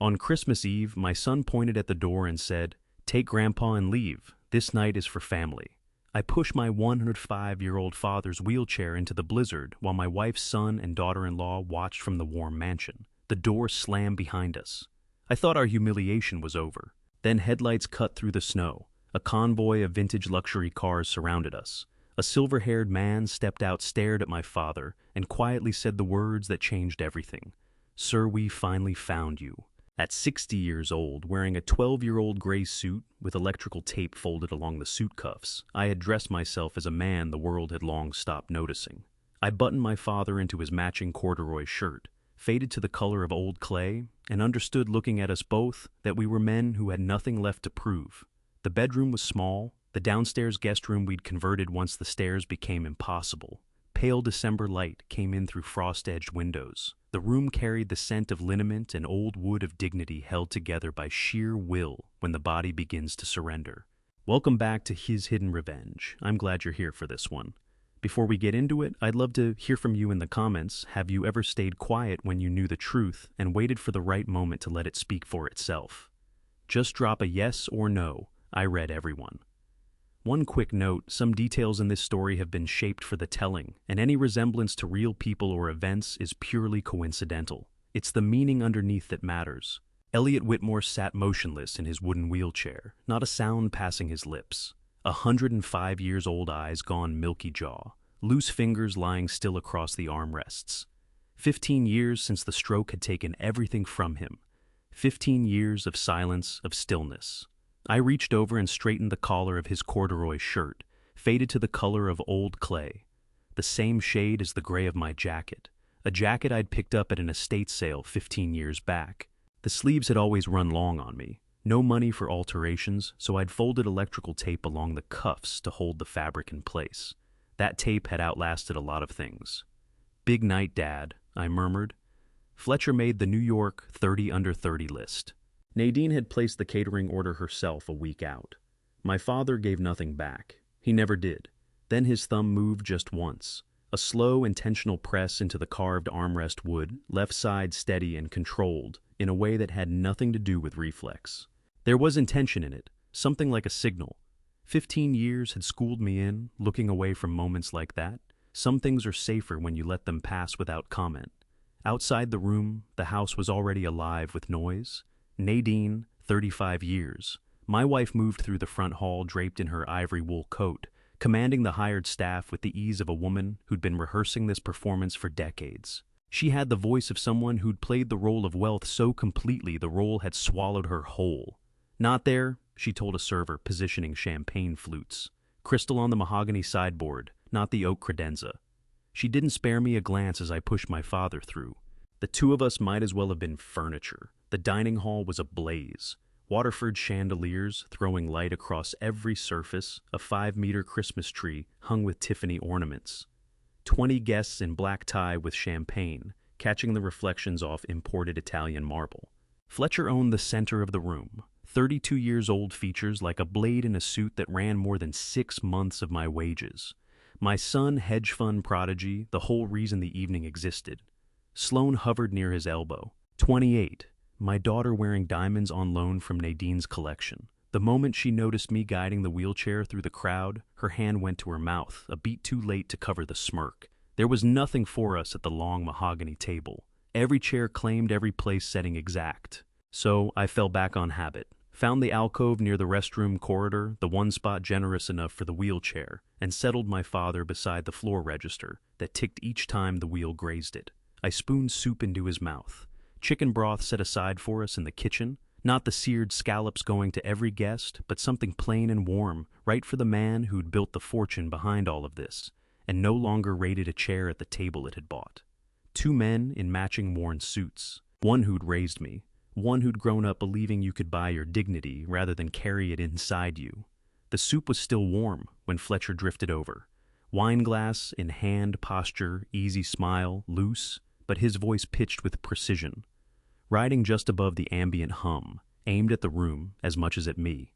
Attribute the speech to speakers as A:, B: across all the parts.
A: On Christmas Eve, my son pointed at the door and said, "Take Grandpa and leave. This night is for family." I pushed my 105-year-old father's wheelchair into the blizzard while my wife's son and daughter-in-law watched from the warm mansion. The door slammed behind us. I thought our humiliation was over. Then headlights cut through the snow. A convoy of vintage luxury cars surrounded us. A silver-haired man stepped out, stared at my father, and quietly said the words that changed everything. "Sir, we finally found you." At 60 years old, wearing a 12-year-old gray suit with electrical tape folded along the suit cuffs, I had dressed myself as a man the world had long stopped noticing. I buttoned my father into his matching corduroy shirt, faded to the color of old clay, and understood, looking at us both, that we were men who had nothing left to prove. The bedroom was small, the downstairs guest room we'd converted once the stairs became impossible. Pale December light came in through frost-edged windows. The room carried the scent of liniment and old wood of dignity held together by sheer will when the body begins to surrender. Welcome back to His Hidden Revenge. I'm glad you're here for this one. Before we get into it, I'd love to hear from you in the comments. Have you ever stayed quiet when you knew the truth and waited for the right moment to let it speak for itself? Just drop a yes or no. I read everyone. One quick note, some details in this story have been shaped for the telling, and any resemblance to real people or events is purely coincidental. It's the meaning underneath that matters. Elliot Whitmore sat motionless in his wooden wheelchair, not a sound passing his lips. 105 years old eyes gone milky jaw, loose fingers lying still across the armrests. 15 years since the stroke had taken everything from him. 15 years of silence, of stillness. I reached over and straightened the collar of his corduroy shirt, faded to the color of old clay, the same shade as the gray of my jacket, a jacket I'd picked up at an estate sale 15 years back. The sleeves had always run long on me. No money for alterations, so I'd folded electrical tape along the cuffs to hold the fabric in place. That tape had outlasted a lot of things. "Big night, Dad," I murmured. Fletcher made the New York 30 under 30 list. Nadine had placed the catering order herself a week out. My father gave nothing back. He never did. Then his thumb moved just once. A slow, intentional press into the carved armrest wood, left side steady and controlled, in a way that had nothing to do with reflex. There was intention in it, something like a signal. 15 years had schooled me in, looking away from moments like that. Some things are safer when you let them pass without comment. Outside the room, the house was already alive with noise. Nadine, 35 years. My wife moved through the front hall draped in her ivory wool coat, commanding the hired staff with the ease of a woman who'd been rehearsing this performance for decades. She had the voice of someone who'd played the role of wealth so completely the role had swallowed her whole. "Not there," she told a server, positioning champagne flutes. "Crystal on the mahogany sideboard, not the oak credenza." She didn't spare me a glance as I pushed my father through. The two of us might as well have been furniture. The dining hall was ablaze. Waterford chandeliers throwing light across every surface, a 5-meter Christmas tree hung with Tiffany ornaments. 20 guests in black tie with champagne, catching the reflections off imported Italian marble. Fletcher owned the center of the room. 32 years old features like a blade in a suit that ran more than 6 months of my wages. My son, hedge fund prodigy, the whole reason the evening existed. Sloane hovered near his elbow. 28. My daughter wearing diamonds on loan from Nadine's collection. The moment she noticed me guiding the wheelchair through the crowd, her hand went to her mouth, a beat too late to cover the smirk. There was nothing for us at the long mahogany table. Every chair claimed every place setting exact. So I fell back on habit. Found the alcove near the restroom corridor, the one spot generous enough for the wheelchair, and settled my father beside the floor register that ticked each time the wheel grazed it. I spooned soup into his mouth. Chicken broth set aside for us in the kitchen, not the seared scallops going to every guest, but something plain and warm, right for the man who'd built the fortune behind all of this, and no longer rated a chair at the table it had bought. 2 men in matching worn suits, one who'd raised me, one who'd grown up believing you could buy your dignity rather than carry it inside you. The soup was still warm when Fletcher drifted over. Wine glass in hand, posture, easy smile, loose, but his voice pitched with precision. Riding just above the ambient hum, aimed at the room as much as at me.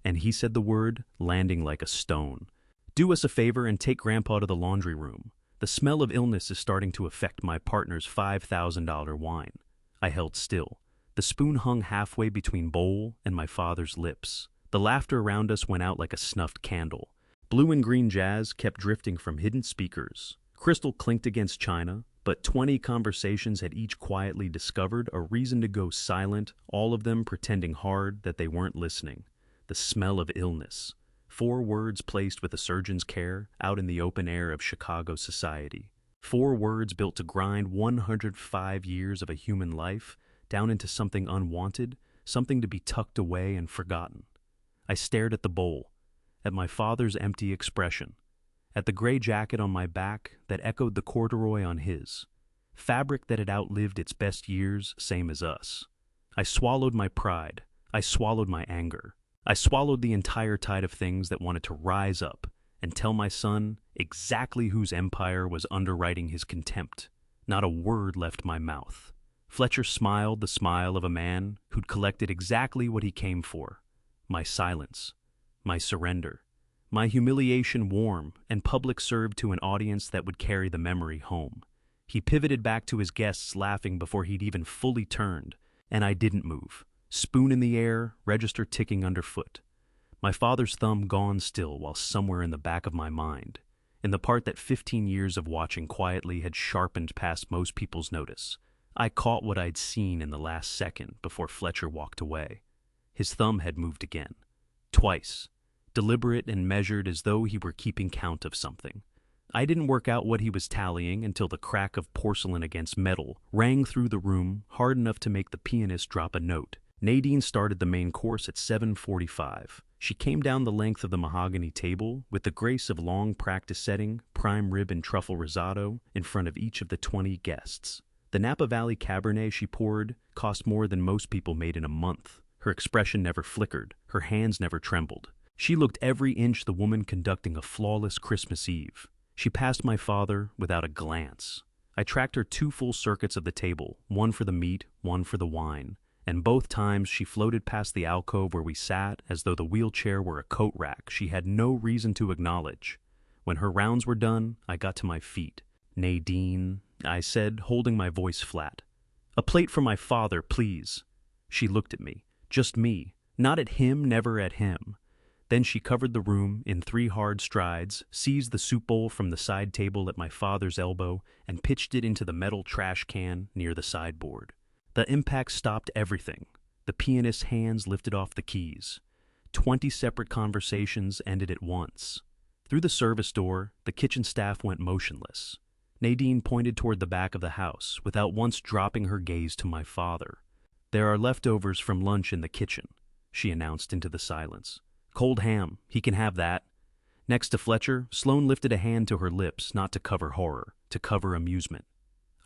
A: And he said the word, landing like a stone. "Do us a favor and take Grandpa to the laundry room. The smell of illness is starting to affect my partner's $5,000 wine." I held still. The The spoon hung halfway between bowl and my father's lips. The laughter around us went out like a snuffed candle. Blue and green jazz kept drifting from hidden speakers. Crystal clinked against china, but 20 conversations had each quietly discovered a reason to go silent, all of them pretending hard that they weren't listening. The smell of illness. 4 words placed with a surgeon's care out in the open air of Chicago society. 4 words built to grind 105 years of a human life down into something unwanted, something to be tucked away and forgotten. I stared at the bowl, at my father's empty expression, at the gray jacket on my back that echoed the corduroy on his, fabric that had outlived its best years, same as us. I swallowed my pride. I swallowed my anger. I swallowed the entire tide of things that wanted to rise up and tell my son exactly whose empire was underwriting his contempt. Not a word left my mouth. Fletcher smiled the smile of a man who'd collected exactly what he came for. My silence, my surrender, my humiliation warm and public served to an audience that would carry the memory home. He pivoted back to his guests laughing before he'd even fully turned, and I didn't move. Spoon in the air, register ticking underfoot. My father's thumb gone still while somewhere in the back of my mind, in the part that 15 years of watching quietly had sharpened past most people's notice, I caught what I'd seen in the last second before Fletcher walked away. His thumb had moved again. Twice. Deliberate and measured as though he were keeping count of something. I didn't work out what he was tallying until the crack of porcelain against metal rang through the room hard enough to make the pianist drop a note. Nadine started the main course at 7:45. She came down the length of the mahogany table with the grace of long practice setting prime rib and truffle risotto in front of each of the 20 guests. The Napa Valley Cabernet she poured cost more than most people made in a month. Her expression never flickered. Her hands never trembled. She looked every inch the woman conducting a flawless Christmas Eve. She passed my father without a glance. I tracked her 2 full circuits of the table, one for the meat, one for the wine, and both times she floated past the alcove where we sat as though the wheelchair were a coat rack she had no reason to acknowledge. When her rounds were done, I got to my feet. "Nadine," I said, holding my voice flat. "A plate for my father, please." She looked at me. Just me. Not at him, never at him. Then she covered the room in 3 hard strides, seized the soup bowl from the side table at my father's elbow, and pitched it into the metal trash can near the sideboard. The impact stopped everything. The pianist's hands lifted off the keys. 20 separate conversations ended at once. Through the service door, the kitchen staff went motionless. Nadine pointed toward the back of the house, without once dropping her gaze to my father. "There are leftovers from lunch in the kitchen," she announced into the silence. "Cold ham, he can have that." Next to Fletcher, Sloane lifted a hand to her lips, not to cover horror, to cover amusement.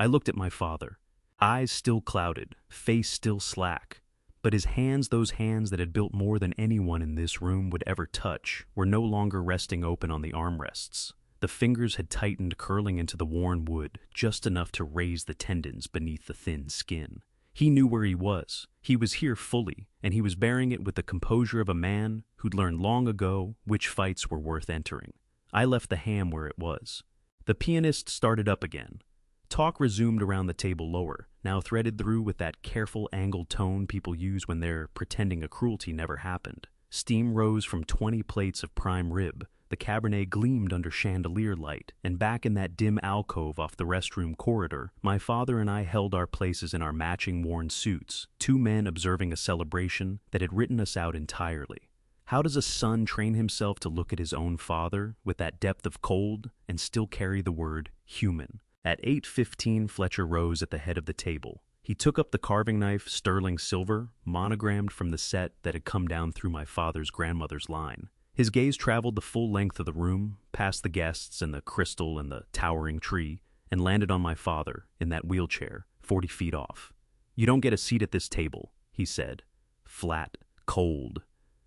A: I looked at my father. Eyes still clouded, face still slack. But his hands, those hands that had built more than anyone in this room would ever touch, were no longer resting open on the armrests. The fingers had tightened, curling into the worn wood, just enough to raise the tendons beneath the thin skin. He knew where he was. He was here fully, and he was bearing it with the composure of a man who'd learned long ago which fights were worth entering. I left the ham where it was. The pianist started up again. Talk resumed around the table lower, now threaded through with that careful angled tone people use when they're pretending a cruelty never happened. Steam rose from 20 plates of prime rib. The Cabernet gleamed under chandelier light, and back in that dim alcove off the restroom corridor, my father and I held our places in our matching worn suits, 2 men observing a celebration that had written us out entirely. How does a son train himself to look at his own father with that depth of cold and still carry the word human? At 8:15, Fletcher rose at the head of the table. He took up the carving knife, sterling silver, monogrammed from the set that had come down through my father's grandmother's line. His gaze traveled the full length of the room, past the guests and the crystal and the towering tree, and landed on my father, in that wheelchair, 40 feet off. "You don't get a seat at this table," he said. Flat, cold.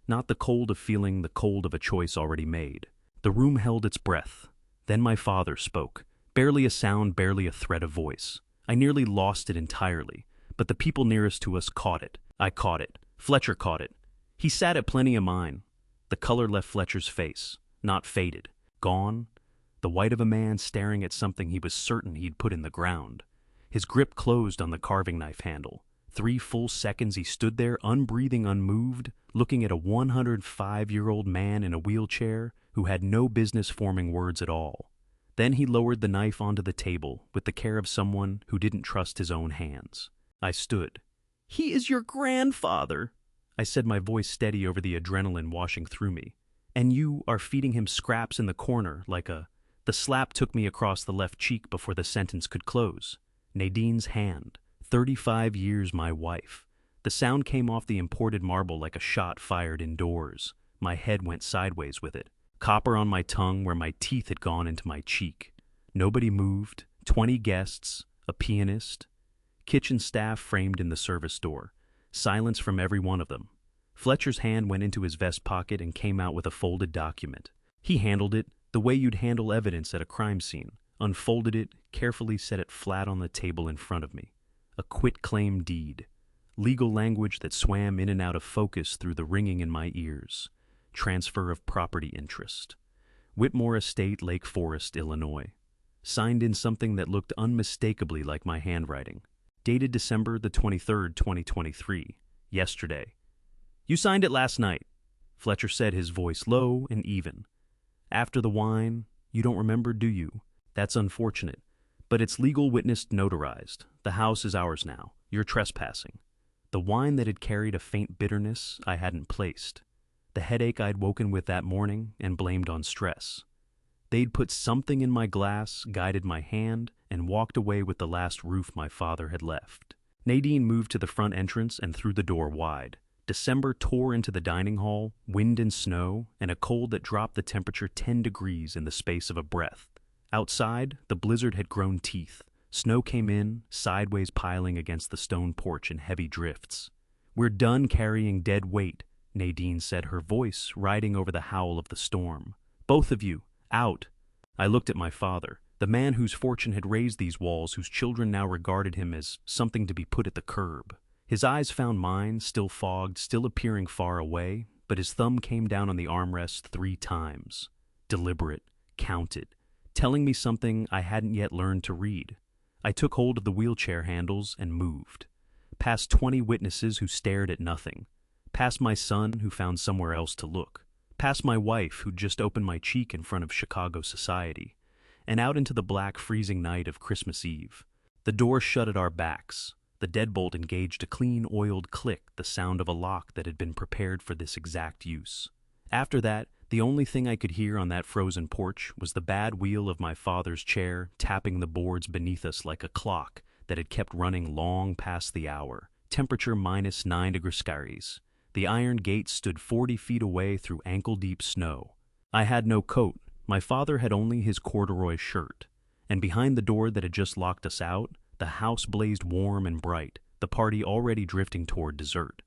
A: Not the cold of feeling, the cold of a choice already made. The room held its breath. Then my father spoke. Barely a sound, barely a thread of voice. I nearly lost it entirely, but the people nearest to us caught it. I caught it. Fletcher caught it. He sat at plenty of mine. The color left Fletcher's face, not faded, gone, the white of a man staring at something he was certain he'd put in the ground. His grip closed on the carving knife handle. 3 full seconds he stood there, unbreathing, unmoved, looking at a 105-year-old man in a wheelchair who had no business forming words at all. Then he lowered the knife onto the table with the care of someone who didn't trust his own hands. I stood. "He is your grandfather," I said, my voice steady over the adrenaline washing through me. "And you are feeding him scraps in the corner like a—" The slap took me across the left cheek before the sentence could close. Nadine's hand. 35 years my wife. The sound came off the imported marble like a shot fired indoors. My head went sideways with it. Copper on my tongue where my teeth had gone into my cheek. Nobody moved. 20 guests. A pianist. Kitchen staff framed in the service door. Silence from every one of them. Fletcher's hand went into his vest pocket and came out with a folded document. He handled it the way you'd handle evidence at a crime scene. Unfolded it, carefully set it flat on the table in front of me. A quitclaim deed. Legal language that swam in and out of focus through the ringing in my ears. Transfer of property interest. Whitmore Estate, Lake Forest, Illinois. Signed in something that looked unmistakably like my handwriting. Dated December the 23rd, 2023. Yesterday. "You signed it last night," Fletcher said, his voice low and even. "After the wine, you don't remember, do you? That's unfortunate. But it's legal witnessed notarized. The house is ours now. You're trespassing." The wine that had carried a faint bitterness I hadn't placed. The headache I'd woken with that morning and blamed on stress. They'd put something in my glass, guided my hand, and walked away with the last roof my father had left. Nadine moved to the front entrance and threw the door wide. December tore into the dining hall, wind and snow, and a cold that dropped the temperature 10 degrees in the space of a breath. Outside, the blizzard had grown teeth. Snow came in, sideways piling against the stone porch in heavy drifts. "We're done carrying dead weight," Nadine said, her voice riding over the howl of the storm. "Both of you, out." I looked at my father, the man whose fortune had raised these walls, whose children now regarded him as something to be put at the curb. His eyes found mine, still fogged, still appearing far away, but his thumb came down on the armrest 3 times. Deliberate, counted, telling me something I hadn't yet learned to read. I took hold of the wheelchair handles and moved. Past 20 witnesses who stared at nothing. Past my son, who found somewhere else to look. Past my wife, who'd just opened my cheek in front of Chicago society. And out into the black, freezing night of Christmas Eve. The door shut at our backs. The deadbolt engaged a clean, oiled click, the sound of a lock that had been prepared for this exact use. After that, the only thing I could hear on that frozen porch was the bad wheel of my father's chair tapping the boards beneath us like a clock that had kept running long past the hour. Temperature -9 degrees Celsius. The iron gate stood 40 feet away through ankle-deep snow. I had no coat. My father had only his corduroy shirt. And behind the door that had just locked us out, the house blazed warm and bright, the party already drifting toward dessert.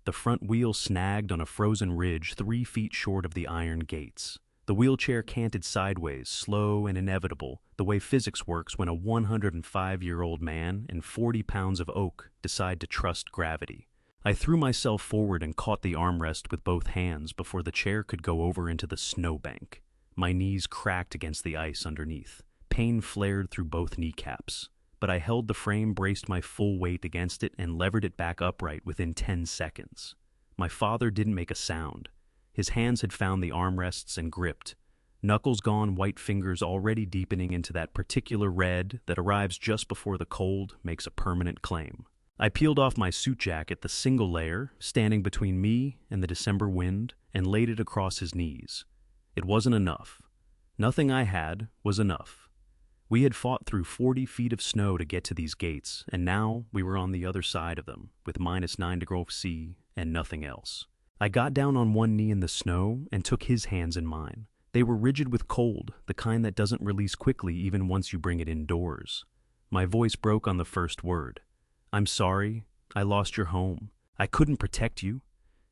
A: The front wheel snagged on a frozen ridge 3 feet short of the iron gates. The wheelchair canted sideways, slow and inevitable, the way physics works when a 105-year-old man and 40 pounds of oak decide to trust gravity. I threw myself forward and caught the armrest with both hands before the chair could go over into the snowbank. My knees cracked against the ice underneath. Pain flared through both kneecaps. But I held the frame, braced my full weight against it, and levered it back upright within 10 seconds. My father didn't make a sound. His hands had found the armrests and gripped. Knuckles gone, white fingers already deepening into that particular red that arrives just before the cold makes a permanent claim. I peeled off my suit jacket, the single layer, standing between me and the December wind, and laid it across his knees. It wasn't enough. Nothing I had was enough. We had fought through 40 feet of snow to get to these gates, and now we were on the other side of them, with -9 degrees Celsius and nothing else. I got down on one knee in the snow and took his hands in mine. They were rigid with cold, the kind that doesn't release quickly even once you bring it indoors. My voice broke on the first word. "I'm sorry. I lost your home. I couldn't protect you."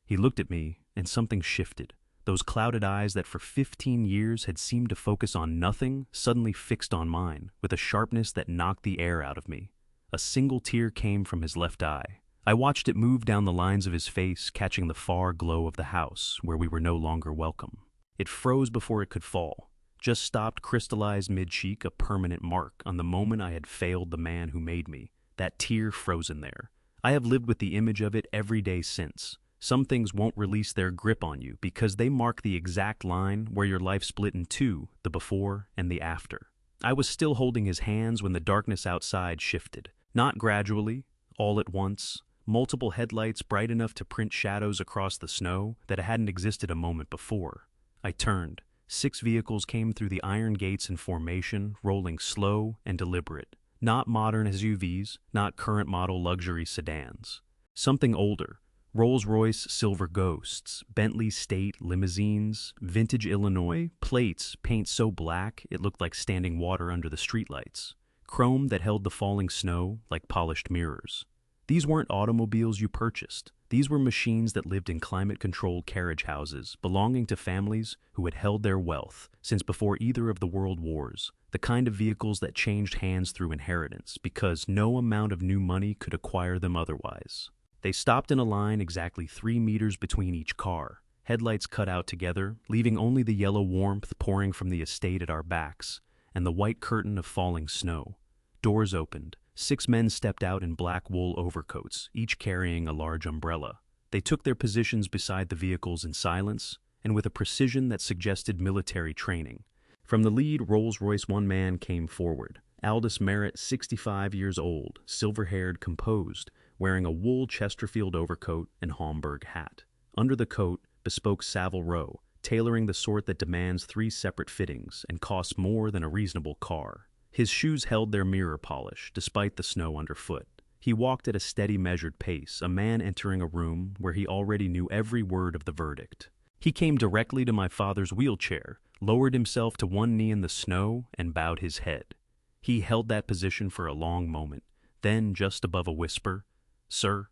A: He looked at me, and something shifted. Those clouded eyes that for 15 years had seemed to focus on nothing suddenly fixed on mine, with a sharpness that knocked the air out of me. A single tear came from his left eye. I watched it move down the lines of his face, catching the far glow of the house, where we were no longer welcome. It froze before it could fall, just stopped, crystallized mid-cheek, a permanent mark on the moment I had failed the man who made me. That tear frozen there. I have lived with the image of it every day since. Some things won't release their grip on you because they mark the exact line where your life split in two, the before and the after. I was still holding his hands when the darkness outside shifted. Not gradually, all at once. Multiple headlights bright enough to print shadows across the snow that hadn't existed a moment before. I turned. 6 vehicles came through the iron gates in formation, rolling slow and deliberate. Not modern SUVs, not current model luxury sedans. Something older. Rolls-Royce Silver Ghosts, Bentley State Limousines, vintage Illinois, plates, paint so black it looked like standing water under the streetlights. Chrome that held the falling snow like polished mirrors. These weren't automobiles you purchased. These were machines that lived in climate-controlled carriage houses belonging to families who had held their wealth since before either of the world wars, the kind of vehicles that changed hands through inheritance because no amount of new money could acquire them otherwise. They stopped in a line exactly 3 meters between each car, headlights cut out together, leaving only the yellow warmth pouring from the estate at our backs and the white curtain of falling snow. Doors opened. 6 men stepped out in black wool overcoats, each carrying a large umbrella. They took their positions beside the vehicles in silence and with a precision that suggested military training. From the lead Rolls-Royce one man came forward. Aldous Merritt, 65 years old, silver-haired, composed, wearing a wool Chesterfield overcoat and Homburg hat. Under the coat, bespoke Savile Row, tailoring the sort that demands 3 separate fittings and costs more than a reasonable car. His shoes held their mirror polish, despite the snow underfoot. He walked at a steady, measured pace, a man entering a room where he already knew every word of the verdict. He came directly to my father's wheelchair, lowered himself to one knee in the snow, and bowed his head. He held that position for a long moment. Then, just above a whisper, "Sir,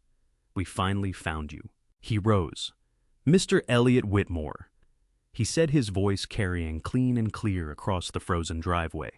A: we finally found you." He rose. "Mr. Elliot Whitmore," he said, his voice carrying clean and clear across the frozen driveway.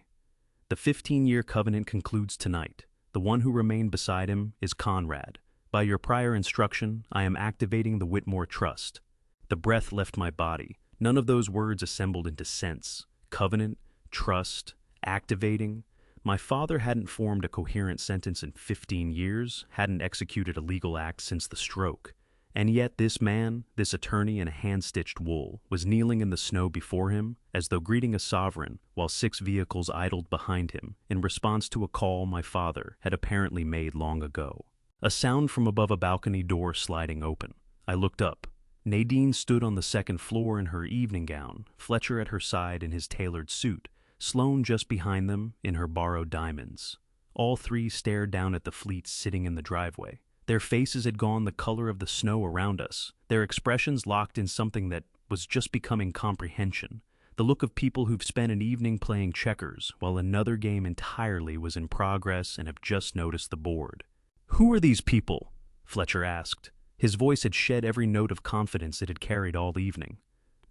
A: "The 15-year covenant concludes tonight. The one who remained beside him is Conrad. By your prior instruction, I am activating the Whitmore Trust." The breath left my body. None of those words assembled into sense. Covenant, trust, activating. My father hadn't formed a coherent sentence in 15 years, hadn't executed a legal act since the stroke. And yet this man, this attorney in a hand-stitched wool, was kneeling in the snow before him, as though greeting a sovereign, while 6 vehicles idled behind him, in response to a call my father had apparently made long ago. A sound from above a balcony door sliding open. I looked up. Nadine stood on the 2nd floor in her evening gown, Fletcher at her side in his tailored suit, Sloane just behind them in her borrowed diamonds. All 3 stared down at the fleets sitting in the driveway. Their faces had gone the color of the snow around us, their expressions locked in something that was just becoming comprehension, the look of people who've spent an evening playing checkers while another game entirely was in progress and have just noticed the board. "Who are these people?" Fletcher asked. His voice had shed every note of confidence it had carried all evening.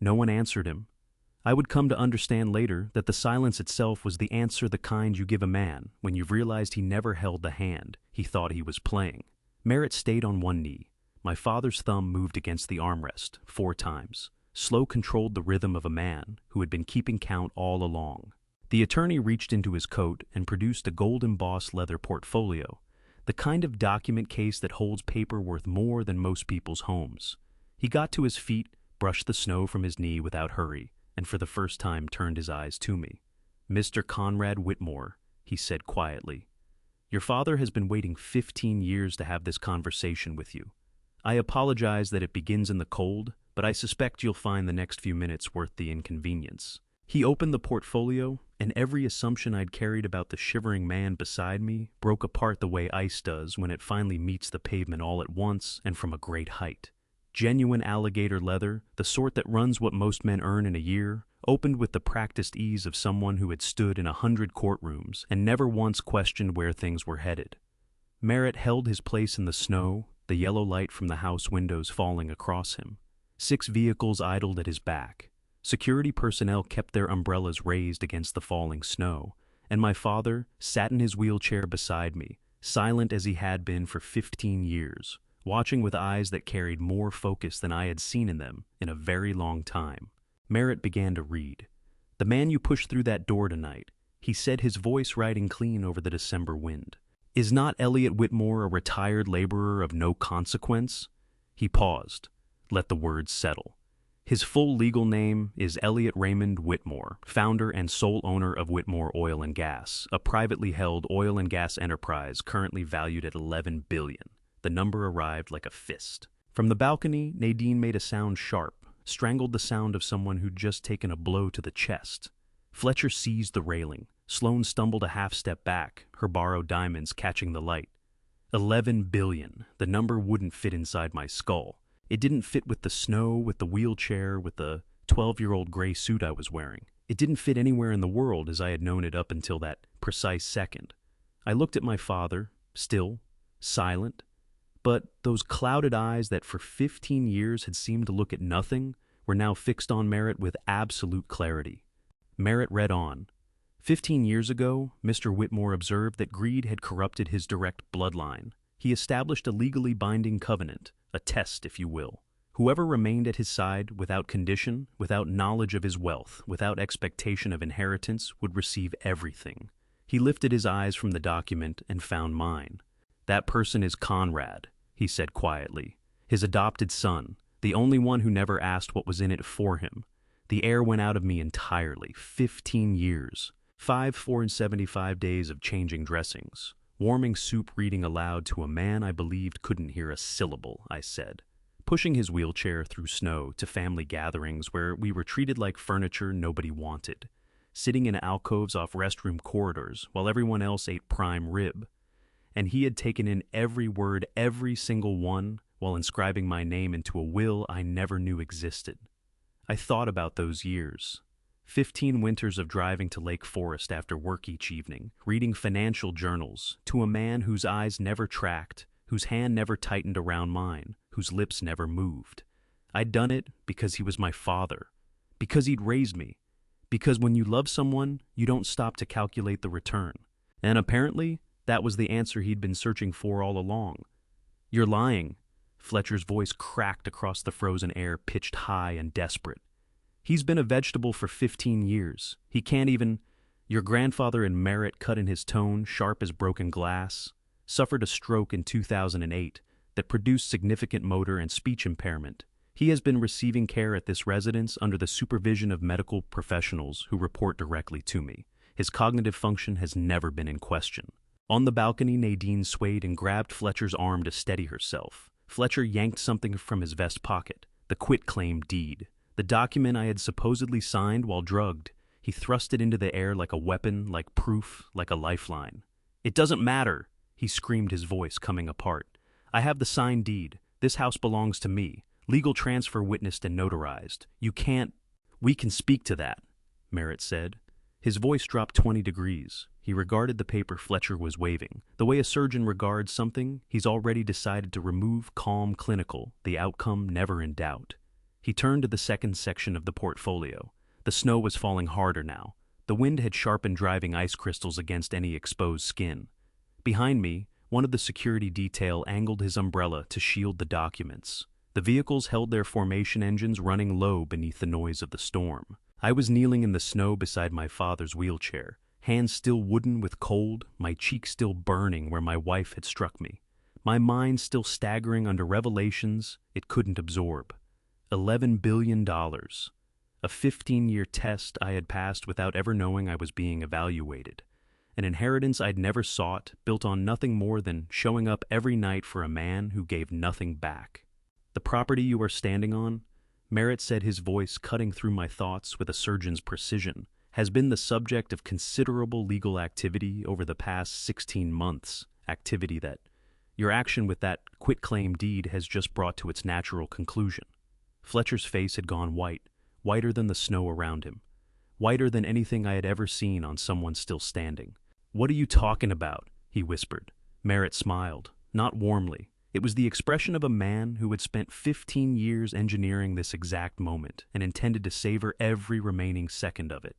A: No one answered him. I would come to understand later that the silence itself was the answer, the kind you give a man when you've realized he never held the hand he thought he was playing. Merritt stayed on one knee. My father's thumb moved against the armrest 4 times. Slow controlled the rhythm of a man who had been keeping count all along. The attorney reached into his coat and produced a gold-embossed leather portfolio, the kind of document case that holds paper worth more than most people's homes. He got to his feet, brushed the snow from his knee without hurry, and for the first time turned his eyes to me. "Mr. Conrad Whitmore," he said quietly, "your father has been waiting 15 years to have this conversation with you. I apologize that it begins in the cold, but I suspect you'll find the next few minutes worth the inconvenience." He opened the portfolio, and every assumption I'd carried about the shivering man beside me broke apart the way ice does when it finally meets the pavement all at once and from a great height. Genuine alligator leather, the sort that runs what most men earn in a year, opened with the practiced ease of someone who had stood in 100 courtrooms and never once questioned where things were headed. Merritt held his place in the snow, the yellow light from the house windows falling across him. 6 vehicles idled at his back. Security personnel kept their umbrellas raised against the falling snow, and my father sat in his wheelchair beside me, silent as he had been for 15 years, watching with eyes that carried more focus than I had seen in them in a very long time. Merritt began to read. "The man you pushed through that door tonight," he said, his voice riding clean over the December wind. Is not Elliot Whitmore a retired laborer of no consequence? He paused. Let the words settle. His full legal name is Elliot Raymond Whitmore, founder and sole owner of Whitmore Oil and Gas, a privately held oil and gas enterprise currently valued at $11 billion. The number arrived like a fist. From the balcony, Nadine made a sound sharp, strangled the sound of someone who'd just taken a blow to the chest. Fletcher seized the railing. Sloane stumbled a half step back, her borrowed diamonds catching the light. 11 billion. The number wouldn't fit inside my skull. It didn't fit with the snow, with the wheelchair, with the 12-year-old gray suit I was wearing. It didn't fit anywhere in the world as I had known it up until that precise second. I looked at my father, still, silent, but those clouded eyes that for 15 years had seemed to look at nothing were now fixed on Merritt with absolute clarity. Merritt read on. 15 years ago, Mr. Whitmore observed that greed had corrupted his direct bloodline. He established a legally binding covenant, a test, if you will. Whoever remained at his side without condition, without knowledge of his wealth, without expectation of inheritance, would receive everything. He lifted his eyes from the document and found mine. That person is Conrad, he said quietly. His adopted son, the only one who never asked what was in it for him. The air went out of me entirely. 15 years. 475 days of changing dressings. Warming soup reading aloud to a man I believed couldn't hear a syllable, I said. Pushing his wheelchair through snow to family gatherings where we were treated like furniture nobody wanted. Sitting in alcoves off restroom corridors while everyone else ate prime rib. And he had taken in every word, every single one, while inscribing my name into a will I never knew existed. I thought about those years. 15 winters of driving to Lake Forest after work each evening, reading financial journals, to a man whose eyes never tracked, whose hand never tightened around mine, whose lips never moved. I'd done it because he was my father, because he'd raised me, because when you love someone, you don't stop to calculate the return. And apparently, that was the answer he'd been searching for all along. You're lying. Fletcher's voice cracked across the frozen air, pitched high and desperate. He's been a vegetable for 15 years. He can't even... Your grandfather in Merritt, cut in his tone, sharp as broken glass, suffered a stroke in 2008 that produced significant motor and speech impairment. He has been receiving care at this residence under the supervision of medical professionals who report directly to me. His cognitive function has never been in question. On the balcony, Nadine swayed and grabbed Fletcher's arm to steady herself. Fletcher yanked something from his vest pocket, the quitclaim deed. The document I had supposedly signed while drugged. He thrust it into the air like a weapon, like proof, like a lifeline. It doesn't matter, he screamed, his voice coming apart. I have the signed deed. This house belongs to me. Legal transfer witnessed and notarized. You can't... We can speak to that, Merritt said. His voice dropped 20 degrees. He regarded the paper Fletcher was waving. The way a surgeon regards something he's already decided to remove, calm, clinical, the outcome never in doubt. He turned to the second section of the portfolio. The snow was falling harder now. The wind had sharpened driving ice crystals against any exposed skin. Behind me, one of the security detail angled his umbrella to shield the documents. The vehicles held their formation engines running low beneath the noise of the storm. I was kneeling in the snow beside my father's wheelchair, hands still wooden with cold, my cheeks still burning where my wife had struck me, my mind still staggering under revelations it couldn't absorb. $11 billion. A 15-year test I had passed without ever knowing I was being evaluated. An inheritance I'd never sought, built on nothing more than showing up every night for a man who gave nothing back. The property you are standing on, Merritt said, his voice cutting through my thoughts with a surgeon's precision, has been the subject of considerable legal activity over the past 16 months, activity that your action with that quitclaim deed has just brought to its natural conclusion. Fletcher's face had gone white, whiter than the snow around him, whiter than anything I had ever seen on someone still standing. What are you talking about? He whispered. Merritt smiled, not warmly. It was the expression of a man who had spent 15 years engineering this exact moment and intended to savor every remaining second of it.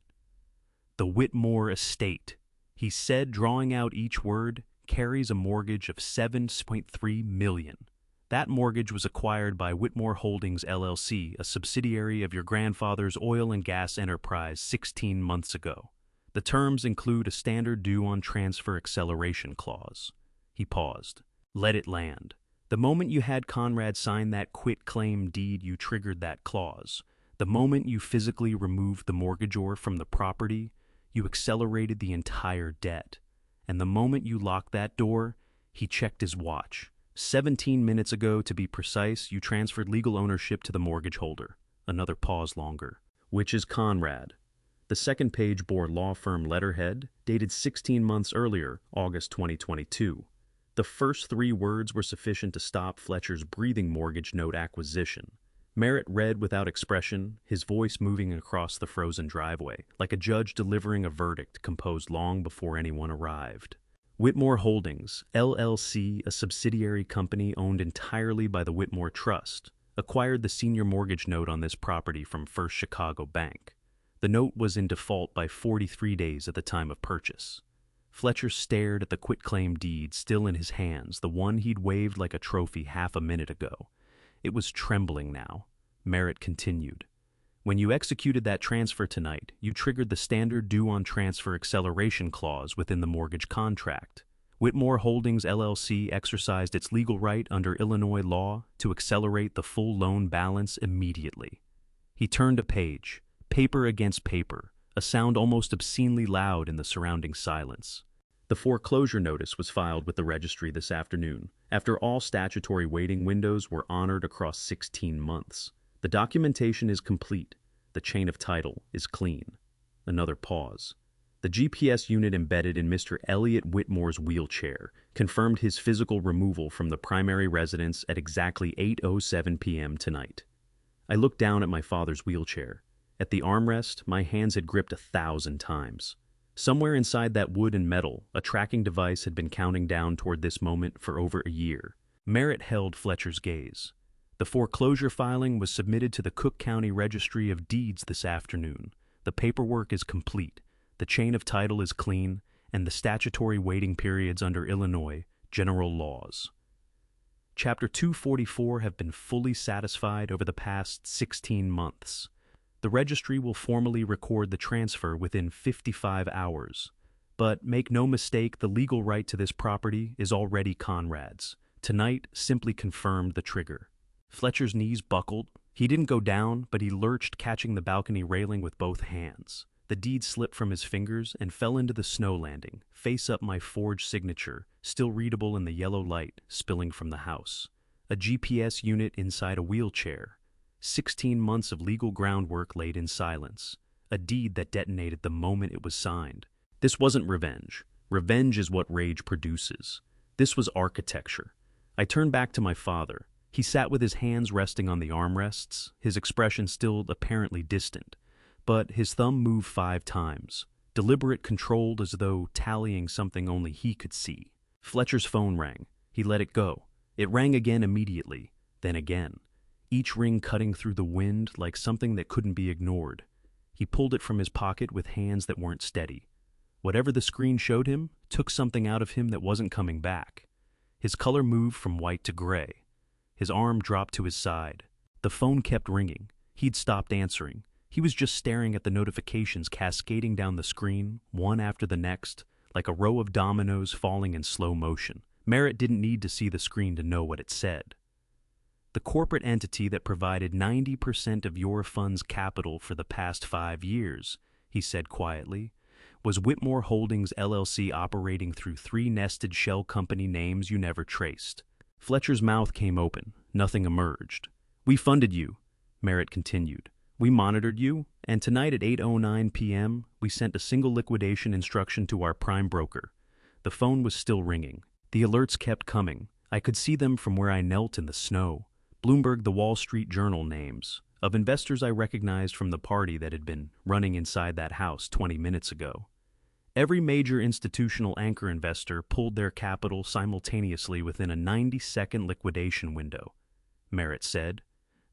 A: The Whitmore estate, he said, drawing out each word, carries a mortgage of $7.3 million. That mortgage was acquired by Whitmore Holdings, LLC, a subsidiary of your grandfather's oil and gas enterprise 16 months ago. The terms include a standard due-on-transfer acceleration clause. He paused. Let it land. The moment you had Conrad sign that quit-claim deed, you triggered that clause. The moment you physically removed the mortgagor from the property, you accelerated the entire debt. And the moment you locked that door, he checked his watch. 17 minutes ago, to be precise, you transferred legal ownership to the mortgage holder. Another pause longer. Which is Conrad. The second page bore law firm letterhead, dated 16 months earlier, August 2022. The first 3 words were sufficient to stop Fletcher's breathing mortgage note acquisition. Merritt read without expression, his voice moving across the frozen driveway, like a judge delivering a verdict composed long before anyone arrived. Whitmore Holdings, LLC, a subsidiary company owned entirely by the Whitmore Trust, acquired the senior mortgage note on this property from First Chicago Bank. The note was in default by 43 days at the time of purchase. Fletcher stared at the quitclaim deed still in his hands, the one he'd waved like a trophy half a minute ago. It was trembling now. Merritt continued. When you executed that transfer tonight, you triggered the standard due-on-transfer acceleration clause within the mortgage contract. Whitmore Holdings LLC exercised its legal right under Illinois law to accelerate the full loan balance immediately. He turned a page, paper against paper, a sound almost obscenely loud in the surrounding silence. The foreclosure notice was filed with the registry this afternoon, after all statutory waiting windows were honored across 16 months. The documentation is complete. The chain of title is clean. Another pause. The GPS unit embedded in Mr. Elliot Whitmore's wheelchair confirmed his physical removal from the primary residence at exactly 8:07 p.m. tonight. I looked down at my father's wheelchair. At the armrest, my hands had gripped 1,000 times. Somewhere inside that wood and metal, a tracking device had been counting down toward this moment for over a year. Merritt held Fletcher's gaze. The foreclosure filing was submitted to the Cook County Registry of Deeds this afternoon. The paperwork is complete, the chain of title is clean, and the statutory waiting periods under Illinois general laws. Chapter 244 have been fully satisfied over the past 16 months. The registry will formally record the transfer within 55 hours. But make no mistake, the legal right to this property is already Conrad's. Tonight simply confirmed the trigger. Fletcher's knees buckled. He didn't go down, but he lurched, catching the balcony railing with both hands. The deed slipped from his fingers and fell into the snow landing, face up, my forged signature, still readable in the yellow light spilling from the house. A GPS unit inside a wheelchair. 16 months of legal groundwork laid in silence. A deed that detonated the moment it was signed. This wasn't revenge. Revenge is what rage produces. This was architecture. I turned back to my father. He sat with his hands resting on the armrests, his expression still apparently distant. But his thumb moved 5 times, deliberate, controlled, as though tallying something only he could see. Fletcher's phone rang. He let it go. It rang again immediately, then again, each ring cutting through the wind like something that couldn't be ignored. He pulled it from his pocket with hands that weren't steady. Whatever the screen showed him took something out of him that wasn't coming back. His color moved from white to gray. His arm dropped to his side. The phone kept ringing. He'd stopped answering. He was just staring at the notifications cascading down the screen, one after the next, like a row of dominoes falling in slow motion. Merritt didn't need to see the screen to know what it said. The corporate entity that provided 90% of your fund's capital for the past 5 years, he said quietly, was Whitmore Holdings LLC, operating through 3 nested shell company names you never traced. Fletcher's mouth came open. Nothing emerged. We funded you, Merritt continued. We monitored you, and tonight at 8:09 p.m., we sent a single liquidation instruction to our prime broker. The phone was still ringing. The alerts kept coming. I could see them from where I knelt in the snow. Bloomberg, the Wall Street Journal names of investors I recognized from the party that had been running inside that house 20 minutes ago. Every major institutional anchor investor pulled their capital simultaneously within a 90-second liquidation window, Merritt said.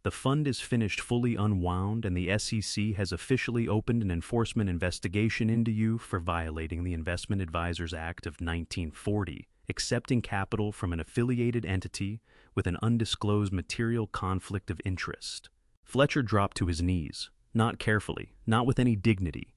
A: The fund is finished, fully unwound, and the SEC has officially opened an enforcement investigation into you for violating the Investment Advisors Act of 1940, accepting capital from an affiliated entity with an undisclosed material conflict of interest. Fletcher dropped to his knees, not carefully, not with any dignity.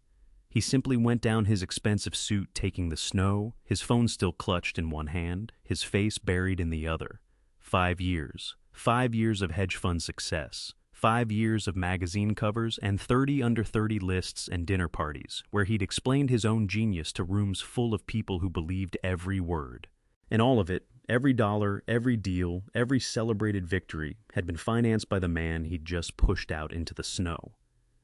A: He simply went down his expensive suit taking the snow, his phone still clutched in one hand, his face buried in the other. 5 years. 5 years of hedge fund success. 5 years of magazine covers and 30 under 30 lists and dinner parties, where he'd explained his own genius to rooms full of people who believed every word. And all of it, every dollar, every deal, every celebrated victory, had been financed by the man he'd just pushed out into the snow.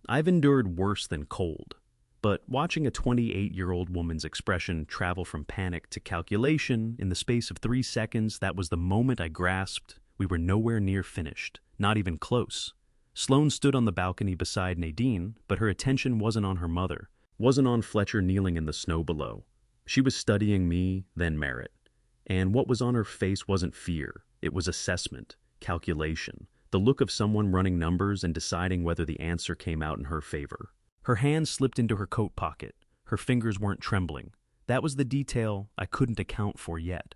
A: I've endured worse than cold. But watching a 28-year-old woman's expression travel from panic to calculation in the space of 3 seconds, that was the moment I grasped we were nowhere near finished, not even close. Sloane stood on the balcony beside Nadine, but her attention wasn't on her mother, wasn't on Fletcher kneeling in the snow below. She was studying me, then Merritt. And what was on her face wasn't fear, it was assessment, calculation, the look of someone running numbers and deciding whether the answer came out in her favor. Her hand slipped into her coat pocket. Her fingers weren't trembling. That was the detail I couldn't account for yet.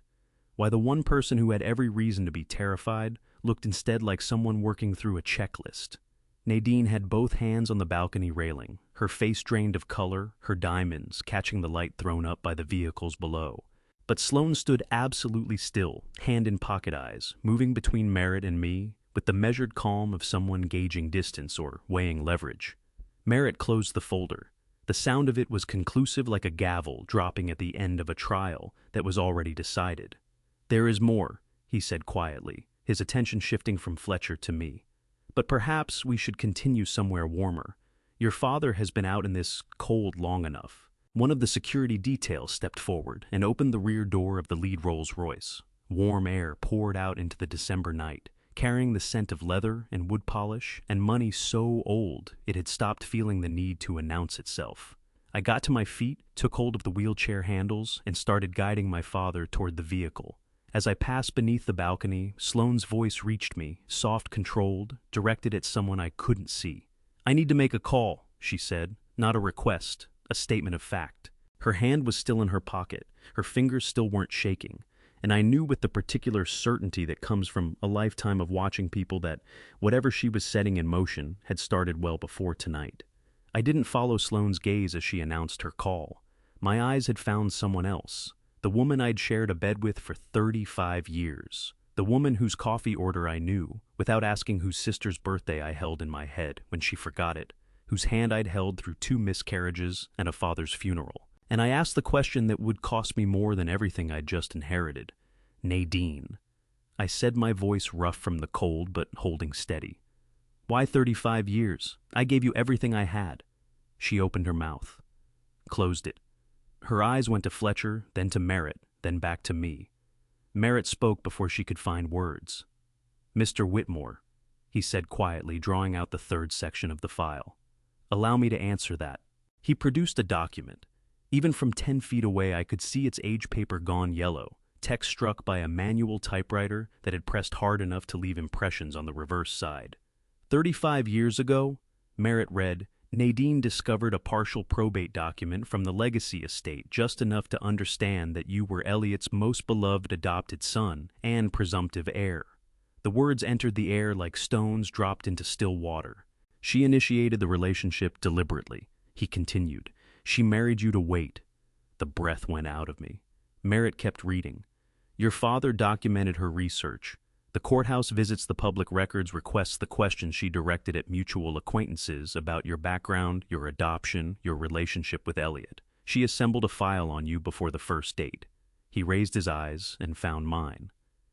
A: Why the one person who had every reason to be terrified looked instead like someone working through a checklist. Nadine had both hands on the balcony railing, her face drained of color, her diamonds catching the light thrown up by the vehicles below. But Sloane stood absolutely still, hand in pocket eyes, moving between Merritt and me with the measured calm of someone gauging distance or weighing leverage. Merritt closed the folder. The sound of it was conclusive, like a gavel dropping at the end of a trial that was already decided. "There is more," he said quietly, his attention shifting from Fletcher to me. "But perhaps we should continue somewhere warmer. Your father has been out in this cold long enough." One of the security details stepped forward and opened the rear door of the lead Rolls-Royce. Warm air poured out into the December night, carrying the scent of leather and wood polish and money so old it had stopped feeling the need to announce itself. I got to my feet, took hold of the wheelchair handles, and started guiding my father toward the vehicle. As I passed beneath the balcony, Sloane's voice reached me, soft, controlled, directed at someone I couldn't see. "I need to make a call," she said, not a request, a statement of fact. Her hand was still in her pocket, her fingers still weren't shaking, and I knew with the particular certainty that comes from a lifetime of watching people that whatever she was setting in motion had started well before tonight. I didn't follow Sloane's gaze as she announced her call. My eyes had found someone else, the woman I'd shared a bed with for 35 years, the woman whose coffee order I knew, without asking whose sister's birthday I held in my head when she forgot it, whose hand I'd held through 2 miscarriages and a father's funeral. And I asked the question that would cost me more than everything I'd just inherited. "Nadine." I said, my voice rough from the cold but holding steady. "Why 35 years? I gave you everything I had." She opened her mouth, closed it. Her eyes went to Fletcher, then to Merritt, then back to me. Merritt spoke before she could find words. "Mr. Whitmore," he said quietly, drawing out the 3rd section of the file. "Allow me to answer that." He produced a document. Even from 10 feet away, I could see its age paper gone yellow, text struck by a manual typewriter that had pressed hard enough to leave impressions on the reverse side. 35 years ago, Merritt read, Nadine discovered a partial probate document from the legacy estate, just enough to understand that you were Elliot's most beloved adopted son and presumptive heir. The words entered the air like stones dropped into still water. She initiated the relationship deliberately. He continued. She married you to wait. The breath went out of me. Merritt kept reading. Your father documented her research. The courthouse visits the public records requests the questions she directed at mutual acquaintances about your background, your adoption, your relationship with Elliot. She assembled a file on you before the first date. He raised his eyes and found mine.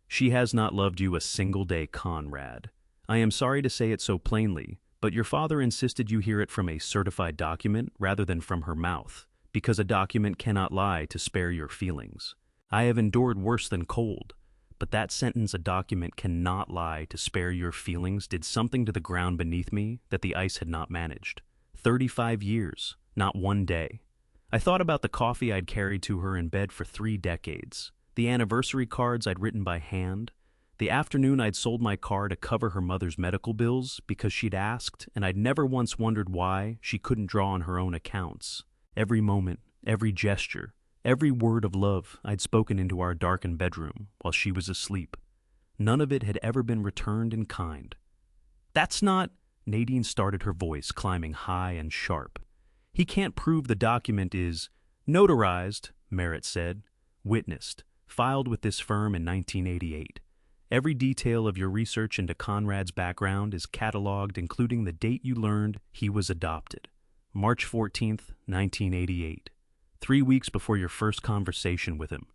A: She has not loved you a single day, Conrad. I am sorry to say it so plainly, but your father insisted you hear it from a certified document rather than from her mouth, because a document cannot lie to spare your feelings. I have endured worse than cold, but that sentence, "a document cannot lie to spare your feelings," did something to the ground beneath me that the ice had not managed. 35 years, not one day. I thought about the coffee I'd carried to her in bed for 3 decades, the anniversary cards I'd written by hand, the afternoon I'd sold my car to cover her mother's medical bills because she'd asked, and I'd never once wondered why she couldn't draw on her own accounts. Every moment, every gesture, every word of love I'd spoken into our darkened bedroom while she was asleep. None of it had ever been returned in kind. "That's not—" Nadine started, her voice climbing high and sharp. He can't prove the document is notarized, Merritt said, witnessed, filed with this firm in 1988. Every detail of your research into Conrad's background is cataloged, including the date you learned he was adopted. March 14th, 1988. 3 weeks before your first conversation with him.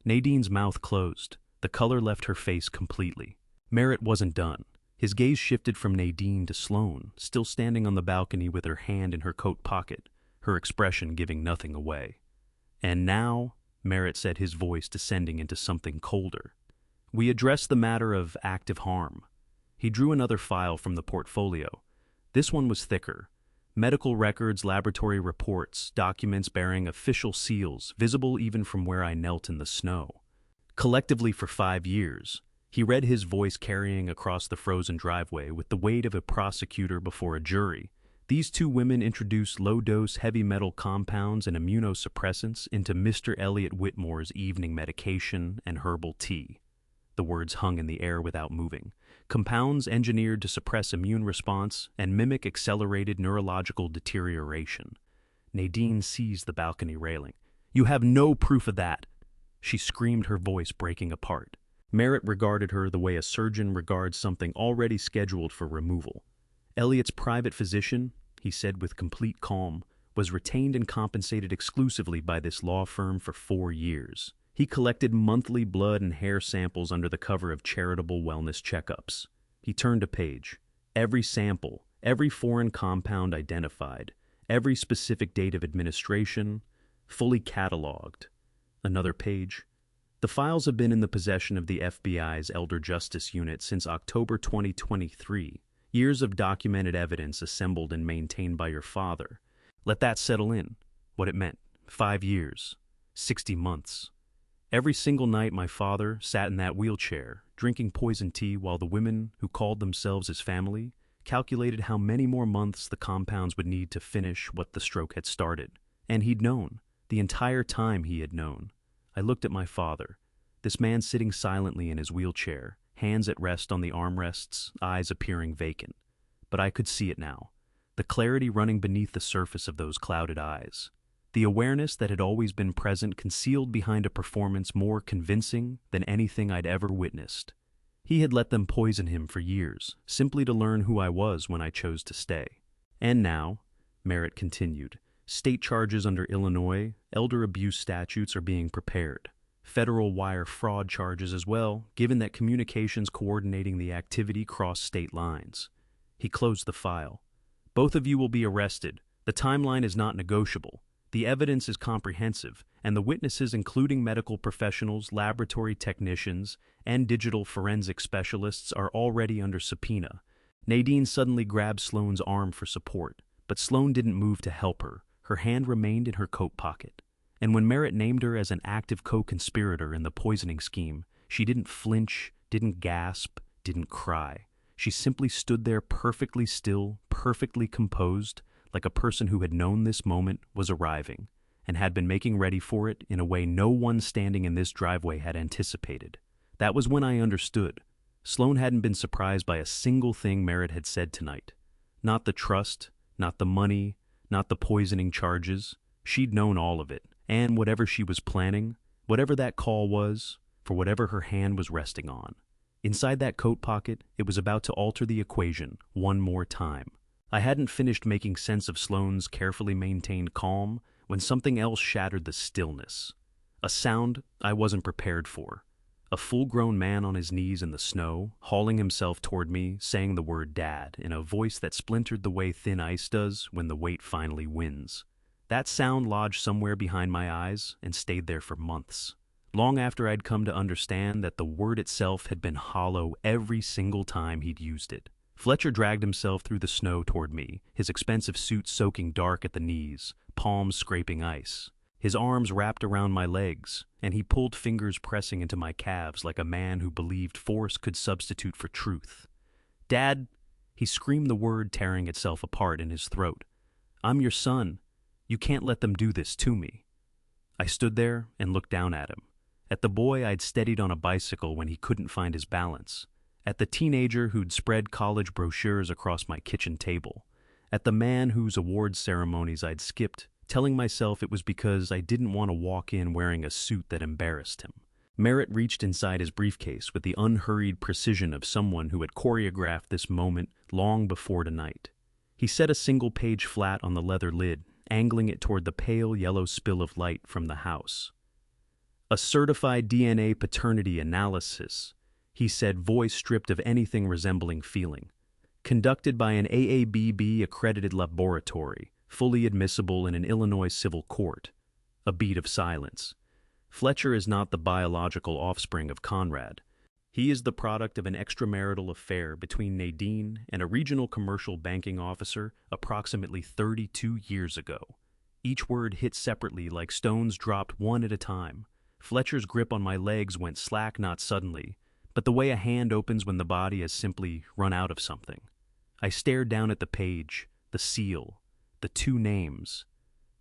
A: Nadine's mouth closed. The color left her face completely. Merritt wasn't done. His gaze shifted from Nadine to Sloane, still standing on the balcony with her hand in her coat pocket, her expression giving nothing away. And now, Merritt said, his voice descending into something colder, we address the matter of active harm. He drew another file from the portfolio. This one was thicker. Medical records, laboratory reports, documents bearing official seals, visible even from where I knelt in the snow. Collectively for 5 years, he read, his voice carrying across the frozen driveway with the weight of a prosecutor before a jury. These two women introduced low-dose heavy metal compounds and immunosuppressants into Mr. Elliot Whitmore's evening medication and herbal tea. The words hung in the air without moving. Compounds engineered to suppress immune response and mimic accelerated neurological deterioration. Nadine seized the balcony railing. You have no proof of that, she screamed, her voice breaking apart. Merritt regarded her the way a surgeon regards something already scheduled for removal. Elliot's private physician, he said with complete calm, was retained and compensated exclusively by this law firm for 4 years. He collected monthly blood and hair samples under the cover of charitable wellness checkups. He turned a page. Every sample, every foreign compound identified, every specific date of administration, fully cataloged. Another page. The files have been in the possession of the FBI's Elder Justice Unit since October 2023. Years of documented evidence assembled and maintained by your father. Let that settle in. What it meant. 5 years. 60 months. Every single night my father sat in that wheelchair, drinking poison tea while the women who called themselves his family calculated how many more months the compounds would need to finish what the stroke had started. And he'd known. The entire time he had known. I looked at my father, this man sitting silently in his wheelchair, hands at rest on the armrests, eyes appearing vacant. But I could see it now, the clarity running beneath the surface of those clouded eyes. The awareness that had always been present concealed behind a performance more convincing than anything I'd ever witnessed. He had let them poison him for years, simply to learn who I was when I chose to stay. And now, Merritt continued, state charges under Illinois, elder abuse statutes are being prepared. Federal wire fraud charges as well, given that communications coordinating the activity cross state lines. He closed the file. Both of you will be arrested. The timeline is not negotiable. The evidence is comprehensive, and the witnesses, including medical professionals, laboratory technicians, and digital forensic specialists, are already under subpoena. Nadine suddenly grabbed Sloane's arm for support, but Sloane didn't move to help her. Her hand remained in her coat pocket. And when Merritt named her as an active co-conspirator in the poisoning scheme, she didn't flinch, didn't gasp, didn't cry. She simply stood there perfectly still, perfectly composed, like a person who had known this moment was arriving, and had been making ready for it in a way no one standing in this driveway had anticipated. That was when I understood. Sloane hadn't been surprised by a single thing Merritt had said tonight. Not the trust, not the money, not the poisoning charges. She'd known all of it, and whatever she was planning, whatever that call was, for whatever her hand was resting on. Inside that coat pocket, it was about to alter the equation one more time. I hadn't finished making sense of Sloane's carefully maintained calm when something else shattered the stillness. A sound I wasn't prepared for. A full-grown man on his knees in the snow, hauling himself toward me, saying the word Dad in a voice that splintered the way thin ice does when the weight finally wins. That sound lodged somewhere behind my eyes and stayed there for months. Long after I'd come to understand that the word itself had been hollow every single time he'd used it. Fletcher dragged himself through the snow toward me, his expensive suit soaking dark at the knees, palms scraping ice. His arms wrapped around my legs, and he pulled fingers pressing into my calves like a man who believed force could substitute for truth. Dad, he screamed the word tearing itself apart in his throat. I'm your son. You can't let them do this to me. I stood there and looked down at him, at the boy I'd steadied on a bicycle when he couldn't find his balance, at the teenager who'd spread college brochures across my kitchen table, at the man whose awards ceremonies I'd skipped, telling myself it was because I didn't want to walk in wearing a suit that embarrassed him. Merritt reached inside his briefcase with the unhurried precision of someone who had choreographed this moment long before tonight. He set a single page flat on the leather lid, angling it toward the pale yellow spill of light from the house. "A certified DNA paternity analysis," he said, voice stripped of anything resembling feeling. "Conducted by an AABB-accredited laboratory, fully admissible in an Illinois civil court." A beat of silence. "Fletcher is not the biological offspring of Conrad. He is the product of an extramarital affair between Nadine and a regional commercial banking officer approximately 32 years ago." Each word hit separately like stones dropped one at a time. Fletcher's grip on my legs went slack not suddenly, but the way a hand opens when the body has simply run out of something. I stared down at the page, the seal, the two names,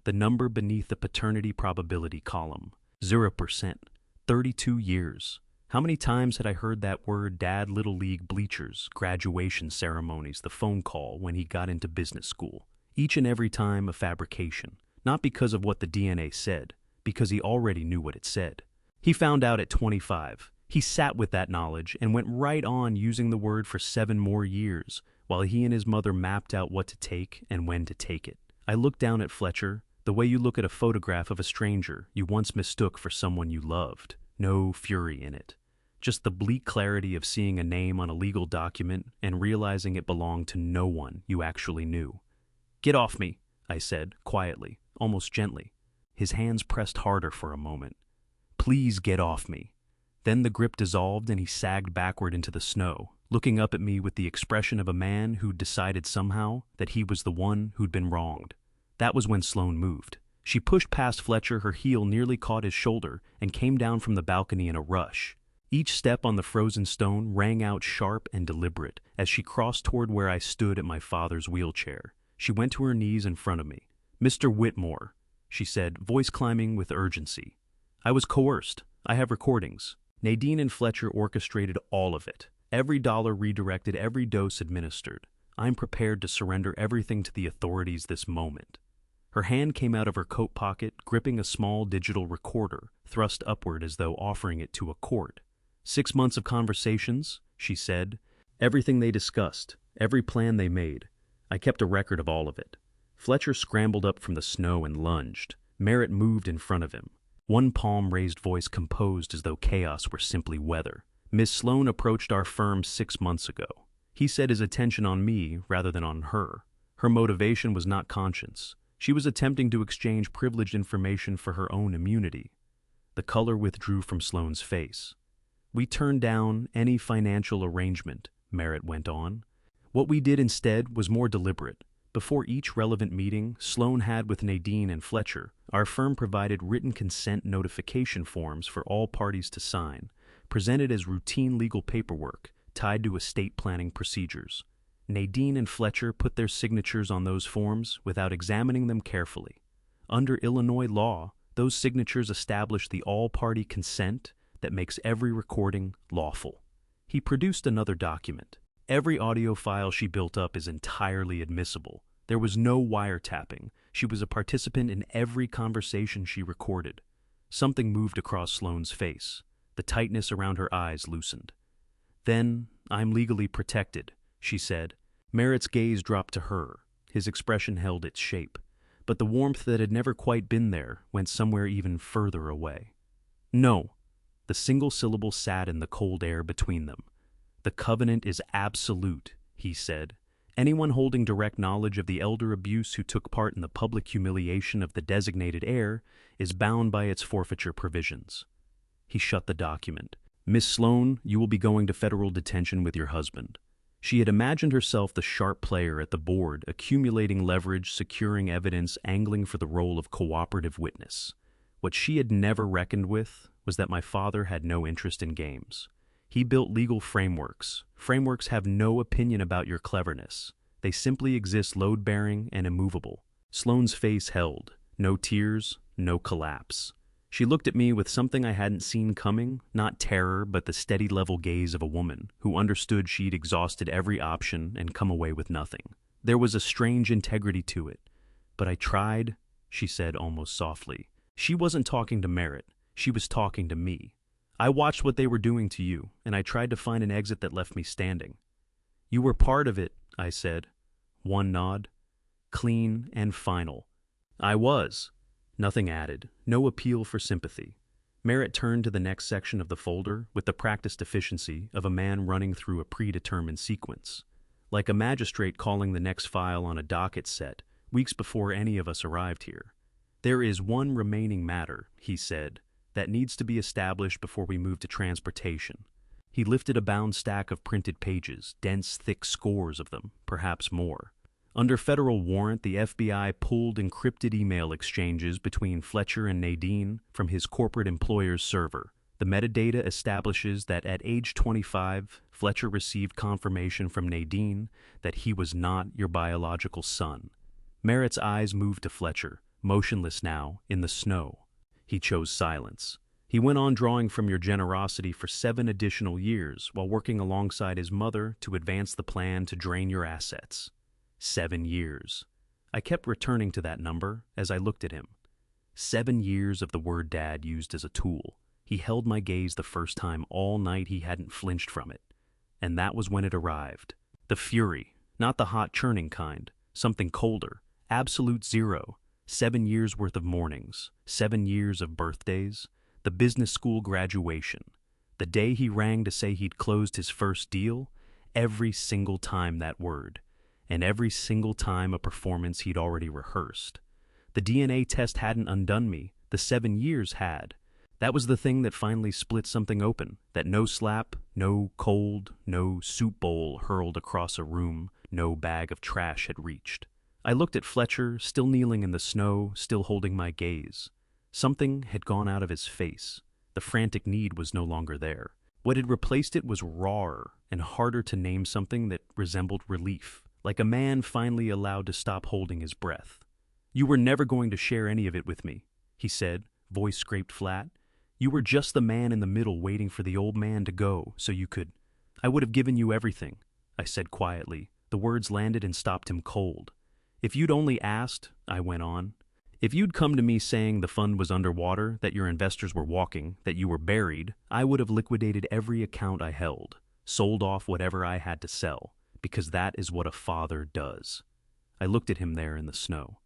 A: the number beneath the paternity probability column. 0%. 32 years. How many times had I heard that word? Dad, Little League bleachers, graduation ceremonies, the phone call when he got into business school. Each and every time a fabrication. Not because of what the DNA said, because he already knew what it said. He found out at 25. He sat with that knowledge and went right on using the word for 7 more years, while he and his mother mapped out what to take and when to take it. I looked down at Fletcher, the way you look at a photograph of a stranger you once mistook for someone you loved. No fury in it. Just the bleak clarity of seeing a name on a legal document and realizing it belonged to no one you actually knew. "Get off me," I said, quietly, almost gently. His hands pressed harder for a moment. "Please get off me." Then the grip dissolved and he sagged backward into the snow, looking up at me with the expression of a man who'd decided somehow that he was the one who'd been wronged. That was when Sloane moved. She pushed past Fletcher, her heel nearly caught his shoulder, and came down from the balcony in a rush. Each step on the frozen stone rang out sharp and deliberate as she crossed toward where I stood at my father's wheelchair. She went to her knees in front of me. "Mr. Whitmore," she said, voice climbing with urgency. "I was coerced. I have recordings. Nadine and Fletcher orchestrated all of it. Every dollar redirected, every dose administered. I'm prepared to surrender everything to the authorities this moment." Her hand came out of her coat pocket, gripping a small digital recorder, thrust upward as though offering it to a court. 6 months of conversations, she said. Everything they discussed, every plan they made. I kept a record of all of it. Fletcher scrambled up from the snow and lunged. Merritt moved in front of him. One palm-raised voice composed as though chaos were simply weather. "Miss Sloane approached our firm 6 months ago. He set his attention on me rather than on her. Her motivation was not conscience. She was attempting to exchange privileged information for her own immunity." The color withdrew from Sloane's face. "We turned down any financial arrangement," Merritt went on. "What we did instead was more deliberate. Before each relevant meeting Sloane had with Nadine and Fletcher, our firm provided written consent notification forms for all parties to sign, presented as routine legal paperwork tied to estate planning procedures. Nadine and Fletcher put their signatures on those forms without examining them carefully. Under Illinois law, those signatures establish the all-party consent that makes every recording lawful." He produced another document. "Every audio file she built up is entirely admissible. There was no wiretapping. She was a participant in every conversation she recorded." Something moved across Sloane's face. The tightness around her eyes loosened. "Then I'm legally protected," she said. Merritt's gaze dropped to her. His expression held its shape, but the warmth that had never quite been there went somewhere even further away. "No." The single syllable sat in the cold air between them. "The covenant is absolute," he said. "Anyone holding direct knowledge of the elder abuse who took part in the public humiliation of the designated heir is bound by its forfeiture provisions." He shut the document. "Miss Sloane, you will be going to federal detention with your husband." She had imagined herself the sharp player at the board, accumulating leverage, securing evidence, angling for the role of cooperative witness. What she had never reckoned with was that my father had no interest in games. He built legal frameworks. Frameworks have no opinion about your cleverness. They simply exist load-bearing and immovable. Sloane's face held. No tears, no collapse. She looked at me with something I hadn't seen coming, not terror, but the steady level gaze of a woman who understood she'd exhausted every option and come away with nothing. There was a strange integrity to it. But I tried, she said almost softly. She wasn't talking to Merritt. She was talking to me. I watched what they were doing to you, and I tried to find an exit that left me standing. You were part of it, I said. One nod. Clean and final. I was. Nothing added. No appeal for sympathy. Merritt turned to the next section of the folder with the practiced efficiency of a man running through a predetermined sequence. Like a magistrate calling the next file on a docket set, weeks before any of us arrived here. There is one remaining matter, he said, that needs to be established before we move to transportation. He lifted a bound stack of printed pages, dense, thick scores of them, perhaps more. Under federal warrant, the FBI pulled encrypted email exchanges between Fletcher and Nadine from his corporate employer's server. The metadata establishes that at age 25, Fletcher received confirmation from Nadine that he was not your biological son. Merritt's eyes moved to Fletcher, motionless now, in the snow. He chose silence. He went on drawing from your generosity for 7 additional years while working alongside his mother to advance the plan to drain your assets. 7 years. I kept returning to that number as I looked at him. 7 years of the word dad used as a tool. He held my gaze the first time all night he hadn't flinched from it. And that was when it arrived. The fury, not the hot churning kind, something colder, absolute zero. 7 years worth of mornings, 7 years of birthdays, the business school graduation, the day he rang to say he'd closed his first deal, every single time that word, and every single time a performance he'd already rehearsed. The DNA test hadn't undone me, the 7 years had. That was the thing that finally split something open, that no slap, no cold, no soup bowl hurled across a room, no bag of trash had reached. I looked at Fletcher, still kneeling in the snow, still holding my gaze. Something had gone out of his face. The frantic need was no longer there. What had replaced it was rawer and harder to name, something that resembled relief, like a man finally allowed to stop holding his breath. You were never going to share any of it with me, he said, voice scraped flat. You were just the man in the middle waiting for the old man to go so you could. I would have given you everything, I said quietly. The words landed and stopped him cold. If you'd only asked, I went on. If you'd come to me saying the fund was underwater, that your investors were walking, that you were buried, I would have liquidated every account I held, sold off whatever I had to sell, because that is what a father does. I looked at him there in the snow.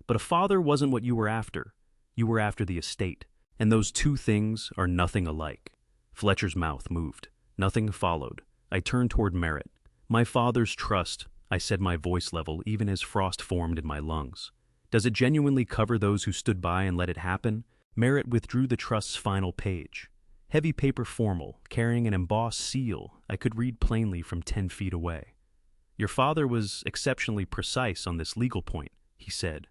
A: But a father wasn't what you were after. You were after the estate, and those two things are nothing alike. Fletcher's mouth moved. Nothing followed. I turned toward Merritt. My father's trust, I said, my voice level even as frost formed in my lungs. Does it genuinely cover those who stood by and let it happen? Merritt withdrew the trust's final page. Heavy paper formal, carrying an embossed seal I could read plainly from 10 feet away. Your father was exceptionally precise on this legal point, he said.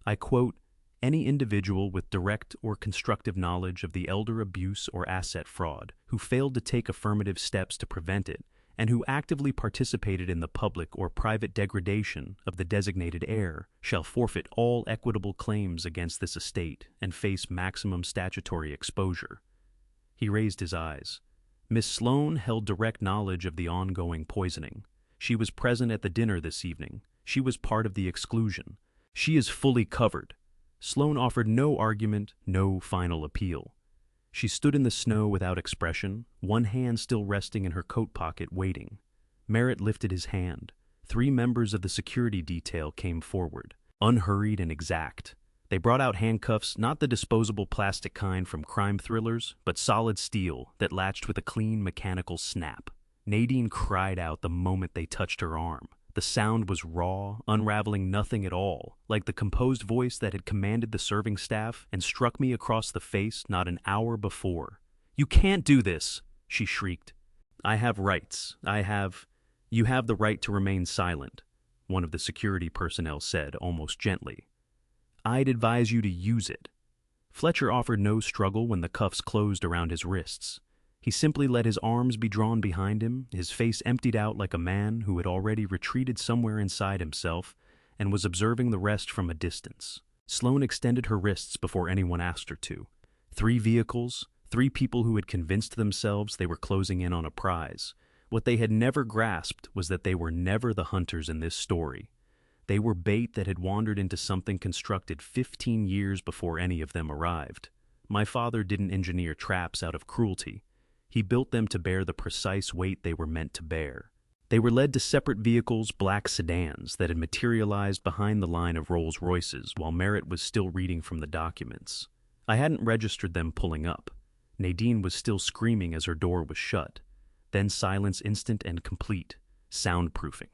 A: I quote, any individual with direct or constructive knowledge of the elder abuse or asset fraud who failed to take affirmative steps to prevent it and who actively participated in the public or private degradation of the designated heir shall forfeit all equitable claims against this estate and face maximum statutory exposure. He raised his eyes. Miss Sloane held direct knowledge of the ongoing poisoning. She was present at the dinner this evening. She was part of the exclusion. She is fully covered. Sloane offered no argument, no final appeal. She stood in the snow without expression, one hand still resting in her coat pocket, waiting. Merritt lifted his hand. 3 members of the security detail came forward, unhurried and exact. They brought out handcuffs, not the disposable plastic kind from crime thrillers, but solid steel that latched with a clean mechanical snap. Nadine cried out the moment they touched her arm. The sound was raw, unraveling nothing at all, like the composed voice that had commanded the serving staff and struck me across the face not an hour before. You can't do this, she shrieked. I have rights. You have the right to remain silent, one of the security personnel said, almost gently. I'd advise you to use it. Fletcher offered no struggle when the cuffs closed around his wrists. He simply let his arms be drawn behind him, his face emptied out like a man who had already retreated somewhere inside himself and was observing the rest from a distance. Sloane extended her wrists before anyone asked her to. 3 vehicles, 3 people who had convinced themselves they were closing in on a prize. What they had never grasped was that they were never the hunters in this story. They were bait that had wandered into something constructed 15 years before any of them arrived. My father didn't engineer traps out of cruelty. He built them to bear the precise weight they were meant to bear. They were led to separate vehicles, black sedans, that had materialized behind the line of Rolls-Royces while Merritt was still reading from the documents. I hadn't registered them pulling up. Nadine was still screaming as her door was shut. Then silence instant and complete, soundproofing.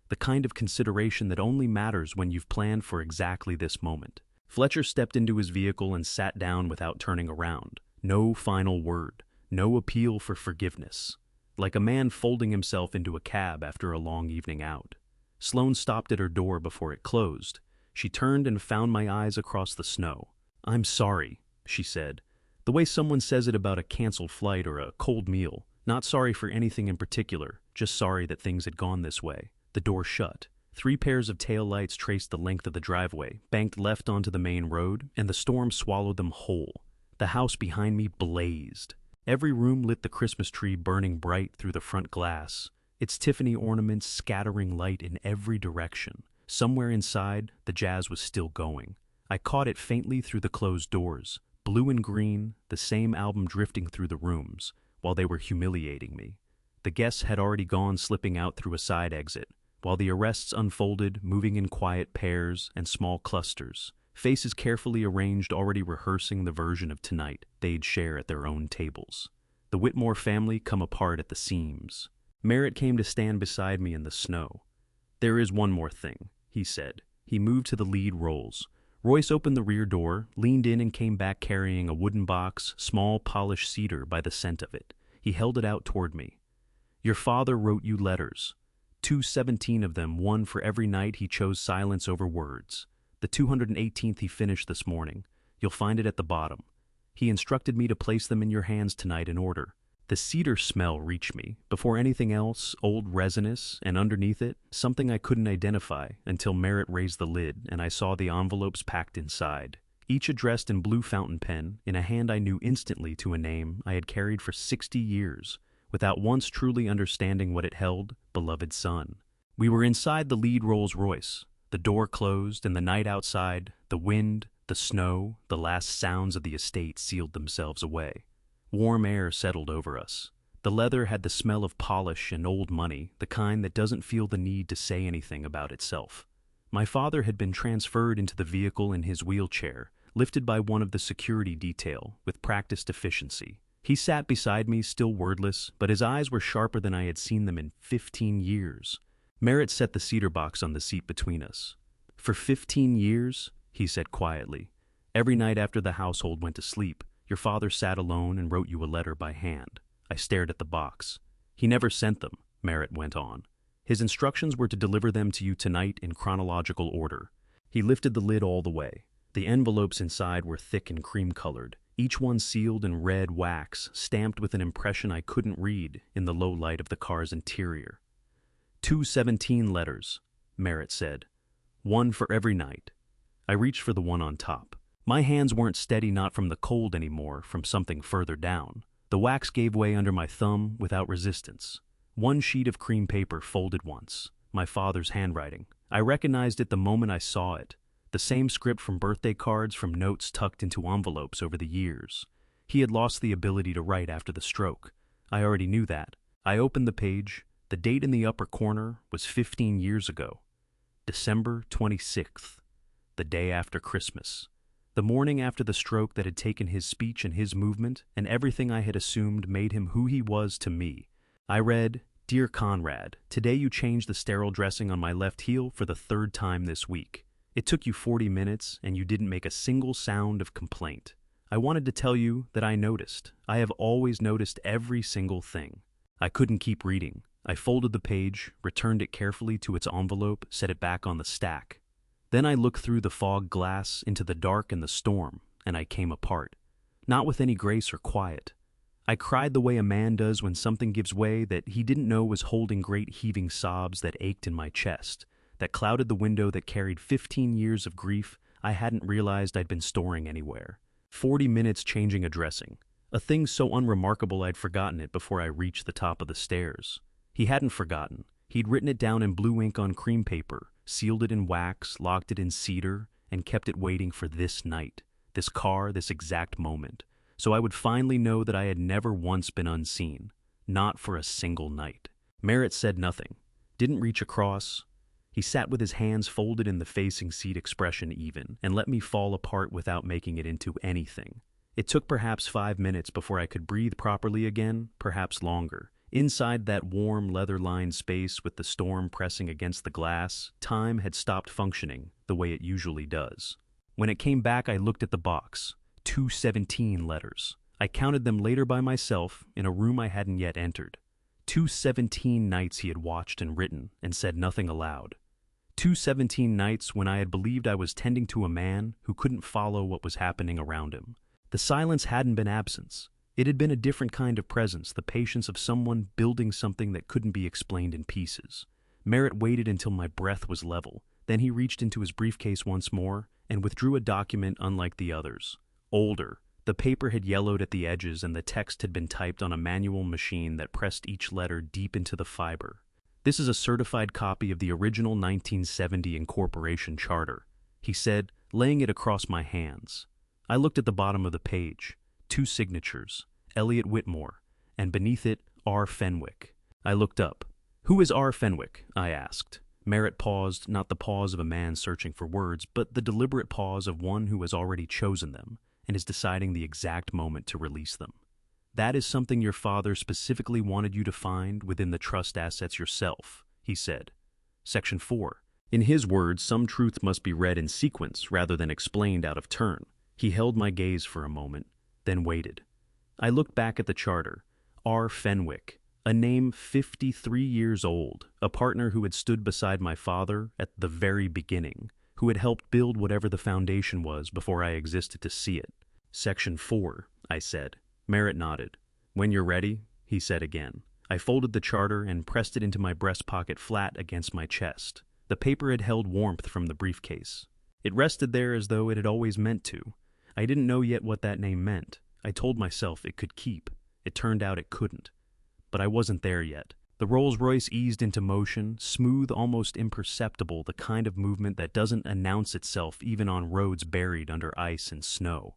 A: The kind of consideration that only matters when you've planned for exactly this moment. Fletcher stepped into his vehicle and sat down without turning around. No final word, no appeal for forgiveness. Like a man folding himself into a cab after a long evening out. Sloane stopped at her door before it closed. She turned and found my eyes across the snow. "I'm sorry," she said. The way someone says it about a canceled flight or a cold meal. Not sorry for anything in particular, just sorry that things had gone this way. The door shut. 3 pairs of taillights traced the length of the driveway, banked left onto the main road, and the storm swallowed them whole. The house behind me blazed. Every room lit the Christmas tree burning bright through the front glass, its Tiffany ornaments scattering light in every direction. Somewhere inside, the jazz was still going. I caught it faintly through the closed doors, blue and green, the same album drifting through the rooms, while they were humiliating me. The guests had already gone, slipping out through a side exit, while the arrests unfolded, moving in quiet pairs and small clusters, faces carefully arranged, already rehearsing the version of tonight they'd share at their own tables. The Whitmore family come apart at the seams. Merritt came to stand beside me in the snow. "There is one more thing," he said. He moved to the lead roles. Royce opened the rear door, leaned in and came back carrying a wooden box, small polished cedar by the scent of it. He held it out toward me. "Your father wrote you letters. 217 of them, one for every night he chose silence over words. The 218th he finished this morning. You'll find it at the bottom. He instructed me to place them in your hands tonight in order." The cedar smell reached me. Before anything else, old resinous, and underneath it, something I couldn't identify until Merritt raised the lid and I saw the envelopes packed inside. Each addressed in blue fountain pen, in a hand I knew instantly to a name I had carried for 60 years, without once truly understanding what it held: beloved son. We were inside the lead Rolls-Royce. The door closed, and the night outside, the wind, the snow, the last sounds of the estate sealed themselves away. Warm air settled over us. The leather had the smell of polish and old money, the kind that doesn't feel the need to say anything about itself. My father had been transferred into the vehicle in his wheelchair, lifted by one of the security detail, with practiced efficiency. He sat beside me, still wordless, but his eyes were sharper than I had seen them in 15 years. Merritt set the cedar box on the seat between us. "For 15 years, he said quietly, "every night after the household went to sleep, your father sat alone and wrote you a letter by hand." I stared at the box. "He never sent them," Merritt went on. "His instructions were to deliver them to you tonight in chronological order." He lifted the lid all the way. The envelopes inside were thick and cream-colored, each one sealed in red wax, stamped with an impression I couldn't read in the low light of the car's interior. 217 letters, Merritt said. "One for every night." I reached for the one on top. My hands weren't steady, not from the cold anymore, from something further down. The wax gave way under my thumb without resistance. One sheet of cream paper folded once. My father's handwriting. I recognized it the moment I saw it. The same script from birthday cards, from notes tucked into envelopes over the years. He had lost the ability to write after the stroke. I already knew that. I opened the page. The date in the upper corner was 15 years ago. December 26th, the day after Christmas. The morning after the stroke that had taken his speech and his movement, and everything I had assumed made him who he was to me. I read, "Dear Conrad, today you changed the sterile dressing on my left heel for the 3rd time this week. It took you 40 minutes, and you didn't make a single sound of complaint. I wanted to tell you that I noticed. I have always noticed every single thing." I couldn't keep reading. I folded the page, returned it carefully to its envelope, set it back on the stack. Then I looked through the fog glass into the dark and the storm, and I came apart. Not with any grace or quiet. I cried the way a man does when something gives way that he didn't know was holding great heaving sobs that ached in my chest, that clouded the window that carried 15 years of grief I hadn't realized I'd been storing anywhere. 40 minutes changing a dressing. A thing so unremarkable I'd forgotten it before I reached the top of the stairs. He hadn't forgotten. He'd written it down in blue ink on cream paper, sealed it in wax, locked it in cedar, and kept it waiting for this night, this car, this exact moment. So I would finally know that I had never once been unseen, not for a single night. Merritt said nothing, didn't reach across. He sat with his hands folded in the facing seat expression even, and let me fall apart without making it into anything. It took perhaps 5 minutes before I could breathe properly again, perhaps longer. Inside that warm, leather-lined space with the storm pressing against the glass, time had stopped functioning the way it usually does. When it came back, I looked at the box. 217 letters. I counted them later by myself in a room I hadn't yet entered. 217 nights he had watched and written and said nothing aloud. 217 nights when I had believed I was tending to a man who couldn't follow what was happening around him. The silence hadn't been absence. It had been a different kind of presence, the patience of someone building something that couldn't be explained in pieces. Merritt waited until my breath was level. Then he reached into his briefcase once more and withdrew a document unlike the others. Older. The paper had yellowed at the edges and the text had been typed on a manual machine that pressed each letter deep into the fiber. This is a certified copy of the original 1970 incorporation charter, he said, laying it across my hands. I looked at the bottom of the page. 2 signatures, Elliot Whitmore, and beneath it, R. Fenwick. I looked up. Who is R. Fenwick? I asked. Merritt paused, not the pause of a man searching for words, but the deliberate pause of one who has already chosen them and is deciding the exact moment to release them. That is something your father specifically wanted you to find within the trust assets yourself, he said. Section 4. In his words, some truth must be read in sequence rather than explained out of turn. He held my gaze for a moment, then waited. I looked back at the charter. R. Fenwick, a name 53 years old, a partner who had stood beside my father at the very beginning, who had helped build whatever the foundation was before I existed to see it. Section 4, I said. Merritt nodded. When you're ready, he said again. I folded the charter and pressed it into my breast pocket flat against my chest. The paper had held warmth from the briefcase. It rested there as though it had always meant to. I didn't know yet what that name meant. I told myself it could keep. It turned out it couldn't. But I wasn't there yet. The Rolls-Royce eased into motion, smooth, almost imperceptible, the kind of movement that doesn't announce itself even on roads buried under ice and snow.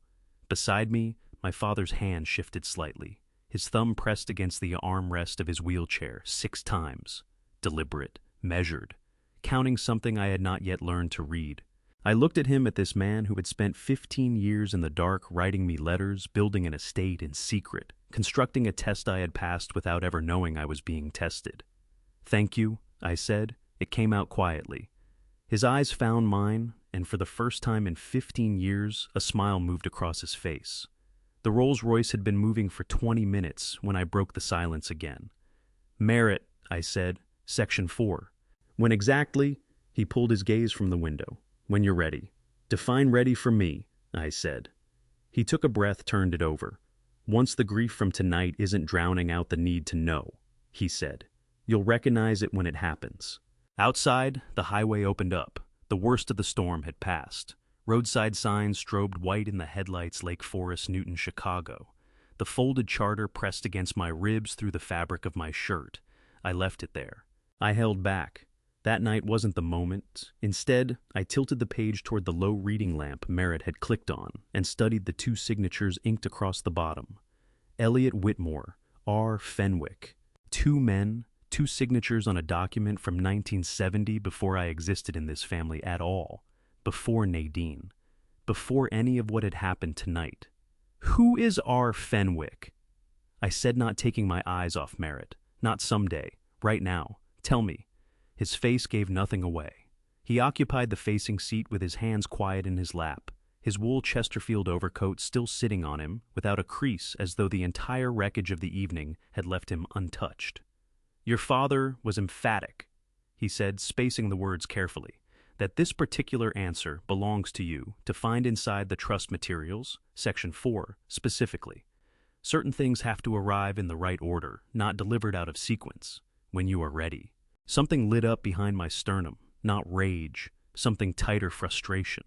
A: Beside me, my father's hand shifted slightly. His thumb pressed against the armrest of his wheelchair 6 times. Deliberate, measured, counting something I had not yet learned to read. I looked at him, at this man who had spent 15 years in the dark writing me letters, building an estate in secret, constructing a test I had passed without ever knowing I was being tested. Thank you, I said. It came out quietly. His eyes found mine, and for the first time in 15 years, a smile moved across his face. The Rolls-Royce had been moving for 20 minutes when I broke the silence again. Merritt, I said, Section 4. When exactly? He pulled his gaze from the window. When you're ready. Define ready for me, I said. He took a breath, turned it over. Once the grief from tonight isn't drowning out the need to know, he said. You'll recognize it when it happens. Outside, the highway opened up. The worst of the storm had passed. Roadside signs strobed white in the headlights, Lake Forest, Newton, Chicago. The folded charter pressed against my ribs through the fabric of my shirt. I left it there. I held back. That night wasn't the moment. Instead, I tilted the page toward the low reading lamp Merritt had clicked on and studied the 2 signatures inked across the bottom. Elliot Whitmore, R. Fenwick. 2 men, 2 signatures on a document from 1970 before I existed in this family at all. Before Nadine. Before any of what had happened tonight. Who is R. Fenwick? I said, not taking my eyes off Merritt. Not someday. Right now. Tell me. His face gave nothing away. He occupied the facing seat with his hands quiet in his lap, his wool Chesterfield overcoat still sitting on him, without a crease, as though the entire wreckage of the evening had left him untouched. Your father was emphatic, he said, spacing the words carefully, that this particular answer belongs to you to find inside the trust materials, Section 4, specifically. Certain things have to arrive in the right order, not delivered out of sequence, when you are ready. Something lit up behind my sternum, not rage, something tighter frustration.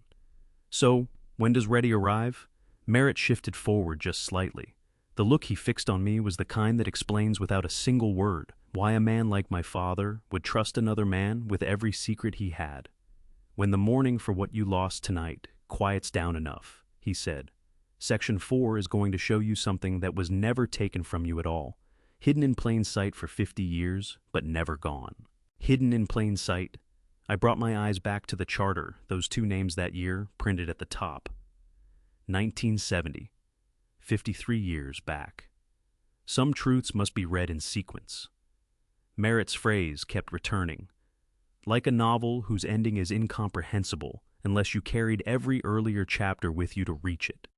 A: So, when does ready arrive? Merritt shifted forward just slightly. The look he fixed on me was the kind that explains without a single word why a man like my father would trust another man with every secret he had. "When the mourning for what you lost tonight quiets down enough," he said, "Section 4 is going to show you something that was never taken from you at all, hidden in plain sight for 50 years, but never gone." Hidden in plain sight. I brought my eyes back to the charter, those two names that year printed at the top. 1970. 53 years back. Some truths must be read in sequence. Merritt's phrase kept returning. Like a novel whose ending is incomprehensible unless you carried every earlier chapter with you to reach it.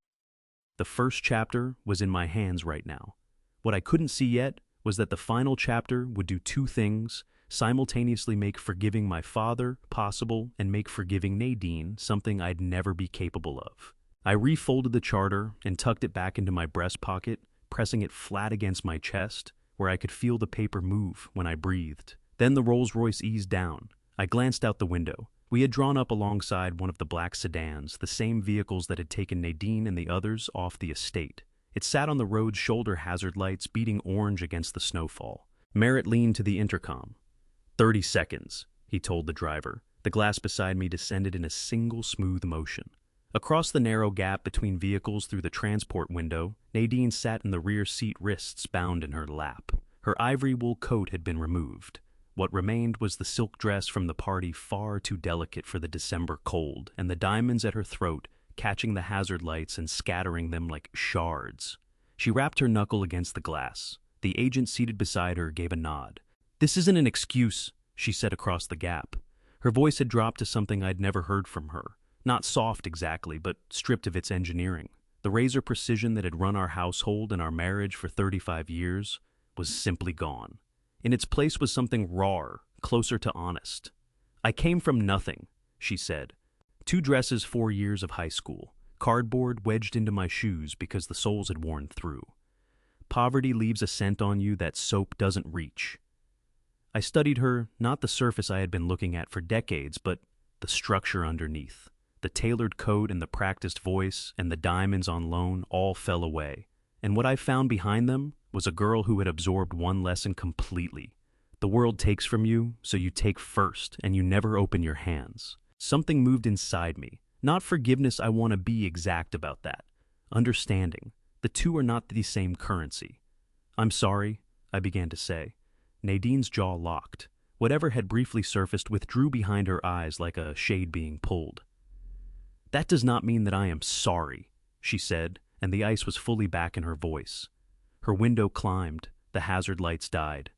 A: The first chapter was in my hands right now. What I couldn't see yet was that the final chapter would do two things: simultaneously make forgiving my father possible and make forgiving Nadine something I'd never be capable of. I refolded the charter and tucked it back into my breast pocket, pressing it flat against my chest, where I could feel the paper move when I breathed. Then the Rolls-Royce eased down. I glanced out the window. We had drawn up alongside one of the black sedans, the same vehicles that had taken Nadine and the others off the estate. It sat on the road's shoulder hazard lights, beating orange against the snowfall. Merritt leaned to the intercom. 30 seconds, he told the driver. The glass beside me descended in a single smooth motion. Across the narrow gap between vehicles through the transport window, Nadine sat in the rear seat, wrists bound in her lap. Her ivory wool coat had been removed. What remained was the silk dress from the party, far too delicate for the December cold, and the diamonds at her throat, catching the hazard lights and scattering them like shards. She rapped her knuckle against the glass. The agent seated beside her gave a nod. "This isn't an excuse," she said across the gap. Her voice had dropped to something I'd never heard from her. Not soft exactly, but stripped of its engineering. The razor precision that had run our household and our marriage for 35 years was simply gone. In its place was something rawer, closer to honest. "I came from nothing," she said. 2 dresses, 4 years of high school. Cardboard wedged into my shoes because the soles had worn through. Poverty leaves a scent on you that soap doesn't reach. I studied her, not the surface I had been looking at for decades, but the structure underneath. The tailored coat and the practiced voice and the diamonds on loan all fell away. And what I found behind them was a girl who had absorbed one lesson completely. The world takes from you, so you take first, and you never open your hands. Something moved inside me. Not forgiveness, I want to be exact about that. Understanding. The two are not the same currency. "I'm sorry," I began to say. Nadine's jaw locked. Whatever had briefly surfaced withdrew behind her eyes like a shade being pulled. "That does not mean that I am sorry," she said, and the ice was fully back in her voice. Her window climbed, the hazard lights died.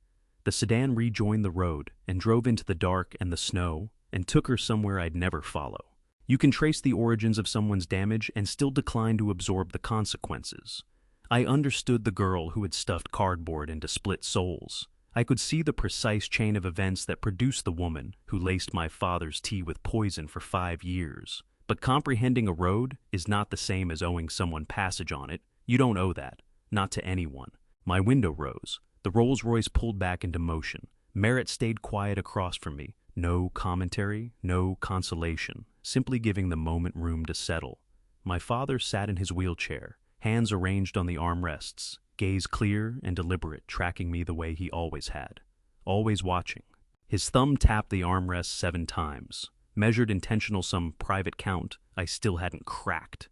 A: The sedan rejoined the road and drove into the dark and the snow and took her somewhere I'd never follow. You can trace the origins of someone's damage and still decline to absorb the consequences. I understood the girl who had stuffed cardboard into split soles. I could see the precise chain of events that produced the woman who laced my father's tea with poison for 5 years. But comprehending a road is not the same as owing someone passage on it. You don't owe that. Not to anyone. My window rose. The Rolls-Royce pulled back into motion. Merritt stayed quiet across from me. No commentary, no consolation. Simply giving the moment room to settle. My father sat in his wheelchair, hands arranged on the armrests, gaze clear and deliberate, tracking me the way he always had. Always watching. His thumb tapped the armrest 7 times. Measured intentional some private count I still hadn't cracked.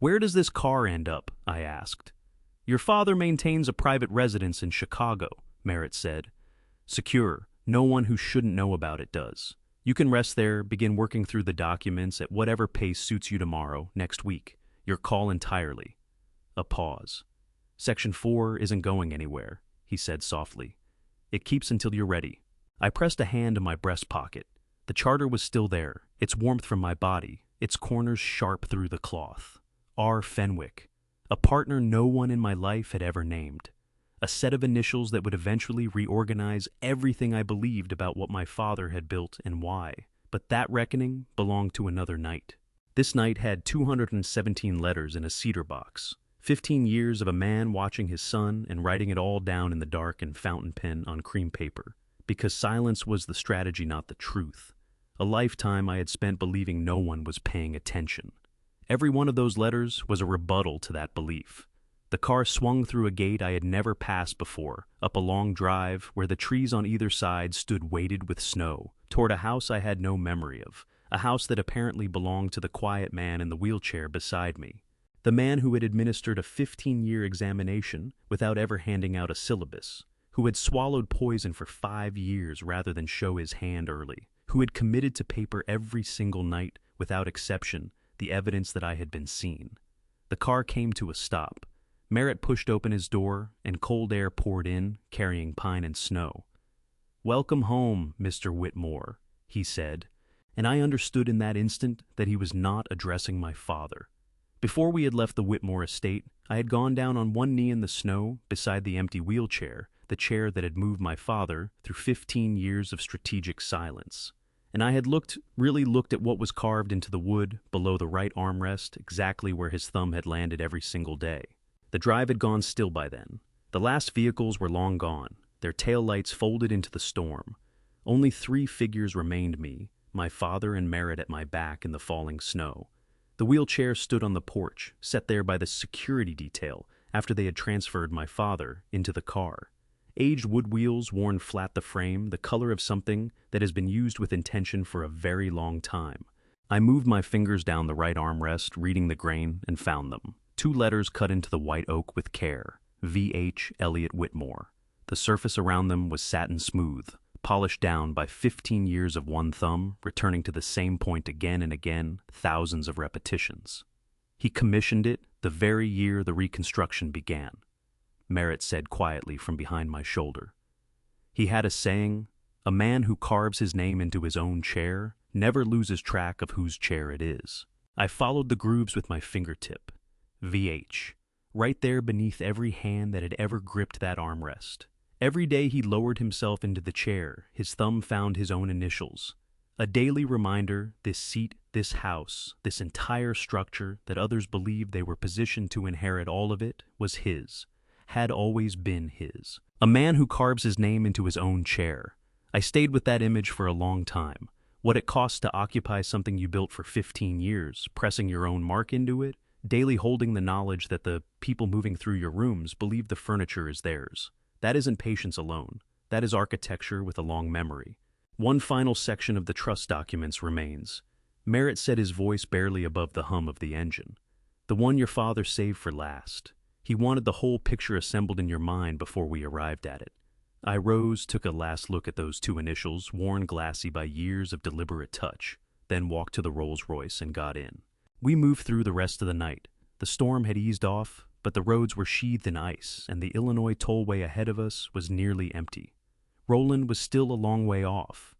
A: "Where does this car end up?" I asked. "Your father maintains a private residence in Chicago," Merritt said. "Secure. No one who shouldn't know about it does. You can rest there, begin working through the documents at whatever pace suits you tomorrow, next week. Your call entirely." A pause. "Section 4 isn't going anywhere," he said softly. "It keeps until you're ready." I pressed a hand in my breast pocket. The charter was still there, its warmth from my body, its corners sharp through the cloth. R. Fenwick. A partner no one in my life had ever named. A set of initials that would eventually reorganize everything I believed about what my father had built and why. But that reckoning belonged to another night. This night had 217 letters in a cedar box. 15 years of a man watching his son and writing it all down in the dark and fountain pen on cream paper. Because silence was the strategy, not the truth. A lifetime I had spent believing no one was paying attention. Every one of those letters was a rebuttal to that belief. The car swung through a gate I had never passed before, up a long drive where the trees on either side stood weighted with snow, toward a house I had no memory of, a house that apparently belonged to the quiet man in the wheelchair beside me. The man who had administered a 15-year examination without ever handing out a syllabus, who had swallowed poison for 5 years rather than show his hand early, who had committed to paper every single night, without exception, the evidence that I had been seen. The car came to a stop. Merritt pushed open his door, and cold air poured in, carrying pine and snow. "Welcome home, Mr. Whitmore," he said, and I understood in that instant that he was not addressing my father. Before we had left the Whitmore estate, I had gone down on one knee in the snow beside the empty wheelchair, the chair that had moved my father through 15 years of strategic silence. And I had really looked at what was carved into the wood below the right armrest, exactly where his thumb had landed every single day. The drive had gone still by then. The last vehicles were long gone, their taillights folded into the storm. Only 3 figures remained me, my father and Merritt at my back in the falling snow. The wheelchair stood on the porch, set there by the security detail after they had transferred my father into the car. Aged wood wheels worn flat the frame, the color of something that has been used with intention for a very long time. I moved my fingers down the right armrest, reading the grain, and found them. 2 letters cut into the white oak with care, V.H. Elliott Whitmore. The surface around them was satin smooth, polished down by 15 years of one thumb, returning to the same point again and again, thousands of repetitions. He commissioned it the very year the reconstruction began, Merritt said quietly from behind my shoulder. He had a saying, "A man who carves his name into his own chair never loses track of whose chair it is." I followed the grooves with my fingertip. VH, right there beneath every hand that had ever gripped that armrest. Every day he lowered himself into the chair, his thumb found his own initials. A daily reminder, this seat, this house, this entire structure that others believed they were positioned to inherit all of it, was his, had always been his. A man who carves his name into his own chair. I stayed with that image for a long time. What it costs to occupy something you built for 15 years, pressing your own mark into it, daily holding the knowledge that the people moving through your rooms believe the furniture is theirs. That isn't patience alone. That is architecture with a long memory. One final section of the trust documents remains. Merritt said, his voice barely above the hum of the engine. "The one your father saved for last. He wanted the whole picture assembled in your mind before we arrived at it." I rose, took a last look at those 2 initials, worn glassy by years of deliberate touch, then walked to the Rolls-Royce and got in. We moved through the rest of the night. The storm had eased off, but the roads were sheathed in ice, and the Illinois tollway ahead of us was nearly empty. Roland was still a long way off.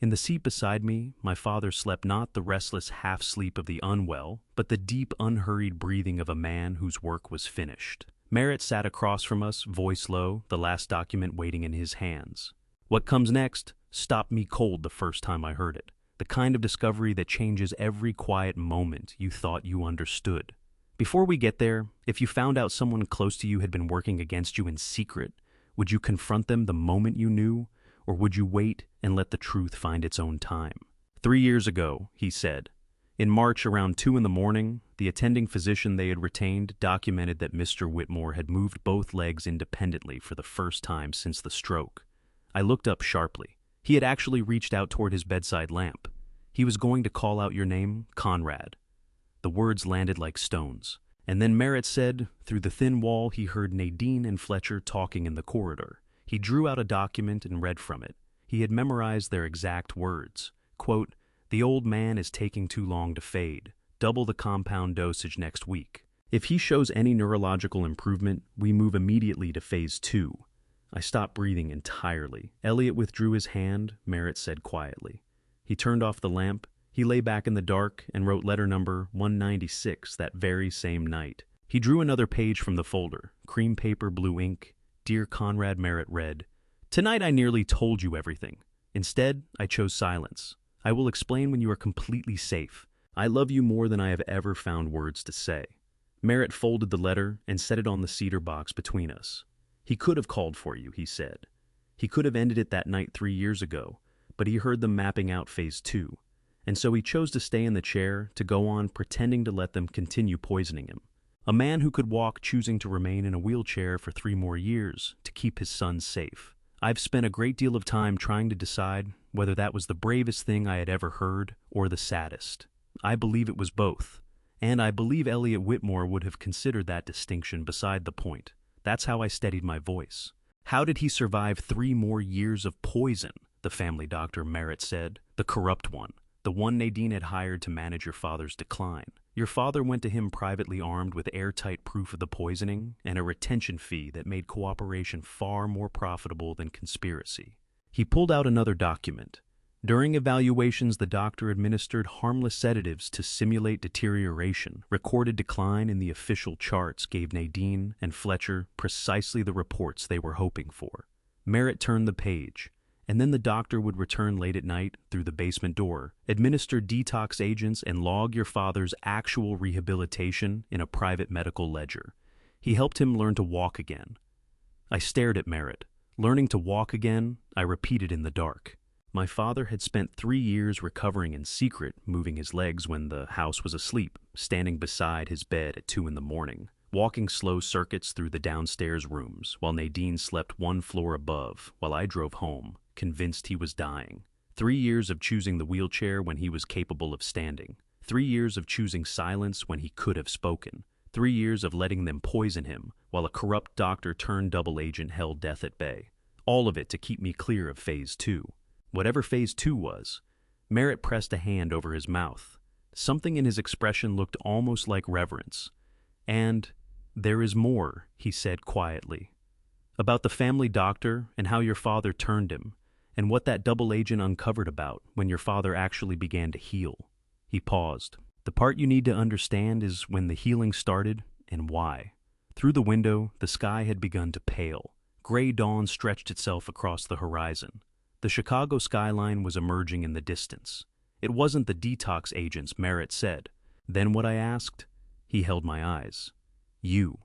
A: In the seat beside me, my father slept not the restless half-sleep of the unwell, but the deep, unhurried breathing of a man whose work was finished. Merritt sat across from us, voice low, the last document waiting in his hands. What comes next stopped me cold the first time I heard it. The kind of discovery that changes every quiet moment you thought you understood. Before we get there, if you found out someone close to you had been working against you in secret, would you confront them the moment you knew, or would you wait and let the truth find its own time? 3 years ago, he said. In March, around 2 in the morning, the attending physician they had retained documented that Mr. Whitmore had moved both legs independently for the first time since the stroke. I looked up sharply. He had actually reached out toward his bedside lamp. He was going to call out your name, Conrad. The words landed like stones. And then Merritt said, through the thin wall he heard Nadine and Fletcher talking in the corridor. He drew out a document and read from it. He had memorized their exact words. Quote, "The old man is taking too long to fade. Double the compound dosage next week. If he shows any neurological improvement, we move immediately to phase 2. I stopped breathing entirely. Elliot withdrew his hand, Merritt said quietly. He turned off the lamp. He lay back in the dark and wrote letter number 196 that very same night. He drew another page from the folder, cream paper, blue ink. Dear Conrad, Merritt read, "Tonight I nearly told you everything. Instead, I chose silence. I will explain when you are completely safe. I love you more than I have ever found words to say." Merritt folded the letter and set it on the cedar box between us. "He could have called for you," he said. "He could have ended it that night 3 years ago, but he heard them mapping out phase 2. And so he chose to stay in the chair, to go on pretending to let them continue poisoning him. A man who could walk choosing to remain in a wheelchair for 3 more years to keep his son safe. I've spent a great deal of time trying to decide whether that was the bravest thing I had ever heard or the saddest. I believe it was both. And I believe Elliot Whitmore would have considered that distinction beside the point. That's how I steadied my voice. How did he survive 3 more years of poison? The family doctor, Merritt said. The corrupt one. The one Nadine had hired to manage your father's decline. Your father went to him privately armed with airtight proof of the poisoning and a retention fee that made cooperation far more profitable than conspiracy. He pulled out another document. During evaluations, the doctor administered harmless sedatives to simulate deterioration. Recorded decline in the official charts gave Nadine and Fletcher precisely the reports they were hoping for. Merritt turned the page, and then the doctor would return late at night through the basement door, administer detox agents, and log your father's actual rehabilitation in a private medical ledger. He helped him learn to walk again. I stared at Merritt. Learning to walk again, I repeated in the dark. My father had spent 3 years recovering in secret, moving his legs when the house was asleep, standing beside his bed at 2 in the morning, walking slow circuits through the downstairs rooms, while Nadine slept 1 floor above, while I drove home, convinced he was dying. 3 years of choosing the wheelchair when he was capable of standing. 3 years of choosing silence when he could have spoken. 3 years of letting them poison him, while a corrupt doctor turned double agent held death at bay. All of it to keep me clear of Phase 2. Whatever Phase 2 was. Merritt pressed a hand over his mouth. Something in his expression looked almost like reverence. And there is more, he said quietly. About the family doctor and how your father turned him, and what that double agent uncovered about when your father actually began to heal. He paused. The part you need to understand is when the healing started and why. Through the window, the sky had begun to pale. Gray dawn stretched itself across the horizon. The Chicago skyline was emerging in the distance. It wasn't the detox agents, Merritt said. Then what I asked? He held my eyes. You.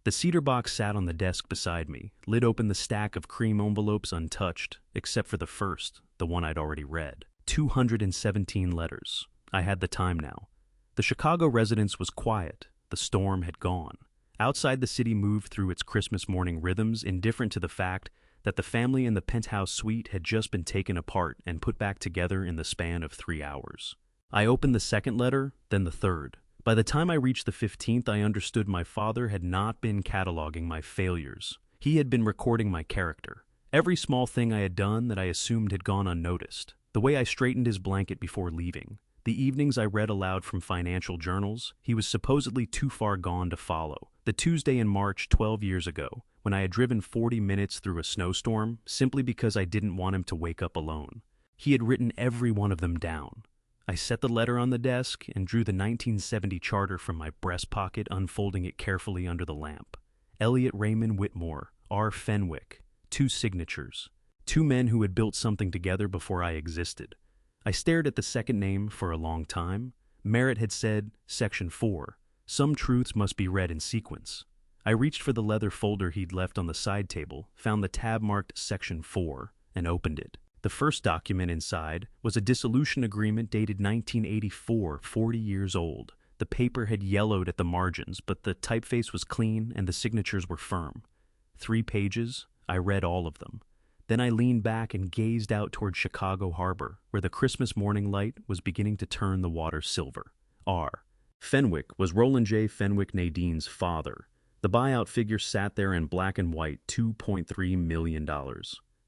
A: The cedar box sat on the desk beside me, lid open the stack of cream envelopes untouched, except for the first, the one I'd already read. 217 letters. I had the time now. The Chicago residence was quiet. The storm had gone. Outside, the city moved through its Christmas morning rhythms, indifferent to the fact that the family in the penthouse suite had just been taken apart and put back together in the span of 3 hours. I opened the second letter, then the third. By the time I reached the 15th, I understood my father had not been cataloging my failures. He had been recording my character. Every small thing I had done that I assumed had gone unnoticed. The way I straightened his blanket before leaving. The evenings I read aloud from financial journals he was supposedly too far gone to follow. The Tuesday in March 12 years ago, when I had driven 40 minutes through a snowstorm simply because I didn't want him to wake up alone. He had written every one of them down. I set the letter on the desk and drew the 1970 charter from my breast pocket, unfolding it carefully under the lamp. Elliot Raymond Whitmore, R. Fenwick, 2 signatures. 2 men who had built something together before I existed. I stared at the second name for a long time. Merritt had said, Section 4. Some truths must be read in sequence. I reached for the leather folder he'd left on the side table, found the tab marked Section 4, and opened it. The first document inside was a dissolution agreement dated 1984, 40 years old. The paper had yellowed at the margins, but the typeface was clean and the signatures were firm. 3 pages, I read all of them. Then I leaned back and gazed out toward Chicago Harbor, where the Christmas morning light was beginning to turn the water silver. R. Fenwick was Roland J. Fenwick Nadine's father. The buyout figure sat there in black and white, $2.3 million.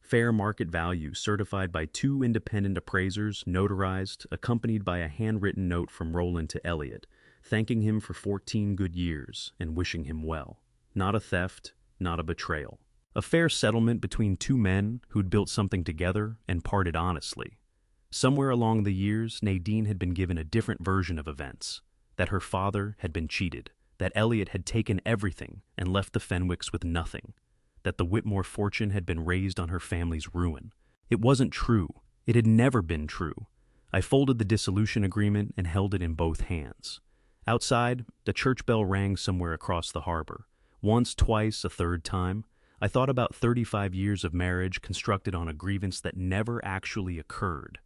A: Fair market value, certified by 2 independent appraisers, notarized, accompanied by a handwritten note from Roland to Elliot, thanking him for 14 good years and wishing him well. Not a theft, not a betrayal. A fair settlement between 2 men who'd built something together and parted honestly. Somewhere along the years, Nadine had been given a different version of events. That her father had been cheated. That Elliot had taken everything and left the Fenwicks with nothing. That the Whitmore fortune had been raised on her family's ruin. It wasn't true. It had never been true. I folded the dissolution agreement and held it in both hands. Outside, the church bell rang somewhere across the harbor. Once, twice, a third time. I thought about 35 years of marriage constructed on a grievance that never actually occurred.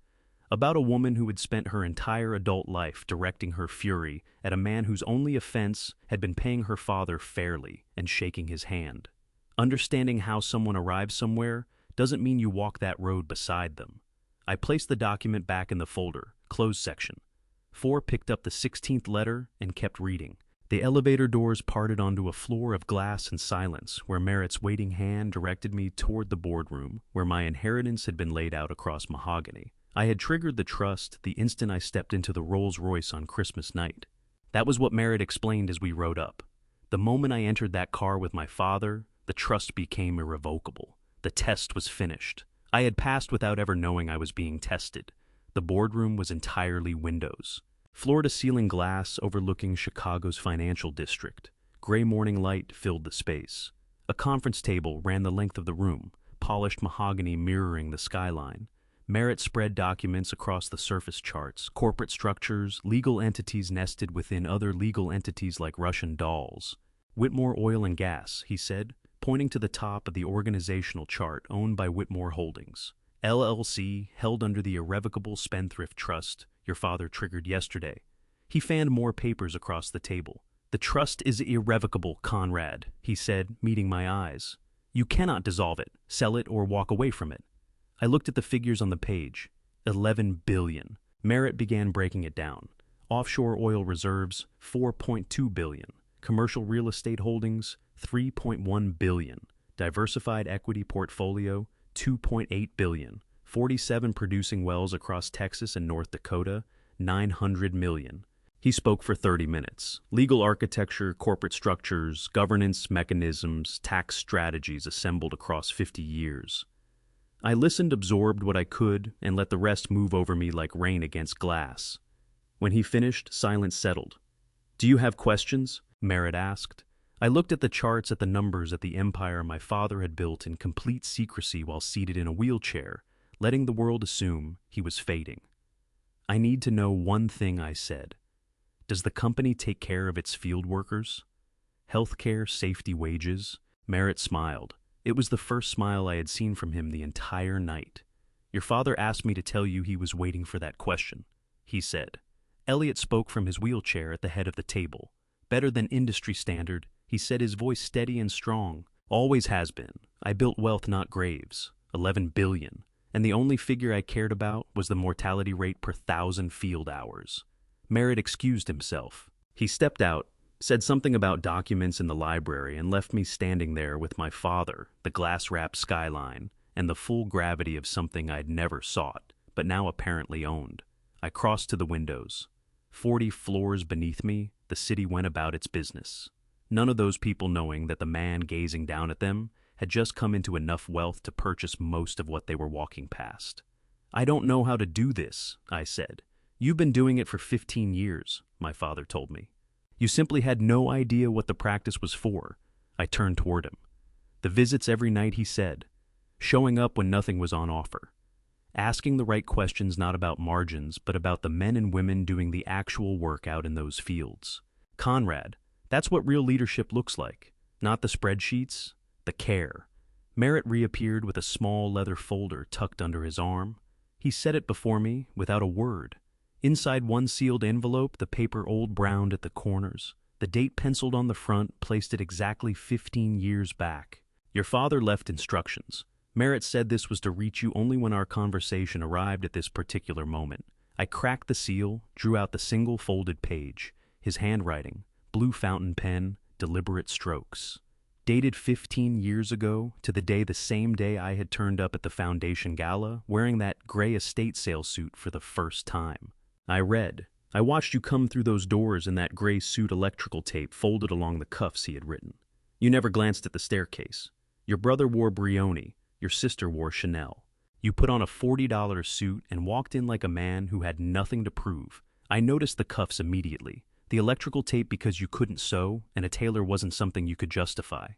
A: about a woman who had spent her entire adult life directing her fury at a man whose only offense had been paying her father fairly and shaking his hand. Understanding how someone arrives somewhere doesn't mean you walk that road beside them. I placed the document back in the folder, closed section. 4 picked up the 16th letter and kept reading. The elevator doors parted onto a floor of glass and silence, where Merritt's waiting hand directed me toward the boardroom, where my inheritance had been laid out across mahogany. I had triggered the trust the instant I stepped into the Rolls-Royce on Christmas night. That was what Merritt explained as we rode up. The moment I entered that car with my father, the trust became irrevocable. The test was finished. I had passed without ever knowing I was being tested. The boardroom was entirely windows. Floor-to-ceiling glass overlooking Chicago's financial district. Gray morning light filled the space. A conference table ran the length of the room, polished mahogany mirroring the skyline. Merritt spread documents across the surface charts, corporate structures, legal entities nested within other legal entities like Russian dolls. Whitmore Oil and Gas, he said, pointing to the top of the organizational chart owned by Whitmore Holdings. LLC, held under the irrevocable spendthrift trust your father triggered yesterday. He fanned more papers across the table. The trust is irrevocable, Conrad, he said, meeting my eyes. You cannot dissolve it, sell it, or walk away from it. I looked at the figures on the page. 11 billion. Merritt began breaking it down. Offshore oil reserves, 4.2 billion. Commercial real estate holdings, 3.1 billion. Diversified equity portfolio, 2.8 billion. 47 producing wells across Texas and North Dakota, 900 million. He spoke for 30 minutes. Legal architecture, corporate structures, governance mechanisms, tax strategies assembled across 50 years. I listened, absorbed what I could, and let the rest move over me like rain against glass. When he finished, silence settled. Do you have questions? Merritt asked. I looked at the charts, at the numbers, at the empire my father had built in complete secrecy while seated in a wheelchair, letting the world assume he was fading. I need to know one thing, I said. Does the company take care of its field workers? Healthcare, safety, wages? Merritt smiled. It was the first smile I had seen from him the entire night. Your father asked me to tell you he was waiting for that question, he said. Elliot spoke from his wheelchair at the head of the table. Better than industry standard, he said, his voice steady and strong. Always has been. I built wealth, not graves. 11 billion. And the only figure I cared about was the mortality rate per 1,000 field hours. Merritt excused himself. He stepped out, said something about documents in the library, and left me standing there with my father, the glass-wrapped skyline, and the full gravity of something I'd never sought, but now apparently owned. I crossed to the windows. 40 floors beneath me, the city went about its business. None of those people knowing that the man gazing down at them had just come into enough wealth to purchase most of what they were walking past. I don't know how to do this, I said. You've been doing it for 15 years, my father told me. You simply had no idea what the practice was for. I turned toward him. The visits every night, he said. Showing up when nothing was on offer. Asking the right questions, not about margins, but about the men and women doing the actual work out in those fields. Conrad, that's what real leadership looks like. Not the spreadsheets, the care. Merritt reappeared with a small leather folder tucked under his arm. He set it before me without a word. Inside one sealed envelope, the paper old-browned at the corners. The date penciled on the front placed it exactly 15 years back. Your father left instructions. Merritt said this was to reach you only when our conversation arrived at this particular moment. I cracked the seal, drew out the single folded page. His handwriting, blue fountain pen, deliberate strokes. Dated 15 years ago, to the day, the same day I had turned up at the foundation gala, wearing that gray estate sale suit for the first time. I read, I watched you come through those doors in that gray suit, electrical tape folded along the cuffs, he had written. You never glanced at the staircase. Your brother wore Brioni, your sister wore Chanel. You put on a $40 suit and walked in like a man who had nothing to prove. I noticed the cuffs immediately. The electrical tape because you couldn't sew, and a tailor wasn't something you could justify.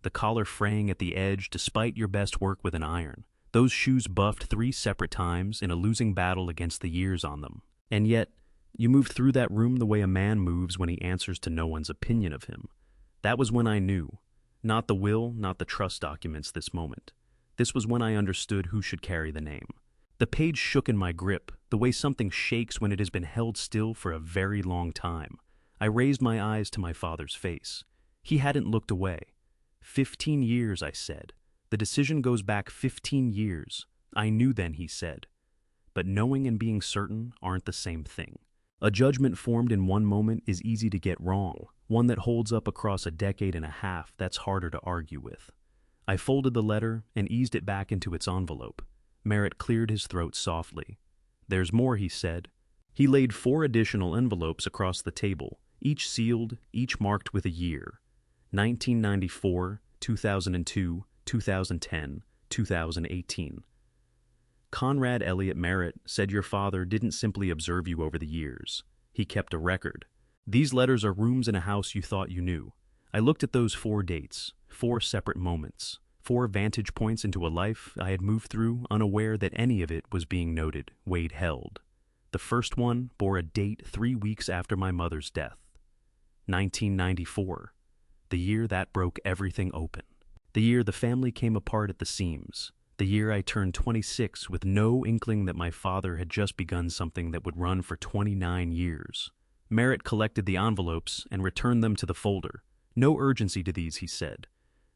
A: The collar fraying at the edge despite your best work with an iron. Those shoes buffed 3 separate times in a losing battle against the years on them. And yet, you moved through that room the way a man moves when he answers to no one's opinion of him. That was when I knew. Not the will, not the trust documents this moment. This was when I understood who should carry the name. The page shook in my grip, the way something shakes when it has been held still for a very long time. I raised my eyes to my father's face. He hadn't looked away. 15 years, I said. The decision goes back 15 years. I knew then, he said. But knowing and being certain aren't the same thing. A judgment formed in one moment is easy to get wrong. One that holds up across a decade and a half, that's harder to argue with. I folded the letter and eased it back into its envelope. Merritt cleared his throat softly. There's more, he said. He laid 4 additional envelopes across the table, each sealed, each marked with a year. 1994, 2002, 2010, 2018. Conrad Elliott Merritt said your father didn't simply observe you over the years. He kept a record. These letters are rooms in a house you thought you knew. I looked at those 4 dates, 4 separate moments, 4 vantage points into a life I had moved through, unaware that any of it was being noted, Wade held. The first one bore a date 3 weeks after my mother's death. 1994. The year that broke everything open. The year the family came apart at the seams. The year I turned 26 with no inkling that my father had just begun something that would run for 29 years. Merritt collected the envelopes and returned them to the folder. No urgency to these, he said.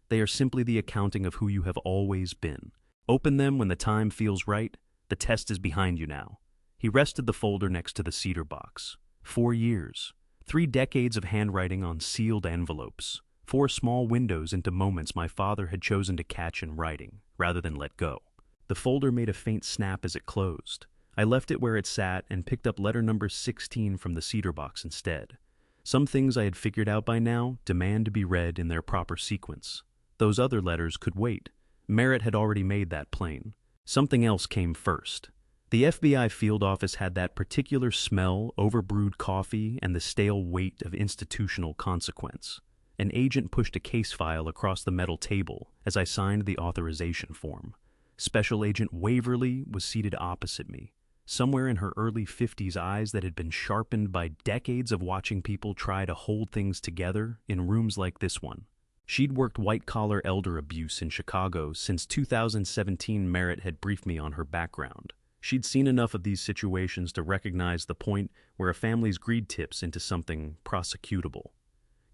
A: They are simply the accounting of who you have always been. Open them when the time feels right. The test is behind you now. He rested the folder next to the cedar box. 4 years. 3 decades of handwriting on sealed envelopes. 4 small windows into moments my father had chosen to catch in writing, rather than let go. The folder made a faint snap as it closed. I left it where it sat and picked up letter number 16 from the cedar box instead. Some things I had figured out by now demand to be read in their proper sequence. Those other letters could wait. Merritt had already made that plain. Something else came first. The FBI field office had that particular smell, overbrewed coffee, and the stale weight of institutional consequence. An agent pushed a case file across the metal table as I signed the authorization form. Special Agent Waverly was seated opposite me. Somewhere in her early 50s, eyes that had been sharpened by decades of watching people try to hold things together in rooms like this one. She'd worked white-collar elder abuse in Chicago since 2017. Merritt had briefed me on her background. She'd seen enough of these situations to recognize the point where a family's greed tips into something prosecutable.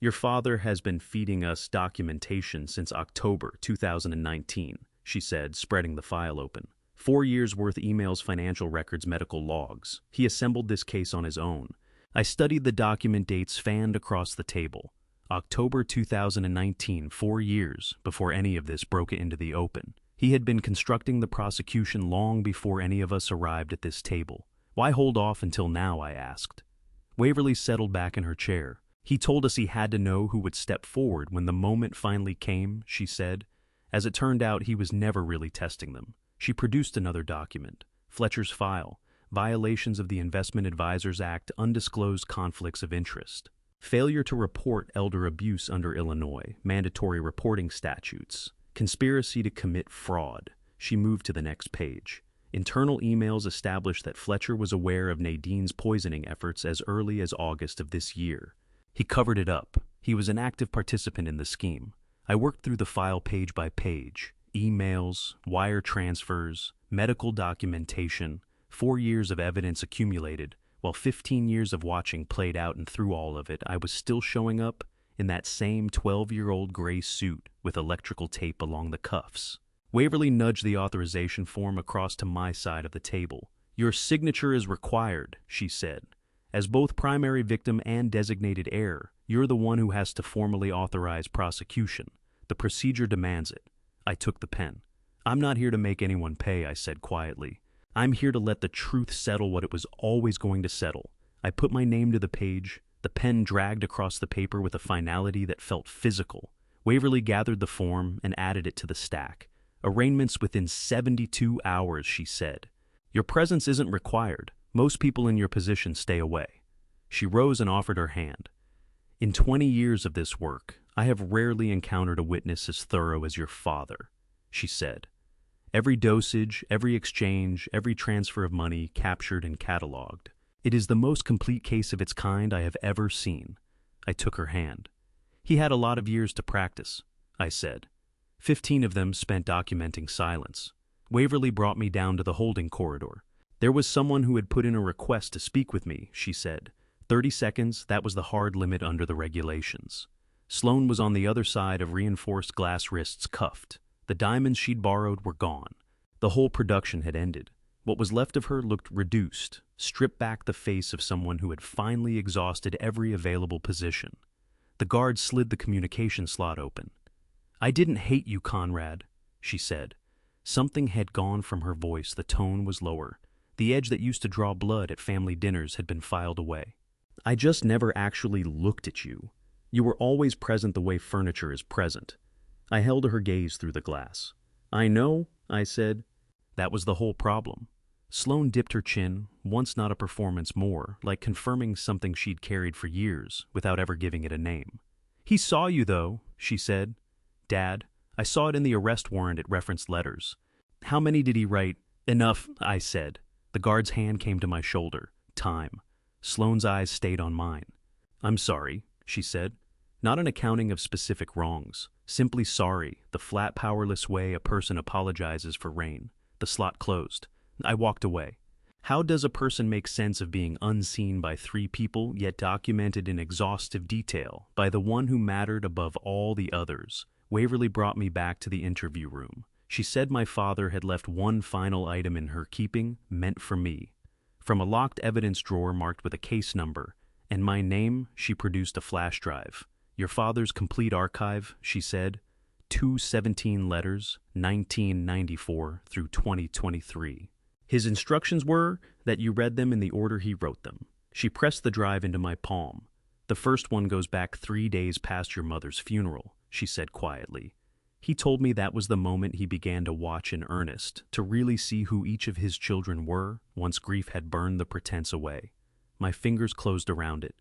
A: Your father has been feeding us documentation since October 2019, she said, spreading the file open. 4 years' worth emails, financial records, medical logs. He assembled this case on his own. I studied the document dates fanned across the table. October 2019, 4 years before any of this broke into the open. He had been constructing the prosecution long before any of us arrived at this table. Why hold off until now, I asked. Waverly settled back in her chair. He told us he had to know who would step forward when the moment finally came, she said. As it turned out, he was never really testing them. She produced another document, Fletcher's file, violations of the Investment Advisors Act, undisclosed conflicts of interest. Failure to report elder abuse under Illinois, mandatory reporting statutes, conspiracy to commit fraud. She moved to the next page. Internal emails established that Fletcher was aware of Nadine's poisoning efforts as early as August of this year. He covered it up. He was an active participant in the scheme. I worked through the file page by page. Emails, wire transfers, medical documentation, 4 years of evidence accumulated. While 15 years of watching played out, and through all of it, I was still showing up in that same 12-year-old gray suit with electrical tape along the cuffs. Waverly nudged the authorization form across to my side of the table. Your signature is required, she said. As both primary victim and designated heir, you're the one who has to formally authorize prosecution. The procedure demands it. I took the pen. I'm not here to make anyone pay, I said quietly. I'm here to let the truth settle what it was always going to settle. I put my name to the page. The pen dragged across the paper with a finality that felt physical. Waverly gathered the form and added it to the stack. Arraignments within 72 hours, she said. Your presence isn't required. Most people in your position stay away. She rose and offered her hand. In 20 years of this work, I have rarely encountered a witness as thorough as your father, she said. Every dosage, every exchange, every transfer of money captured and cataloged. It is the most complete case of its kind I have ever seen. I took her hand. He had a lot of years to practice, I said. 15 of them spent documenting silence. Waverly brought me down to the holding corridor. There was someone who had put in a request to speak with me, she said. 30 seconds, that was the hard limit under the regulations. Sloane was on the other side of reinforced glass wrists cuffed. The diamonds she'd borrowed were gone. The whole production had ended. What was left of her looked reduced, stripped back the face of someone who had finally exhausted every available position. The guard slid the communication slot open. "I didn't hate you, Conrad," she said. Something had gone from her voice, the tone was lower. The edge that used to draw blood at family dinners had been filed away. "I just never actually looked at you. You were always present the way furniture is present." I held her gaze through the glass. "I know," I said. That was the whole problem. Sloane dipped her chin, once not a performance more, like confirming something she'd carried for years, without ever giving it a name. "He saw you, though," she said. "Dad, I saw it in the arrest warrant it referenced letters." "How many did he write?" "Enough," I said. The guard's hand came to my shoulder. "Time." Sloane's eyes stayed on mine. "I'm sorry," she said. "Not an accounting of specific wrongs. Simply sorry, the flat, powerless way a person apologizes for rain." The slot closed. I walked away. How does a person make sense of being unseen by 3 people, yet documented in exhaustive detail by the one who mattered above all the others? Waverly brought me back to the interview room. She said my father had left one final item in her keeping, meant for me. From a locked evidence drawer marked with a case number and my name, she produced a flash drive. "Your father's complete archive," she said. 217 letters, 1994 through 2023. His instructions were that you read them in the order he wrote them. She pressed the drive into my palm. "The first one goes back 3 days past your mother's funeral," she said quietly. He told me that was the moment he began to watch in earnest, to really see who each of his children were, once grief had burned the pretense away. My fingers closed around it.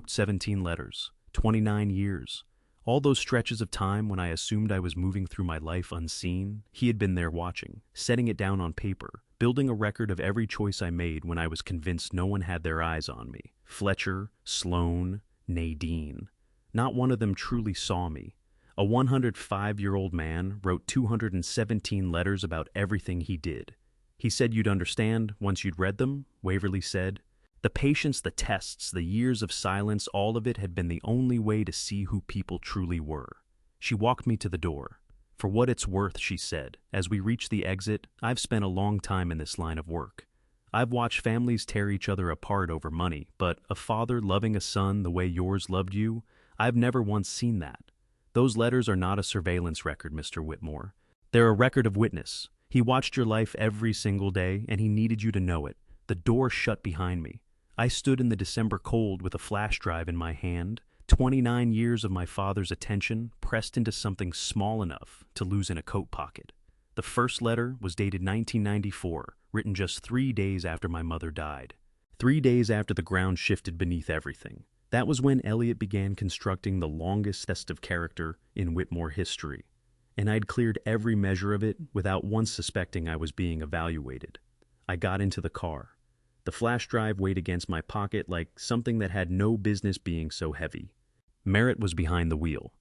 A: 17 letters, 29 years. All those stretches of time when I assumed I was moving through my life unseen, he had been there watching, setting it down on paper, building a record of every choice I made when I was convinced no one had their eyes on me. Fletcher, Sloane, Nadine. Not one of them truly saw me. A 105-year-old man wrote 217 letters about everything he did. "He said you'd understand once you'd read them," Waverly said. The patience, the tests, the years of silence, all of it had been the only way to see who people truly were. She walked me to the door. "For what it's worth," she said, as we reached the exit, "I've spent a long time in this line of work. I've watched families tear each other apart over money, but a father loving a son the way yours loved you, I've never once seen that. Those letters are not a surveillance record, Mr. Whitmore. They're a record of witness. He watched your life every single day, and he needed you to know it." The door shut behind me. I stood in the December cold with a flash drive in my hand, 29 years of my father's attention pressed into something small enough to lose in a coat pocket. The first letter was dated 1994, written just 3 days after my mother died. 3 days after the ground shifted beneath everything. That was when Elliot began constructing the longest test of character in Whitmore history, and I'd cleared every measure of it without once suspecting I was being evaluated. I got into the car. The flash drive weighed against my pocket like something that had no business being so heavy. Merritt was behind the wheel.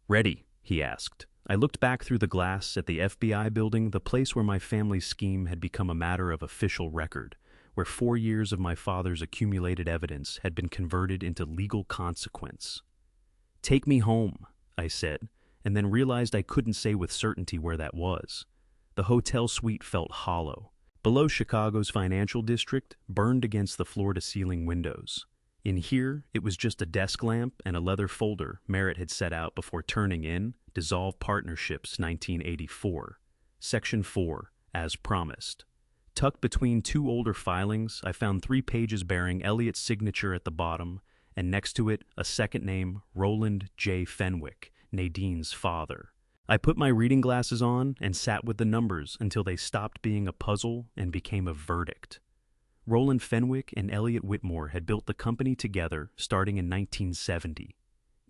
A: "Ready?" he asked. I looked back through the glass at the FBI building, the place where my family's scheme had become a matter of official record, where 4 years of my father's accumulated evidence had been converted into legal consequence. "Take me home," I said, and then realized I couldn't say with certainty where that was. The hotel suite felt hollow. Below Chicago's financial district, burned against the floor-to-ceiling windows. In here, it was just a desk lamp and a leather folder Merritt had set out before turning in Dissolved Partnerships 1984. Section 4, as promised. Tucked between 2 older filings, I found 3 pages bearing Elliot's signature at the bottom, and next to it, a second name, Roland J. Fenwick, Nadine's father. I put my reading glasses on and sat with the numbers until they stopped being a puzzle and became a verdict. Roland Fenwick and Elliot Whitmore had built the company together starting in 1970.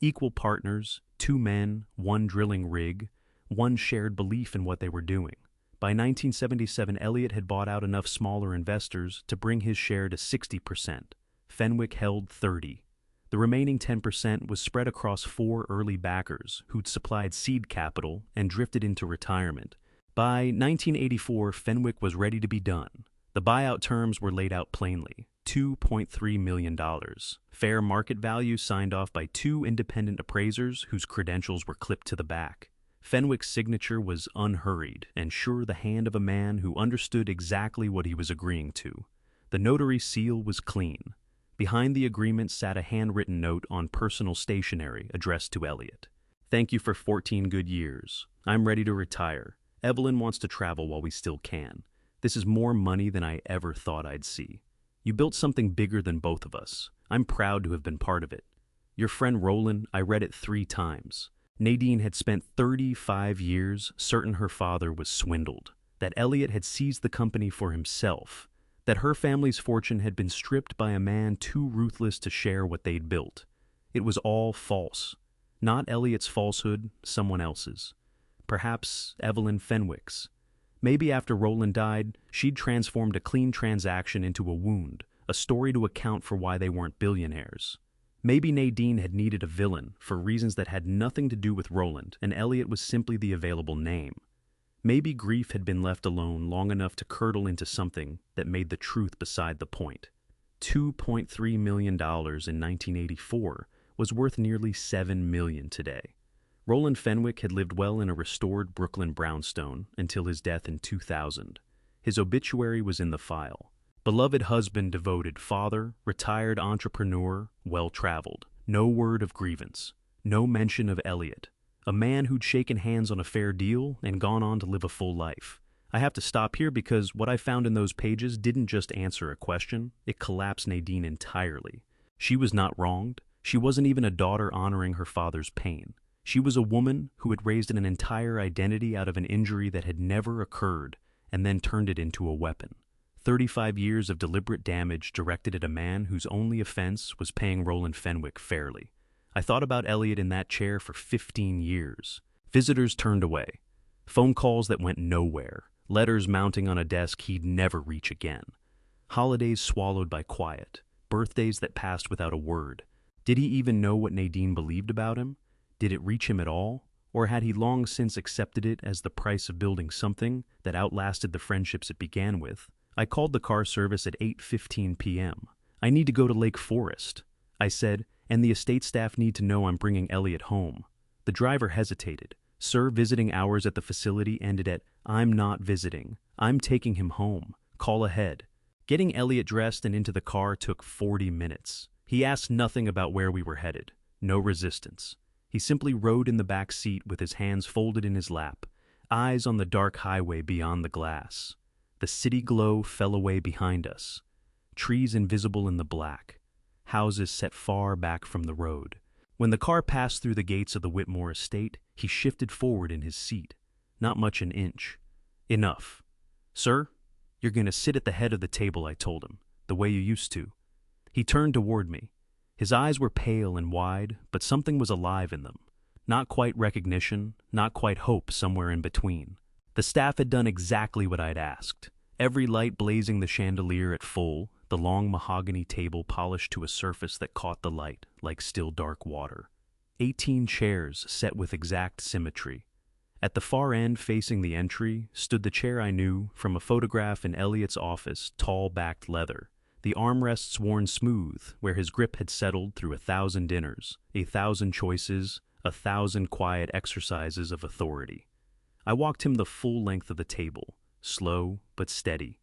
A: Equal partners, 2 men, 1 drilling rig, 1 shared belief in what they were doing. By 1977, Elliot had bought out enough smaller investors to bring his share to 60%. Fenwick held 30%. The remaining 10% was spread across 4 early backers who'd supplied seed capital and drifted into retirement. By 1984, Fenwick was ready to be done. The buyout terms were laid out plainly. $2.3 million. Fair market value signed off by two independent appraisers whose credentials were clipped to the back. Fenwick's signature was unhurried and sure the hand of a man who understood exactly what he was agreeing to. The notary seal was clean. Behind the agreement sat a handwritten note on personal stationery addressed to Elliot. Thank you for 14 good years. I'm ready to retire. Evelyn wants to travel while we still can. This is more money than I ever thought I'd see. You built something bigger than both of us. I'm proud to have been part of it. Your friend Roland, I read it 3 times. Nadine had spent 35 years certain her father was swindled, that Elliot had seized the company for himself, that her family's fortune had been stripped by a man too ruthless to share what they'd built. It was all false. Not Elliot's falsehood, someone else's. Perhaps Evelyn Fenwick's. Maybe after Roland died, she'd transformed a clean transaction into a wound, a story to account for why they weren't billionaires. Maybe Nadine had needed a villain for reasons that had nothing to do with Roland, and Elliot was simply the available name. Maybe grief had been left alone long enough to curdle into something that made the truth beside the point. $2.3 million in 1984 was worth nearly $7 million today. Roland Fenwick had lived well in a restored Brooklyn brownstone until his death in 2000. His obituary was in the file. Beloved husband, devoted father, retired entrepreneur, well-traveled. No word of grievance. No mention of Elliot. A man who'd shaken hands on a fair deal and gone on to live a full life. I have to stop here because what I found in those pages didn't just answer a question, it collapsed Nadine entirely. She was not wronged. She wasn't even a daughter honoring her father's pain. She was a woman who had raised an entire identity out of an injury that had never occurred and then turned it into a weapon. 35 years of deliberate damage directed at a man whose only offense was paying Roland Fenwick fairly. I thought about Elliot in that chair for 15 years. Visitors turned away. Phone calls that went nowhere. Letters mounting on a desk he'd never reach again. Holidays swallowed by quiet. Birthdays that passed without a word. Did he even know what Nadine believed about him? Did it reach him at all? Or had he long since accepted it as the price of building something that outlasted the friendships it began with? I called the car service at 8:15 p.m. I need to go to Lake Forest, I said, and the estate staff need to know I'm bringing Elliot home. The driver hesitated. Sir, visiting hours at the facility ended at, I'm not visiting. I'm taking him home. Call ahead. Getting Elliot dressed and into the car took 40 minutes. He asked nothing about where we were headed. No resistance. He simply rode in the back seat with his hands folded in his lap, eyes on the dark highway beyond the glass. The city glow fell away behind us. Trees invisible in the black. Houses set far back from the road. When the car passed through the gates of the Whitmore estate, he shifted forward in his seat. Not much an inch. Enough. Sir, you're going to sit at the head of the table, I told him, the way you used to. He turned toward me. His eyes were pale and wide, but something was alive in them. Not quite recognition, not quite hope, somewhere in between. The staff had done exactly what I'd asked. Every light blazing the chandelier at full, the long mahogany table polished to a surface that caught the light like still dark water. 18 chairs set with exact symmetry. At the far end facing the entry stood the chair I knew from a photograph in Elliot's office, tall-backed leather. The armrests worn smooth, where his grip had settled through 1,000 dinners, 1,000 choices, 1,000 quiet exercises of authority. I walked him the full length of the table, slow but steady.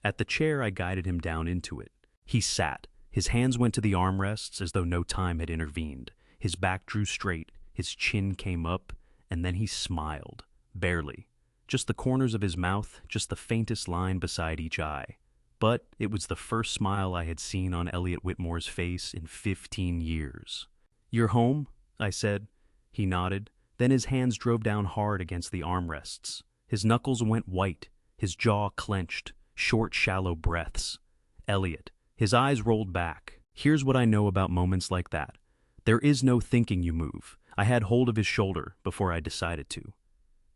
A: At the chair, I guided him down into it. He sat. His hands went to the armrests as though no time had intervened. His back drew straight, his chin came up, and then he smiled, barely. Just the corners of his mouth, just the faintest line beside each eye. But it was the first smile I had seen on Elliot Whitmore's face in 15 years. You're home? I said. He nodded. Then his hands drove down hard against the armrests. His knuckles went white, his jaw clenched, short, shallow breaths. Elliot. His eyes rolled back. Here's what I know about moments like that. There is no thinking you move. I had hold of his shoulder before I decided to.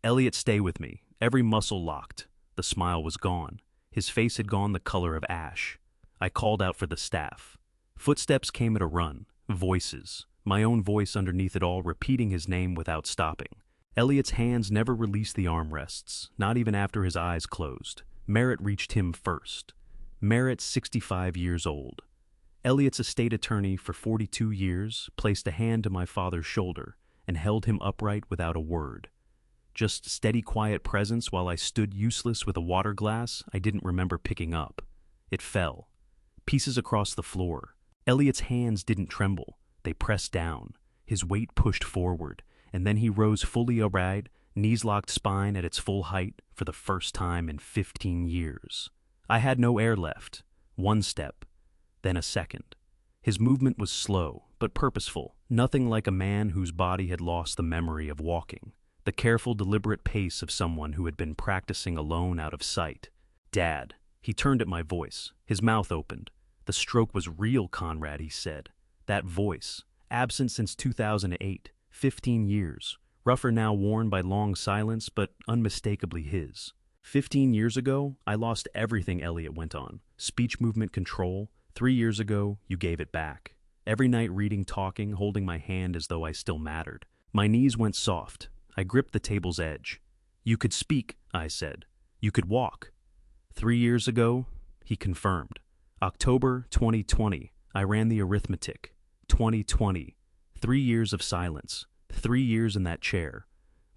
A: Elliot, stay with me. Every muscle locked. The smile was gone. His face had gone the color of ash. I called out for the staff. Footsteps came at a run. Voices. My own voice underneath it all, repeating his name without stopping. Elliot's hands never released the armrests, not even after his eyes closed. Merritt reached him first. Merritt, 65 years old. Elliot's estate attorney for 42 years placed a hand to my father's shoulder and held him upright without a word. Just steady, quiet presence while I stood useless with a water glass I didn't remember picking up. It fell. Pieces across the floor. Elliot's hands didn't tremble. They pressed down. His weight pushed forward, and then he rose fully upright, knees locked, spine at its full height for the first time in 15 years. I had no air left. One step, then a second. His movement was slow, but purposeful, nothing like a man whose body had lost the memory of walking. The careful, deliberate pace of someone who had been practicing alone out of sight. "Dad." He turned at my voice. His mouth opened. "The stroke was real, Conrad," he said. That voice, absent since 2008, 15 years, rougher now worn by long silence, but unmistakably his. 15 years ago, I lost everything, Elliot went on. Speech movement control. 3 years ago, you gave it back. Every night reading, talking, holding my hand as though I still mattered. My knees went soft. I gripped the table's edge. "You could speak," I said. "You could walk." 3 years ago, he confirmed. October 2020, I ran the arithmetic. 2020. 3 years of silence. 3 years in that chair.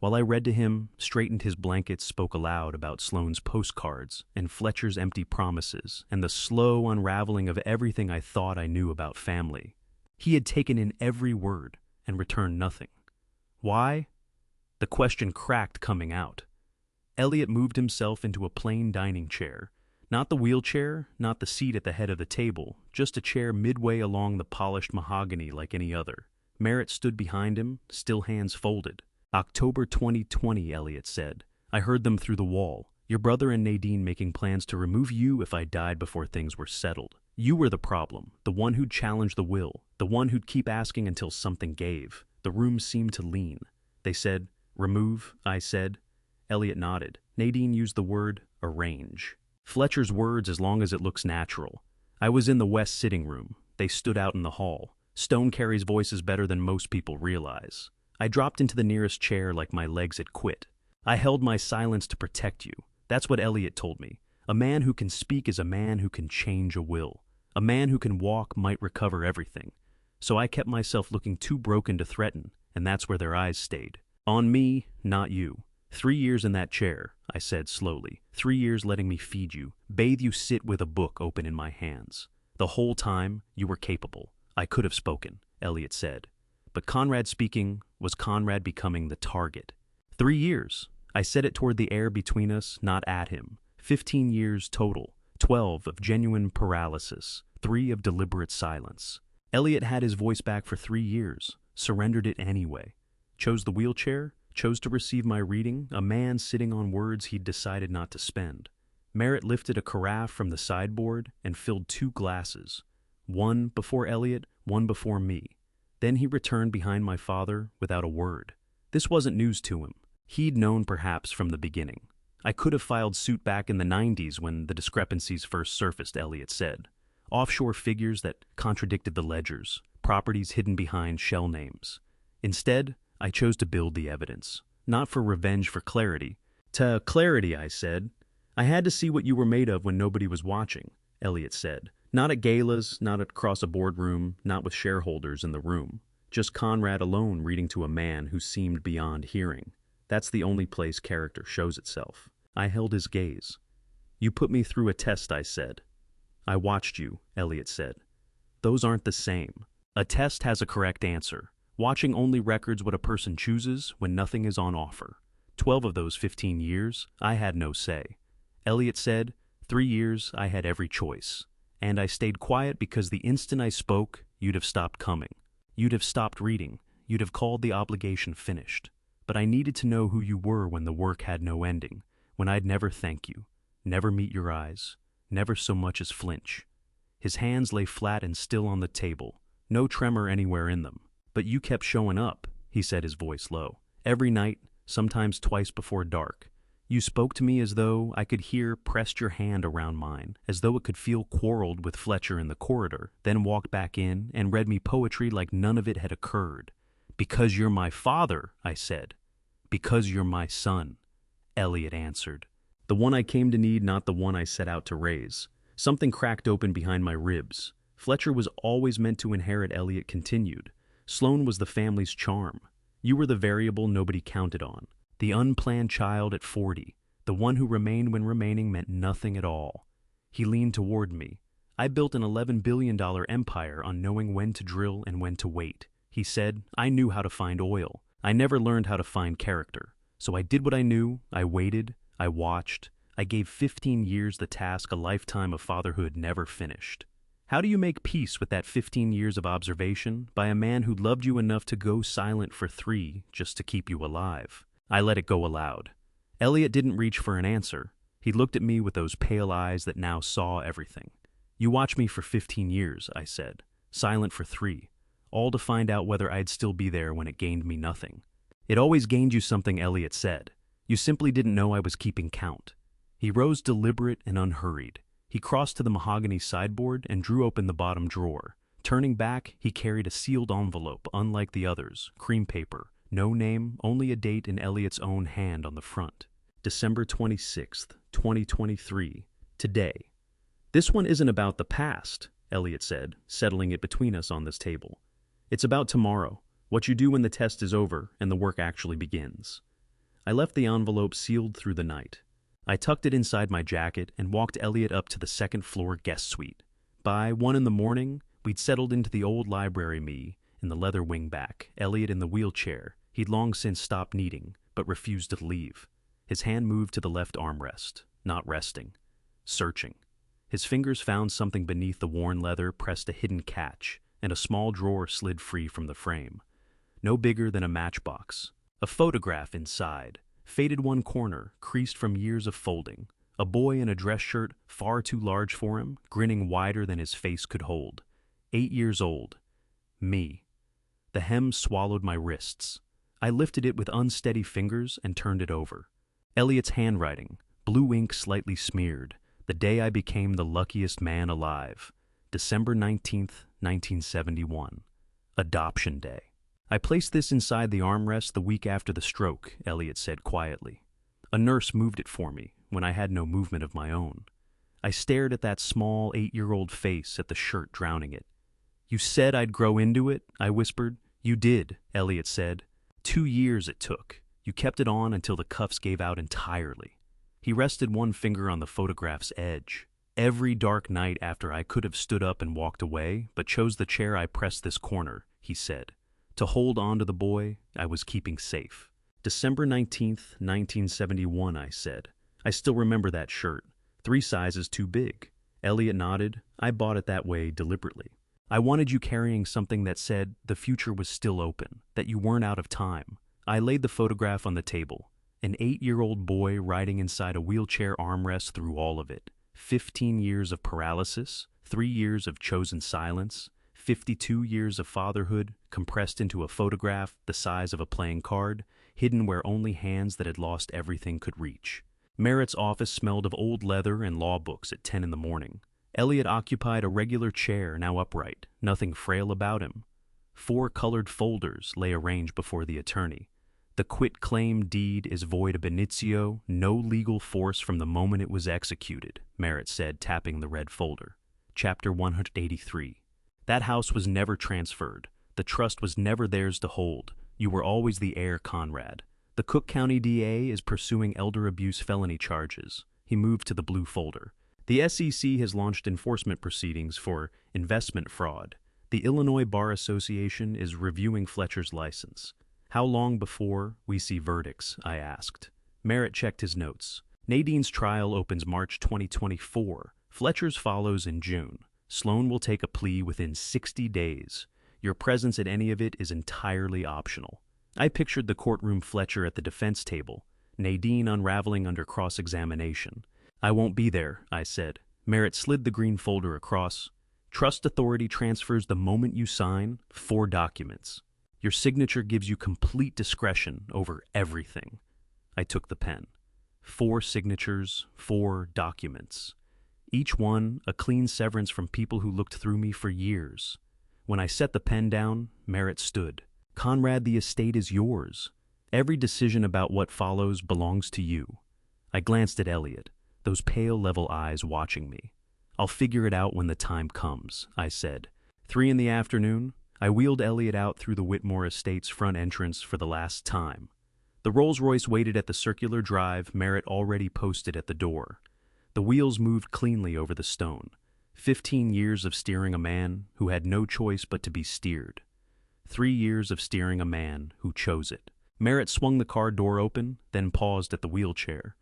A: While I read to him, straightened his blankets, spoke aloud about Sloane's postcards and Fletcher's empty promises and the slow unraveling of everything I thought I knew about family. He had taken in every word and returned nothing. Why? The question cracked coming out. Elliot moved himself into a plain dining chair. Not the wheelchair, not the seat at the head of the table, just a chair midway along the polished mahogany like any other. Merritt stood behind him, still hands folded. October 2020, Elliot said. I heard them through the wall. Your brother and Nadine making plans to remove you if I died before things were settled. You were the problem, the one who'd challenge the will, the one who'd keep asking until something gave. The room seemed to lean. They said, remove, I said. Elliot nodded. Nadine used the word arrange. Fletcher's words, as long as it looks natural. I was in the west sitting room. They stood out in the hall. Stone carries voices better than most people realize. I dropped into the nearest chair like my legs had quit. I held my silence to protect you. That's what Elliot told me. A man who can speak is a man who can change a will. A man who can walk might recover everything. So I kept myself looking too broken to threaten, and that's where their eyes stayed. On me, not you. 3 years in that chair, I said slowly. 3 years letting me feed you, bathe you, sit with a book open in my hands. The whole time, you were capable. I could have spoken, Elliot said. But Conrad speaking was Conrad becoming the target. 3 years. I said it toward the air between us, not at him. 15 years total. 12 of genuine paralysis. 3 of deliberate silence. Elliot had his voice back for 3 years. Surrendered it anyway. Chose the wheelchair. Chose to receive my reading. A man sitting on words he'd decided not to spend. Merritt lifted a carafe from the sideboard and filled 2 glasses. One before Elliot, one before me. Then he returned behind my father without a word. This wasn't news to him. He'd known perhaps from the beginning. I could have filed suit back in the 90s when the discrepancies first surfaced, Elliot said. Offshore figures that contradicted the ledgers, properties hidden behind shell names. Instead, I chose to build the evidence. Not for revenge, for clarity. To clarity, I said. I had to see what you were made of when nobody was watching, Elliot said. Not at galas, not across a boardroom, not with shareholders in the room. Just Conrad alone reading to a man who seemed beyond hearing. That's the only place character shows itself. I held his gaze. You put me through a test, I said. I watched you, Elliot said. Those aren't the same. A test has a correct answer. Watching only records what a person chooses when nothing is on offer. 12 of those 15 years, I had no say. Elliot said, 3 years, I had every choice. And I stayed quiet because the instant I spoke, you'd have stopped coming. You'd have stopped reading. You'd have called the obligation finished. But I needed to know who you were when the work had no ending, when I'd never thank you, never meet your eyes, never so much as flinch. His hands lay flat and still on the table, no tremor anywhere in them. But you kept showing up, he said, his voice low. Every night, sometimes twice before dark. You spoke to me as though I could hear, pressed your hand around mine, as though it could feel, quarreled with Fletcher in the corridor, then walked back in and read me poetry like none of it had occurred. Because you're my father, I said. Because you're my son, Elliot answered. The one I came to need, not the one I set out to raise. Something cracked open behind my ribs. Fletcher was always meant to inherit, Elliot continued. Sloan was the family's charm. You were the variable nobody counted on. The unplanned child at 40. The one who remained when remaining meant nothing at all. He leaned toward me. I built an $11 billion empire on knowing when to drill and when to wait. He said, I knew how to find oil. I never learned how to find character. So I did what I knew. I waited. I watched. I gave 15 years the task a lifetime of fatherhood never finished. How do you make peace with that 15 years of observation by a man who loved you enough to go silent for 3 just to keep you alive? I let it go aloud. Elliot didn't reach for an answer. He looked at me with those pale eyes that now saw everything. You watched me for 15 years, I said, silent for 3, all to find out whether I'd still be there when it gained me nothing. It always gained you something, Elliot said. You simply didn't know I was keeping count. He rose deliberate and unhurried. He crossed to the mahogany sideboard and drew open the bottom drawer. Turning back, he carried a sealed envelope, unlike the others, cream paper, no name, only a date in Elliot's own hand on the front. December 26th, 2023, today. This one isn't about the past, Elliot said, settling it between us on this table. It's about tomorrow, what you do when the test is over and the work actually begins. I left the envelope sealed through the night. I tucked it inside my jacket and walked Elliot up to the second-floor guest suite. By 1 in the morning, we'd settled into the old library, me in the leather wingback, Elliot in the wheelchair he'd long since stopped needing, but refused to leave. His hand moved to the left armrest, not resting, searching. His fingers found something beneath the worn leather, pressed a hidden catch, and a small drawer slid free from the frame. No bigger than a matchbox. A photograph inside, faded one corner, creased from years of folding. A boy in a dress shirt, far too large for him, grinning wider than his face could hold. 8 years old. Me. The hem swallowed my wrists. I lifted it with unsteady fingers and turned it over. Elliot's handwriting, blue ink slightly smeared. The day I became the luckiest man alive. December 19th, 1971. Adoption Day. I placed this inside the armrest the week after the stroke, Elliot said quietly. A nurse moved it for me when I had no movement of my own. I stared at that small 8-year-old face, at the shirt drowning it. You said I'd grow into it, I whispered. You did, Elliot said. 2 years it took. You kept it on until the cuffs gave out entirely. He rested one finger on the photograph's edge. Every dark night after I could have stood up and walked away, but chose the chair I pressed this corner, he said. To hold on to the boy I was keeping safe. December 19th, 1971, I said. I still remember that shirt. 3 sizes too big. Elliot nodded. I bought it that way deliberately. I wanted you carrying something that said the future was still open, that you weren't out of time. I laid the photograph on the table. An 8-year-old boy riding inside a wheelchair armrest through all of it. 15 years of paralysis, 3 years of chosen silence, 52 years of fatherhood compressed into a photograph the size of a playing card, hidden where only hands that had lost everything could reach. Merritt's office smelled of old leather and law books at 10 in the morning. Elliot occupied a regular chair, now upright, nothing frail about him. 4 colored folders lay arranged before the attorney. The quit-claim deed is void ab initio, no legal force from the moment it was executed, Merritt said, tapping the red folder. Chapter 183. That house was never transferred. The trust was never theirs to hold. You were always the heir, Conrad. The Cook County DA is pursuing elder abuse felony charges. He moved to the blue folder. The SEC has launched enforcement proceedings for investment fraud. The Illinois Bar Association is reviewing Fletcher's license. How long before we see verdicts, I asked. Merritt checked his notes. Nadine's trial opens March 2024. Fletcher's follows in June. Sloan will take a plea within 60 days. Your presence at any of it is entirely optional. I pictured the courtroom, Fletcher at the defense table, Nadine unraveling under cross-examination. I won't be there, I said. Merritt slid the green folder across. Trust authority transfers the moment you sign 4 documents. Your signature gives you complete discretion over everything. I took the pen. 4 signatures, 4 documents. Each one a clean severance from people who looked through me for years. When I set the pen down, Merritt stood. Conrad, the estate is yours. Every decision about what follows belongs to you. I glanced at Elliot, those pale level eyes watching me. I'll figure it out when the time comes, I said. 3 in the afternoon, I wheeled Elliot out through the Whitmore Estate's front entrance for the last time. The Rolls-Royce waited at the circular drive Merritt already posted at the door. The wheels moved cleanly over the stone. 15 years of steering a man who had no choice but to be steered. 3 years of steering a man who chose it. Merritt swung the car door open, then paused at the wheelchair.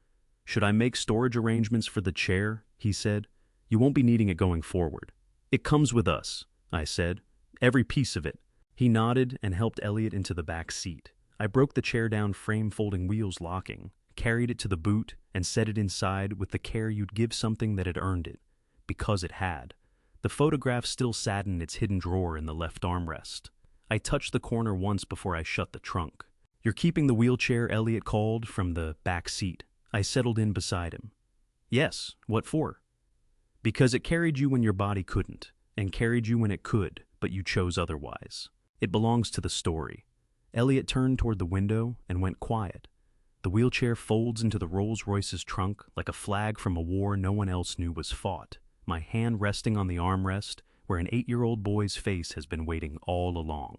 A: "Should I make storage arrangements for the chair?" he said. "You won't be needing it going forward." "It comes with us," I said. "Every piece of it." He nodded and helped Elliot into the back seat. I broke the chair down, frame folding wheels locking, carried it to the boot, and set it inside with the care you'd give something that had earned it. Because it had. The photograph still sat in its hidden drawer in the left armrest. I touched the corner once before I shut the trunk. "You're keeping the wheelchair?" Elliot called from the back seat. I settled in beside him. "Yes, what for?" "Because it carried you when your body couldn't, and carried you when it could, but you chose otherwise. It belongs to the story." Elliot turned toward the window and went quiet. The wheelchair folds into the Rolls-Royce's trunk like a flag from a war no one else knew was fought, my hand resting on the armrest where an 8-year-old boy's face has been waiting all along.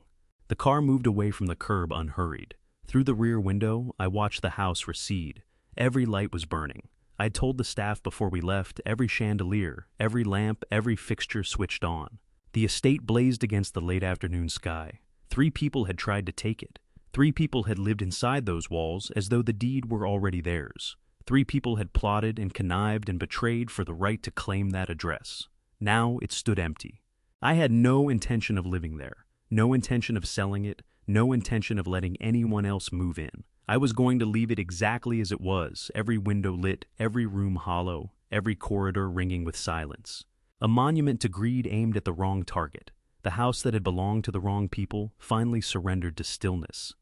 A: The car moved away from the curb unhurried. Through the rear window, I watched the house recede. Every light was burning. I'd told the staff before we left, every chandelier, every lamp, every fixture switched on. The estate blazed against the late afternoon sky. 3 people had tried to take it. 3 people had lived inside those walls as though the deed were already theirs. 3 people had plotted and connived and betrayed for the right to claim that address. Now it stood empty. I had no intention of living there, no intention of selling it, no intention of letting anyone else move in. I was going to leave it exactly as it was, every window lit, every room hollow, every corridor ringing with silence. A monument to greed aimed at the wrong target. The house that had belonged to the wrong people finally surrendered to stillness.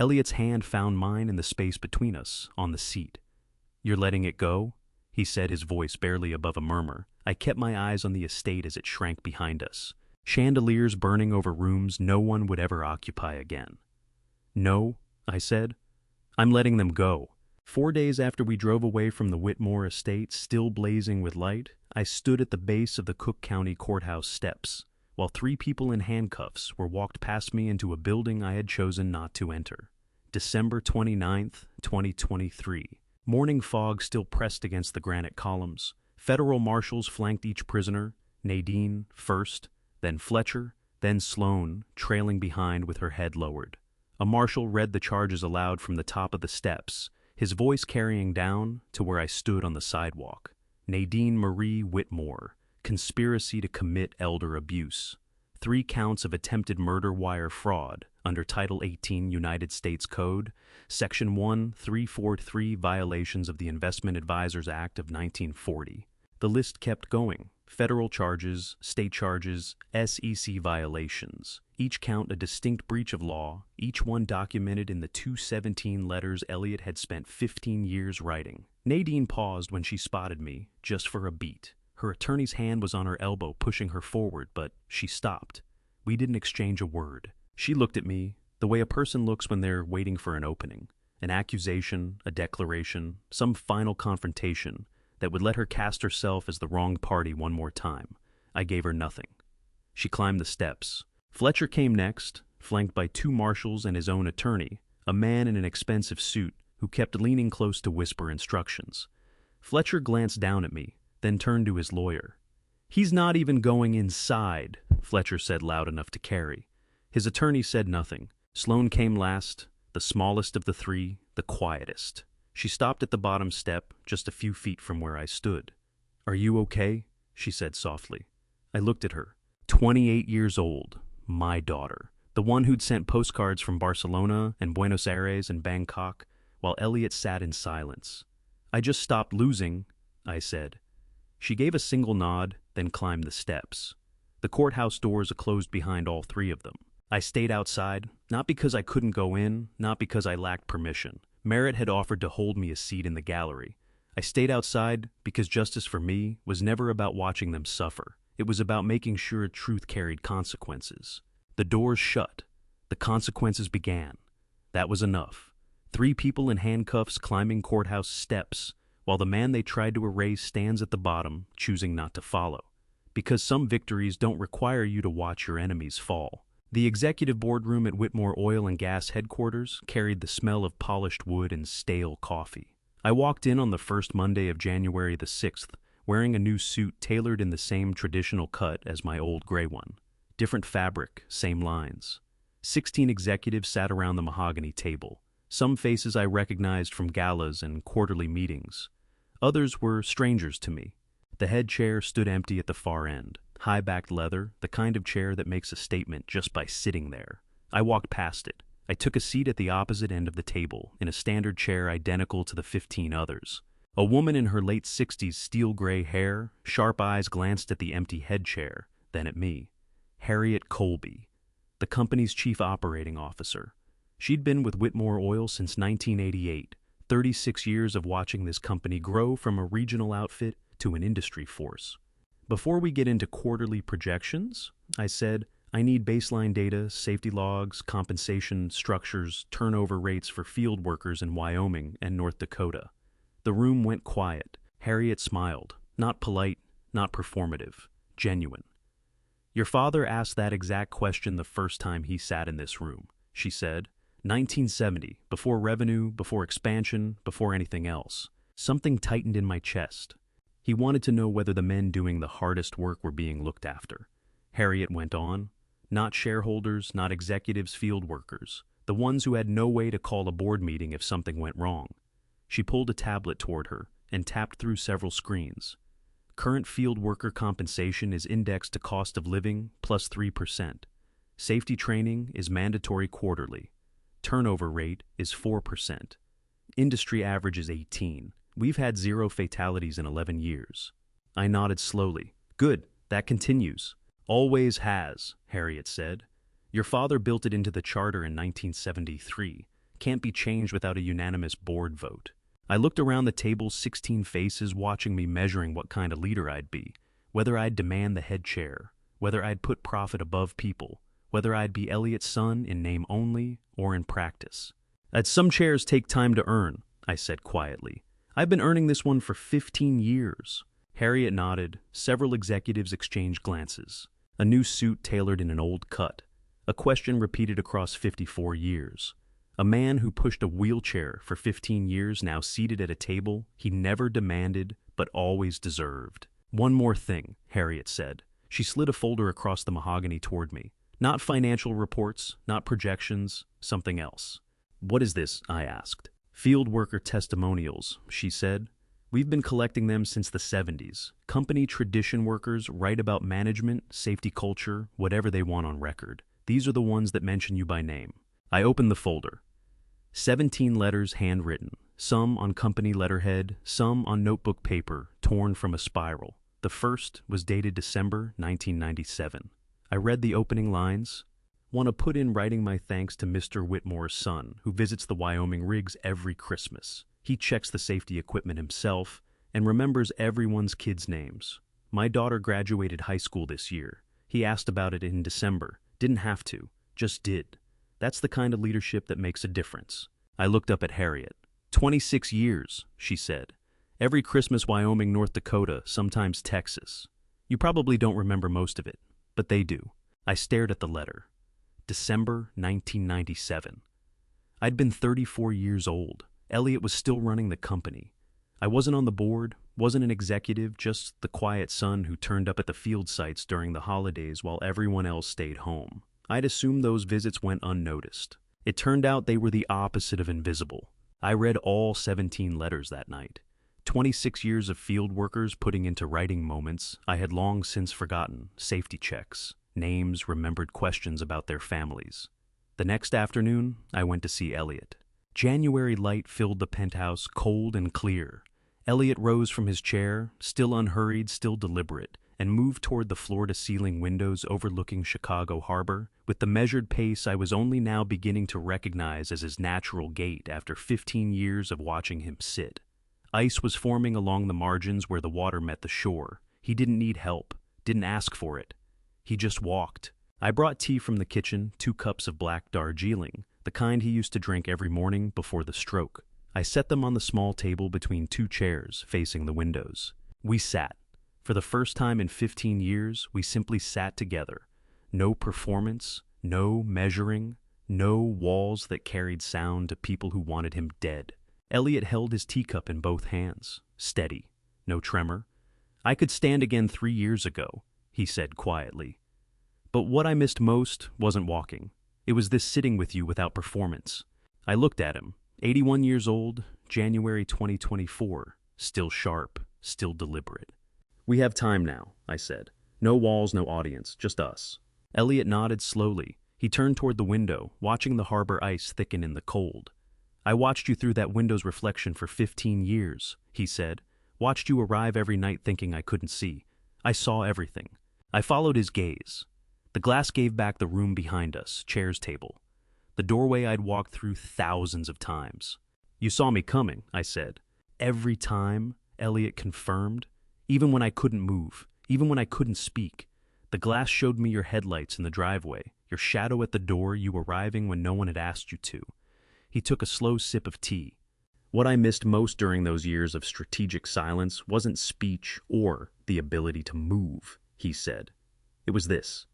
A: Elliot's hand found mine in the space between us, on the seat. "You're letting it go?" he said, his voice barely above a murmur. I kept my eyes on the estate as it shrank behind us. Chandeliers burning over rooms no one would ever occupy again. "No," I said. "I'm letting them go." 4 days after we drove away from the Whitmore estate, still blazing with light, I stood at the base of the Cook County Courthouse steps, while 3 people in handcuffs were walked past me into a building I had chosen not to enter. December 29th, 2023. Morning fog still pressed against the granite columns. Federal marshals flanked each prisoner, Nadine first, then Fletcher, then Sloan, trailing behind with her head lowered. A marshal read the charges aloud from the top of the steps, his voice carrying down to where I stood on the sidewalk. Nadine Marie Whitmore, conspiracy to commit elder abuse. 3 counts of attempted murder wire fraud under Title 18 United States Code, Section 1343 violations of the Investment Advisors Act of 1940. The list kept going. Federal charges, state charges, SEC violations. Each count a distinct breach of law, each one documented in the 217 letters Elliot had spent 15 years writing. Nadine paused when she spotted me, just for a beat. Her attorney's hand was on her elbow, pushing her forward, but she stopped. We didn't exchange a word. She looked at me, the way a person looks when they're waiting for an opening. An accusation, a declaration, some final confrontation that would let her cast herself as the wrong party one more time. I gave her nothing. She climbed the steps. Fletcher came next, flanked by 2 marshals and his own attorney, a man in an expensive suit who kept leaning close to whisper instructions. Fletcher glanced down at me, then turned to his lawyer. "He's not even going inside," Fletcher said loud enough to carry. His attorney said nothing. Sloan came last, the smallest of the 3, the quietest. She stopped at the bottom step, just a few feet from where I stood. "Are you okay?" she said softly. I looked at her. 28 years old, my daughter, the one who'd sent postcards from Barcelona and Buenos Aires and Bangkok, while Elliot sat in silence. "I just stopped losing," I said. She gave a single nod, then climbed the steps. The courthouse doors closed behind all 3 of them. I stayed outside, not because I couldn't go in, not because I lacked permission. Merritt had offered to hold me a seat in the gallery. I stayed outside because justice for me was never about watching them suffer. It was about making sure truth carried consequences. The doors shut. The consequences began. That was enough. 3 people in handcuffs climbing courthouse steps, while the man they tried to erase stands at the bottom, choosing not to follow. Because some victories don't require you to watch your enemies fall. The executive boardroom at Whitmore Oil and Gas headquarters carried the smell of polished wood and stale coffee. I walked in on the first Monday of January the 6th, wearing a new suit tailored in the same traditional cut as my old gray one. Different fabric, same lines. 16 executives sat around the mahogany table. Some faces I recognized from galas and quarterly meetings. Others were strangers to me. The head chair stood empty at the far end. High-backed leather, the kind of chair that makes a statement just by sitting there. I walked past it. I took a seat at the opposite end of the table, in a standard chair identical to the 15 others. A woman in her late 60s steel-gray hair, sharp eyes glanced at the empty head chair, then at me. Harriet Colby, the company's chief operating officer. She'd been with Whitmore Oil since 1988, 36 years of watching this company grow from a regional outfit to an industry force. Before we get into quarterly projections, I said, I need baseline data, safety logs, compensation structures, turnover rates for field workers in Wyoming and North Dakota. The room went quiet. Harriet smiled. Not polite, not performative. Genuine. Your father asked that exact question the first time he sat in this room, she said. 1970, before revenue, before expansion, before anything else. Something tightened in my chest. He wanted to know whether the men doing the hardest work were being looked after. Harriet went on. Not shareholders, not executives, field workers. The ones who had no way to call a board meeting if something went wrong. She pulled a tablet toward her and tapped through several screens. Current field worker compensation is indexed to cost of living plus 3%. Safety training is mandatory quarterly. Turnover rate is 4%. Industry average is 18. We've had 0 fatalities in 11 years. I nodded slowly. Good, that continues. Always has, Harriet said. Your father built it into the charter in 1973. Can't be changed without a unanimous board vote. I looked around the table's 16 faces watching me, measuring what kind of leader I'd be, whether I'd demand the head chair, whether I'd put profit above people, whether I'd be Elliot's son in name only or in practice. Some chairs take time to earn, I said quietly. I've been earning this one for 15 years. Harriet nodded. Several executives exchanged glances. A new suit tailored in an old cut. A question repeated across 54 years. A man who pushed a wheelchair for 15 years now seated at a table he never demanded but always deserved. One more thing, Harriet said. She slid a folder across the mahogany toward me. Not financial reports, not projections, something else. What is this? I asked. Field worker testimonials, she said. We've been collecting them since the 70s. Company tradition workers write about management, safety culture, whatever they want on record. These are the ones that mention you by name. I opened the folder. 17 letters handwritten, some on company letterhead, some on notebook paper torn from a spiral. The first was dated December 1997. I read the opening lines. Want to put in writing my thanks to Mr. Whitmore's son, who visits the Wyoming rigs every Christmas. He checks the safety equipment himself and remembers everyone's kids' names. My daughter graduated high school this year. He asked about it in December. Didn't have to, just did. That's the kind of leadership that makes a difference. I looked up at Harriet. 26 years, she said. Every Christmas, Wyoming, North Dakota, sometimes Texas. You probably don't remember most of it, but they do. I stared at the letter. December 1997. I'd been 34 years old. Elliot was still running the company. I wasn't on the board, wasn't an executive, just the quiet son who turned up at the field sites during the holidays while everyone else stayed home. I'd assumed those visits went unnoticed. It turned out they were the opposite of invisible. I read all 17 letters that night. 26 years of field workers putting into writing moments I had long since forgotten, safety checks, names, remembered questions about their families. The next afternoon, I went to see Elliot. January light filled the penthouse, cold and clear. Elliot rose from his chair, still unhurried, still deliberate, and moved toward the floor-to-ceiling windows overlooking Chicago Harbor with the measured pace I was only now beginning to recognize as his natural gait after 15 years of watching him sit. Ice was forming along the margins where the water met the shore. He didn't need help, didn't ask for it. He just walked. I brought tea from the kitchen, 2 cups of black Darjeeling, the kind he used to drink every morning before the stroke. I set them on the small table between two chairs facing the windows. We sat. For the first time in 15 years, we simply sat together. No performance, no measuring, no walls that carried sound to people who wanted him dead. Elliot held his teacup in both hands, steady, no tremor. "I could stand again 3 years ago," he said quietly. "But what I missed most wasn't walking. It was this sitting with you without performance." I looked at him, 81 years old, January 2024, still sharp, still deliberate. "We have time now," I said. "No walls, no audience, just us." Elliot nodded slowly. He turned toward the window, watching the harbor ice thicken in the cold. "I watched you through that window's reflection for 15 years, he said. "Watched you arrive every night thinking I couldn't see. I saw everything." I followed his gaze. The glass gave back the room behind us, chairs, table. The doorway I'd walked through thousands of times. "You saw me coming," I said. "Every time," Elliot confirmed. "Even when I couldn't move, even when I couldn't speak. The glass showed me your headlights in the driveway, your shadow at the door, you arriving when no one had asked you to." He took a slow sip of tea. "What I missed most during those years of strategic silence wasn't speech or the ability to move," he said. "It was this.